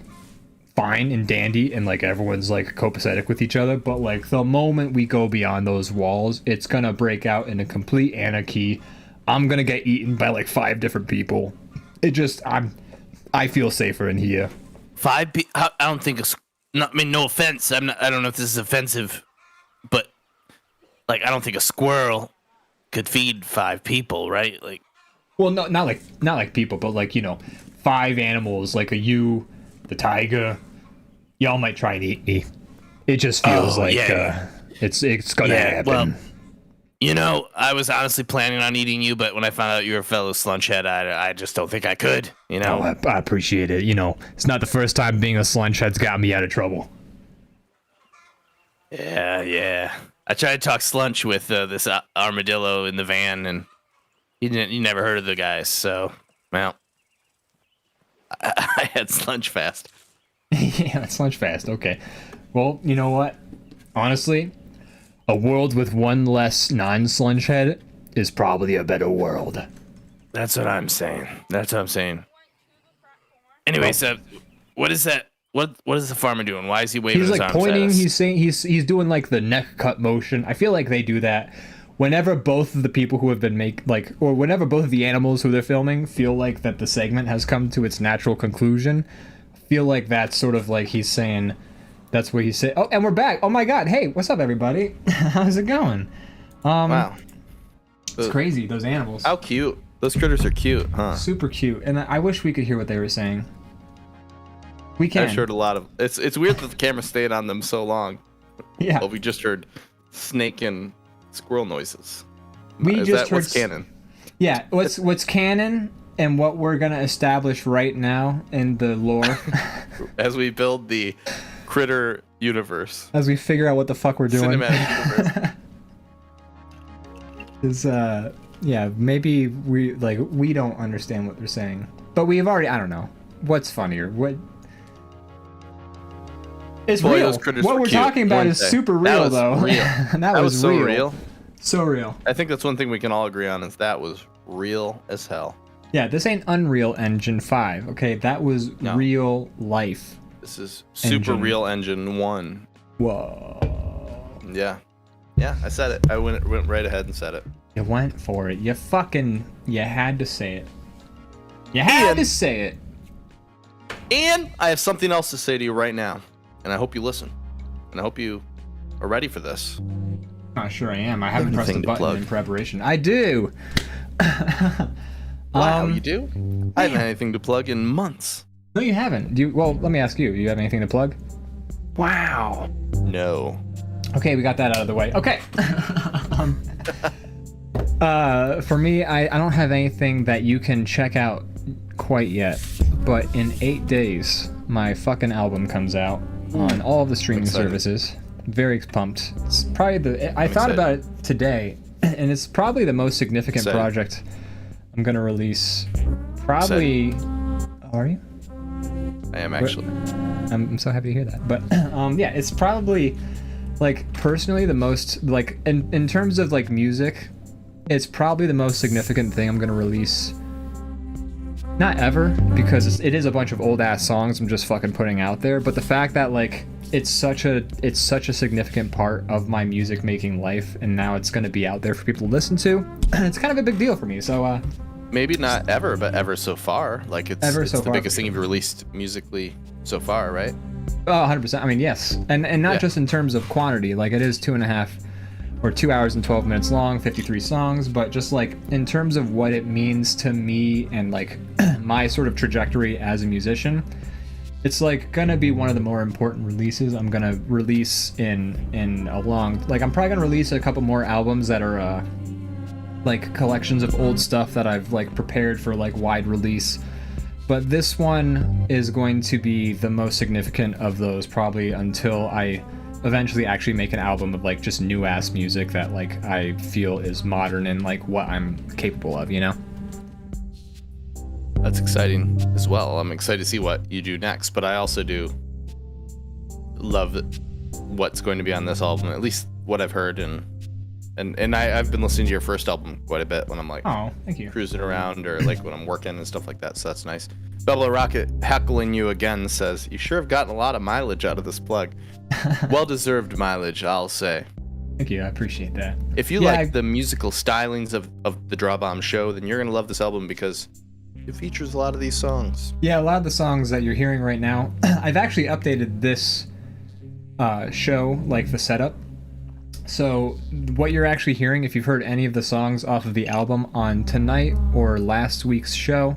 fine and dandy and like everyone's like copacetic with each other, but like the moment we go beyond those walls, it's gonna break out in a complete anarchy. I'm gonna get eaten by like 5 different people. I feel safer in here. I don't think I mean, no offense. I don't know if this is offensive, but like, I don't think a squirrel could feed 5 people, right? Like, Well, no, not like people, but like, 5 animals, like the tiger. Y'all might try and eat me. It just feels it's gonna happen. Well, I was honestly planning on eating you, but when I found out you were a fellow slunchhead, I just don't think I could. I appreciate it. It's not the first time being a slunchhead's got me out of trouble. Yeah. I tried to talk slunch with this armadillo in the van, and he never heard of the guys. So, well, I had slunch fast. Yeah, slunch fast. Okay. Well, you know what? Honestly, a world with one less non-slunchhead is probably a better world. That's what I'm saying. Anyway, so what is that? What is the farmer doing? Why is he waving his arms He's like pointing. at us? He's saying he's doing like the neck cut motion. I feel like they do that whenever both of the people who have been or whenever both of the animals who they're filming feel like that the segment has come to its natural conclusion. I feel like that's sort of like he's saying. That's what he's saying. Oh, and we're back. Oh my God. Hey, what's up, everybody? How's it going? Wow. It's crazy. Those animals. How cute. Those critters are cute, huh? Super cute. And I wish we could hear what they were saying. We can. I've heard a lot of. It's weird that the camera stayed on them so long. Yeah. Well, we just heard snake and squirrel noises. What's canon? Yeah. What's canon and what we're gonna establish right now in the lore as we build the critter universe. As we figure out what the fuck we're doing. Cinematic universe. Maybe we don't understand what they're saying, but we've already. I don't know. What's funnier? It's real. What we're talking about is super real, though. Real. that was so real. So real. I think that's one thing we can all agree on is that was real as hell. Yeah, this ain't Unreal Engine 5. Okay, that was real life. This is Super Real Engine 1. Whoa. Yeah. Yeah, I said it. I went right ahead and said it. You went for it. You had to say it. You had to say it. And I have something else to say to you right now. And I hope you listen. And I hope you are ready for this. Sure I am. I haven't pressed the button in preparation. I do. Wow, you do? I haven't had anything to plug in months. No, you haven't. Well, let me ask you. Do you have anything to plug? Wow. No. Okay, we got that out of the way. Okay. For me, I don't have anything that you can check out quite yet. But in 8 days, my fucking album comes out on all of the streaming services. Very pumped. It's probably I thought about it today, and it's probably the most significant project I'm gonna release. Probably. Oh, are you? I am actually. I'm so happy to hear that. But yeah, it's probably personally the most in terms of music, it's probably the most significant thing I'm gonna release. Not ever, because it is a bunch of old ass songs I'm just fucking putting out there. But the fact that it's such a significant part of my music making life, and now it's gonna be out there for people to listen to. It's kind of a big deal for me. So maybe not ever, but ever so far. It's the biggest thing you've released musically so far, right? Oh, 100%. I mean, yes, and not just in terms of quantity. It is 2 hours and 12 minutes long, 53 songs, but just in terms of what it means to me and my sort of trajectory as a musician, it's gonna be one of the more important releases I'm gonna release in a long. I'm probably gonna release a couple more albums that are collections of old stuff that I've prepared for wide release. But this one is going to be the most significant of those, probably until I eventually actually make an album of just new ass music that I feel is modern and what I'm capable of, That's exciting as well. I'm excited to see what you do next, but I also do love what's going to be on this album, at least what I've heard, and I've been listening to your first album quite a bit when I'm oh, thank you, cruising around or when I'm working and stuff like that, so that's nice. Bubble Rocket heckling you again says, you sure have gotten a lot of mileage out of this plug. Well-deserved mileage, I'll say. Thank you, I appreciate that. If you like the musical stylings of the DrawBomb show, then you're gonna love this album because It features a lot of these songs. Yeah, a lot of the songs that you're hearing right now, I've actually updated this show, like the setup. So what you're actually hearing, if you've heard any of the songs off of the album on tonight or last week's show,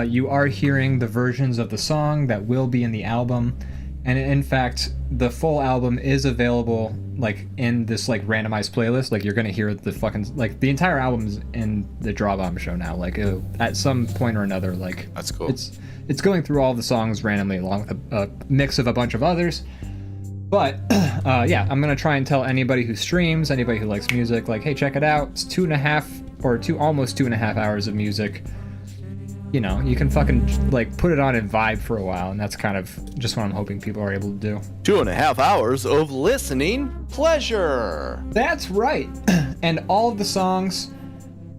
you are hearing the versions of the song that will be in the album. And in fact, the full album is available like in this like randomized playlist. Like you're gonna hear the fucking like the entire album's in the DrawBomb show now. Like at some point or another, like that's cool. It's going through all the songs randomly along with a mix of a bunch of others. But yeah, I'm gonna try and tell anybody who streams, anybody who likes music, like, hey, check it out. It's almost 2.5 hours of music. You know, you can fucking like put it on and vibe for a while, and that's kind of just what I'm hoping people are able to do. 2.5 hours of listening pleasure. That's right. And all of the songs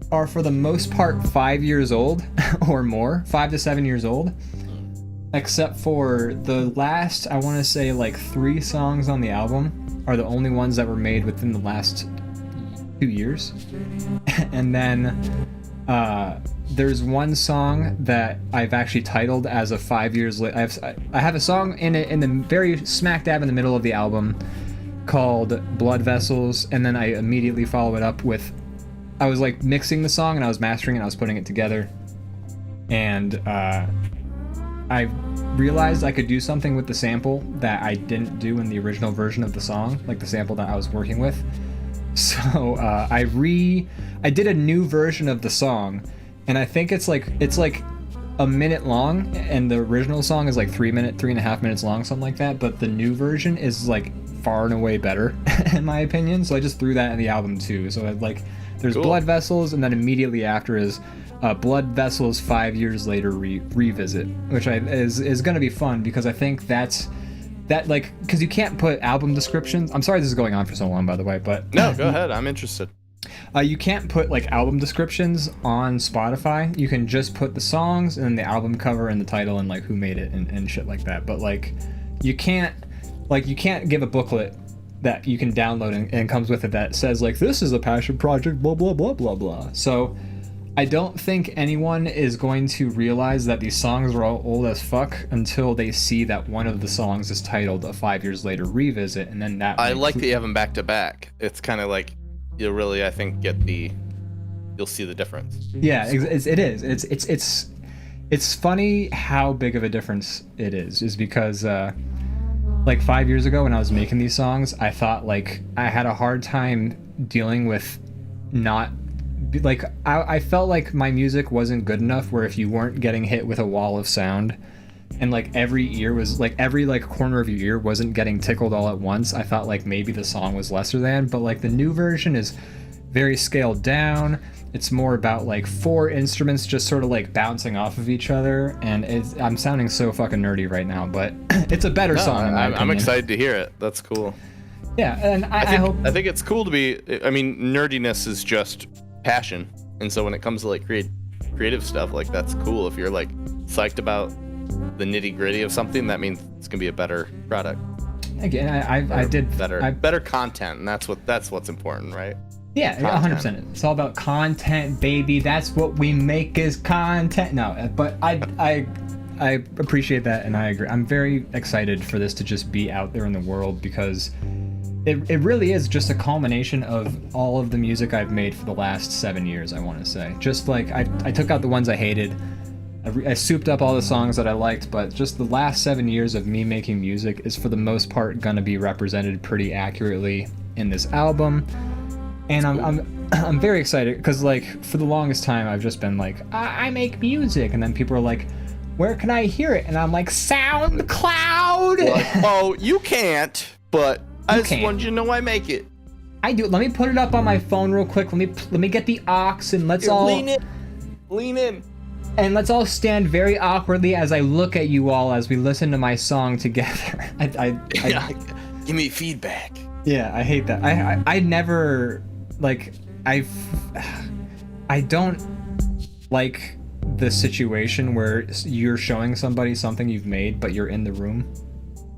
are for the most part 5 years old or more, 5 to 7 years old, except for the last, I want to say like 3 songs on the album are the only ones that were made within the last 2 years. And then there's one song that I've actually titled as a 5 years later. I have a song in the very smack dab in the middle of the album called Blood Vessels, and then I immediately follow it up with, I was like mixing the song and I was mastering it and I was putting it together, and I realized I could do something with the sample that I didn't do in the original version of the song, like the sample that I was working with. So I did a new version of the song, and I think it's like a minute long, and the original song is like 3.5 minutes long, something like that. But the new version is like far and away better, in my opinion. So I just threw that in the album too. So like, there's cool. Blood Vessels, and then immediately after is Blood Vessels 5 years later revisit, which is going to be fun because I think that like, because you can't put album descriptions. I'm sorry this is going on for so long, by the way, but no, go ahead. I'm interested. You can't put like album descriptions on Spotify. You can just put the songs and then the album cover and the title and like who made it and shit like that. But like, you can't give a booklet that you can download and comes with it that says like, this is a passion project, blah blah blah blah blah. So I don't think anyone is going to realize that these songs are all old as fuck until they see that one of the songs is titled A 5 Years Later Revisit, and then that. I like that you have them back to back. It's kind of like you'll really, I think, you'll see the difference. Yeah, it is. It's funny how big of a difference it is because like 5 years ago when I was making these songs, I thought like I had a hard time dealing with not. Like I felt like my music wasn't good enough where if you weren't getting hit with a wall of sound and like every ear was like every like corner of your ear wasn't getting tickled all at once, I thought like maybe the song was lesser than. But like the new version is very scaled down. It's more about like 4 instruments just sort of like bouncing off of each other, and I'm sounding so fucking nerdy right now, but it's a better song in my opinion. I'm excited to hear it. That's cool. Yeah, and I think it's cool to be, I mean, nerdiness is just passion, and so when it comes to like creative stuff, like that's cool. If you're like psyched about the nitty gritty of something, that means it's gonna be a better product. Again, I did better content, and that's what's important, right? Yeah, content. 100%. It's all about content, baby. That's what we make is content. No, but I appreciate that, and I agree. I'm very excited for this to just be out there in the world because it really is just a culmination of all of the music I've made for the last 7 years, I want to say. Just like I took out the ones I hated. I souped up all the songs that I liked, but just the last 7 years of me making music is for the most part going to be represented pretty accurately in this album. And I'm very excited because like for the longest time I've just been like, I make music, and then people are like, where can I hear it? And I'm like, SoundCloud. Like, oh, you can't, but I just want you to know I make it. I do. Let me put it up on my phone real quick. Let me get the aux and let's all lean in, and let's all stand very awkwardly as I look at you all as we listen to my song together. Give me feedback. Yeah, I hate that. I never like I don't like the situation where you're showing somebody something you've made, but you're in the room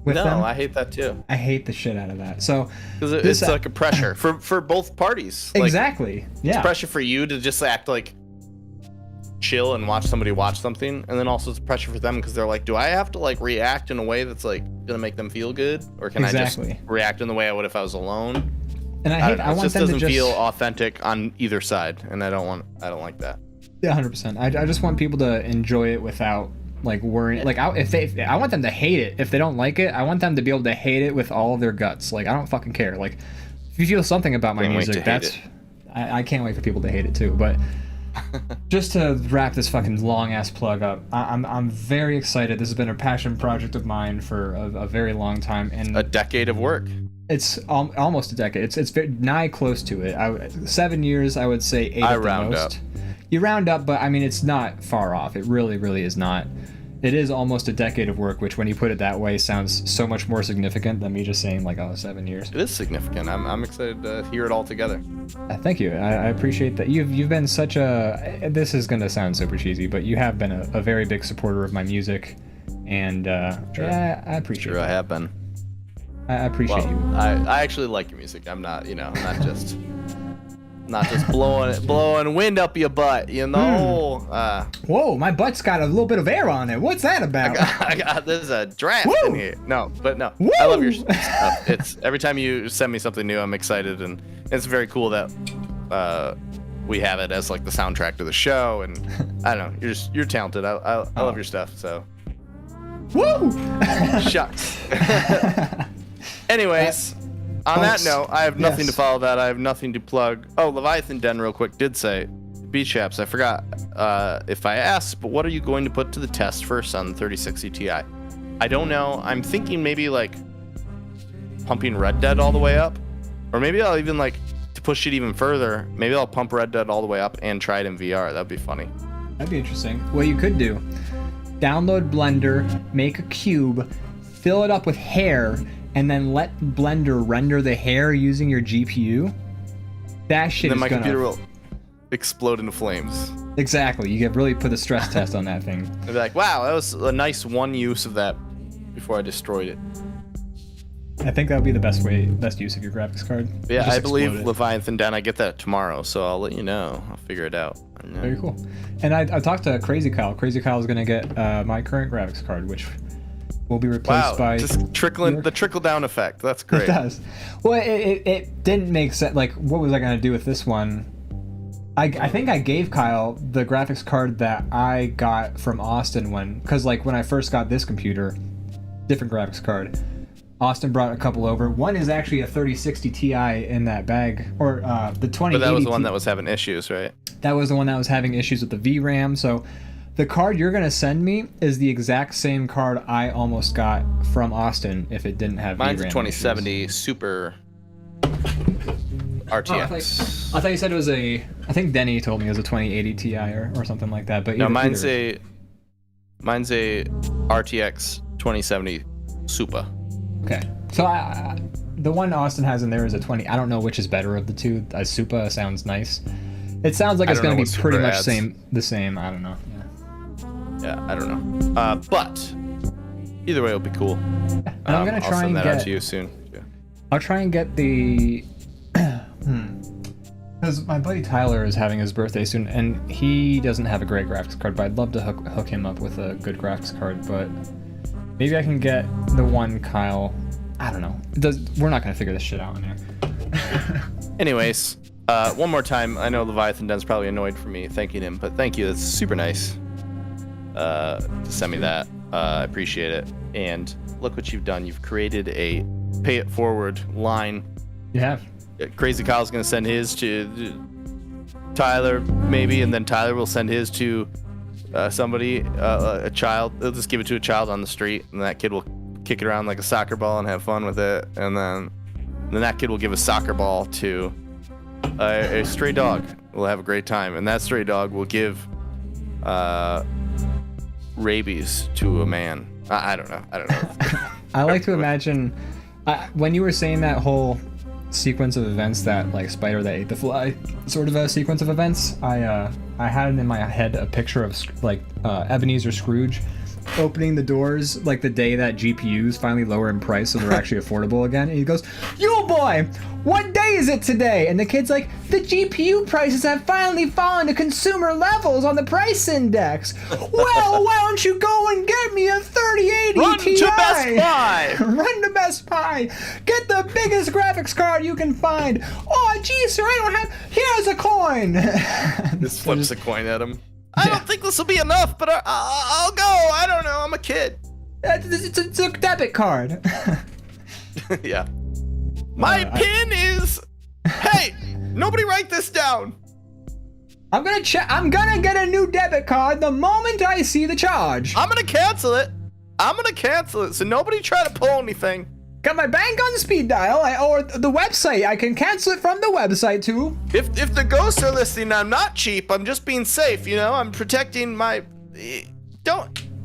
with them. No, I hate that too. I hate the shit out of that. So because it's like a pressure for both parties. Exactly. Like, yeah. It's pressure for you to just act like chill and watch somebody watch something, and then also it's pressure for them because they're like, do I have to like react in a way that's like gonna make them feel good, or can I just react in the way I would if I was alone? And I want just them doesn't to feel authentic on either side, and I don't like that. Yeah, 100%. I just want people to enjoy it without like worrying. Like I want them to hate it if they don't like it. I want them to be able to hate it with all of their guts. Like I don't fucking care. Like if you feel something about my music, I can't wait for people to hate it too. But just to wrap this fucking long ass plug up, I'm very excited. This has been a passion project of mine for a very long time, and a decade of work. It's almost a decade. It's very nigh close to it. 7 years, I would say 8 at the most. You round up, but I mean it's not far off. It really, really is not. It is almost a decade of work, which when you put it that way sounds so much more significant than me just saying like, oh, 7 years. It is significant. I'm excited to hear it all together. Thank you. I appreciate that. You've been such a, this is gonna sound super cheesy, but you have been a very big supporter of my music, and yeah, I appreciate it. Sure, I have been. I appreciate you. I actually like your music. I'm not, I'm not just blowing wind up your butt, Whoa, my butt's got a little bit of air on it. What's that about? There's a draft in here. No. Woo! I love your stuff. It's every time you send me something new, I'm excited, and it's very cool that we have it as like the soundtrack to the show. And I don't know, you're talented. I love your stuff. So, woo! Shucks. Anyways. On that note, I have nothing to follow that. I have nothing to plug. Oh, Leviathan Den real quick did say, B-Chaps, I forgot if I asked, but what are you going to put to the test first on the 3060 Ti? I don't know. I'm thinking maybe like pumping Red Dead all the way up. Or maybe I'll even like, to push it even further, maybe I'll pump Red Dead all the way up and try it in VR. That'd be funny. That'd be interesting. What you could do, download Blender, make a cube, fill it up with hair, and then let Blender render the hair using your GPU. That shit then my computer will explode into flames. Exactly. You could really put a stress test on that thing. I'd be like, wow, that was a nice one use of that before I destroyed it. I think that would be the best use of your graphics card. Yeah, I believe Leviathan Den. I get that tomorrow, so I'll let you know. I'll figure it out. Very cool. And I talked to Crazy Kyle. Crazy Kyle is going to get my current graphics card, which will be replaced by just trickle down effect. That's great. It does. Well, it didn't make sense. Like, what was I gonna do with this one? I think I gave Kyle the graphics card that I got from Austin because like when I first got this computer, different graphics card. Austin brought a couple over. One is actually a 3060 Ti in that bag, or the 2080. But that was the one that was having issues, right? That was the one that was having issues with the VRAM. So. The card you're going to send me is the exact same card I almost got from Austin if it didn't have Mine's VRAM a 2070 issues. Super RTX. I thought you said it was I think Denny told me it was a 2080 Ti or something like that. But no, mine's a RTX 2070 Super. Okay. So the one Austin has in there is a 20. I don't know which is better of the two. A Super sounds nice. It sounds like it's going to be pretty much the same. I don't know. Yeah, I don't know. But either way, it'll be cool. I'm gonna try and get. I'll send that out to you soon. Yeah. I'll try and get the. Because my buddy Tyler is having his birthday soon, and he doesn't have a great graphics card, but I'd love to hook him up with a good graphics card. But maybe I can get the one Kyle. I don't know. We're not gonna figure this shit out in there. Anyways, one more time. I know Leviathan Den's probably annoyed for me thanking him, but thank you. That's super nice. To send me that. I appreciate it. And look what you've done. You've created a pay it forward line. You have. Crazy Kyle's going to send his to Tyler, maybe, and then Tyler will send his to somebody, a child. They'll just give it to a child on the street, and that kid will kick it around like a soccer ball and have fun with it. And then that kid will give a soccer ball to a stray dog. We'll have a great time. And that stray dog will give rabies to a man. I don't know. I like to imagine when you were saying that whole sequence of events, that like spider that ate the fly sort of a sequence of events, I had in my head a picture of like Ebenezer Scrooge opening the doors like the day that GPUs finally lower in price so they're actually affordable again. And he goes, "Yo boy, what day is it today?" And the kid's like, "The GPU prices have finally fallen to consumer levels on the price index." "Well, why don't you go and get me a 3080 Run Ti? to Best Buy. Run to Best Buy. Get the biggest graphics card you can find. Oh, gee, sir, I don't have. Here's a coin." This flips a coin at him. I don't think this will be enough, but I'll go. I don't know. I'm a kid. It's a debit card. Yeah. My pin is. Hey, nobody write this down. I'm gonna get a new debit card the moment I see the charge. I'm gonna cancel it. So nobody try to pull anything. Got my bank on speed dial, or the website. I can cancel it from the website too. If the ghosts are listening, I'm not cheap. I'm just being safe. You know, I'm protecting my.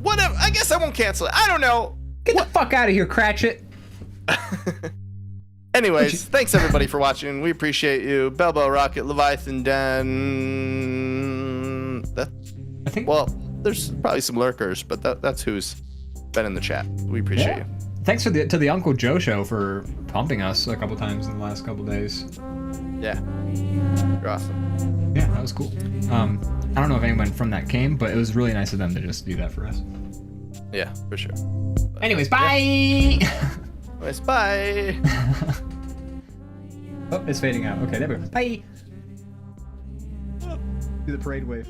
Whatever. I guess I won't cancel it. I don't know. Get the fuck out of here, Cratchit. Anyways, thanks everybody for watching. We appreciate you. Belbo, Rocket, Leviathan, Dan. I think. Well, there's probably some lurkers, but that's who's been in the chat. We appreciate you. Thanks to the Uncle Joe show for pumping us a couple times in the last couple days. Yeah, you're awesome. Yeah, that was cool. I don't know if anyone from that came, but it was really nice of them to just do that for us. Yeah, for sure. Anyways, bye. Anyways, bye. Oh, it's fading out. Okay, there we go. Bye. Do the parade wave.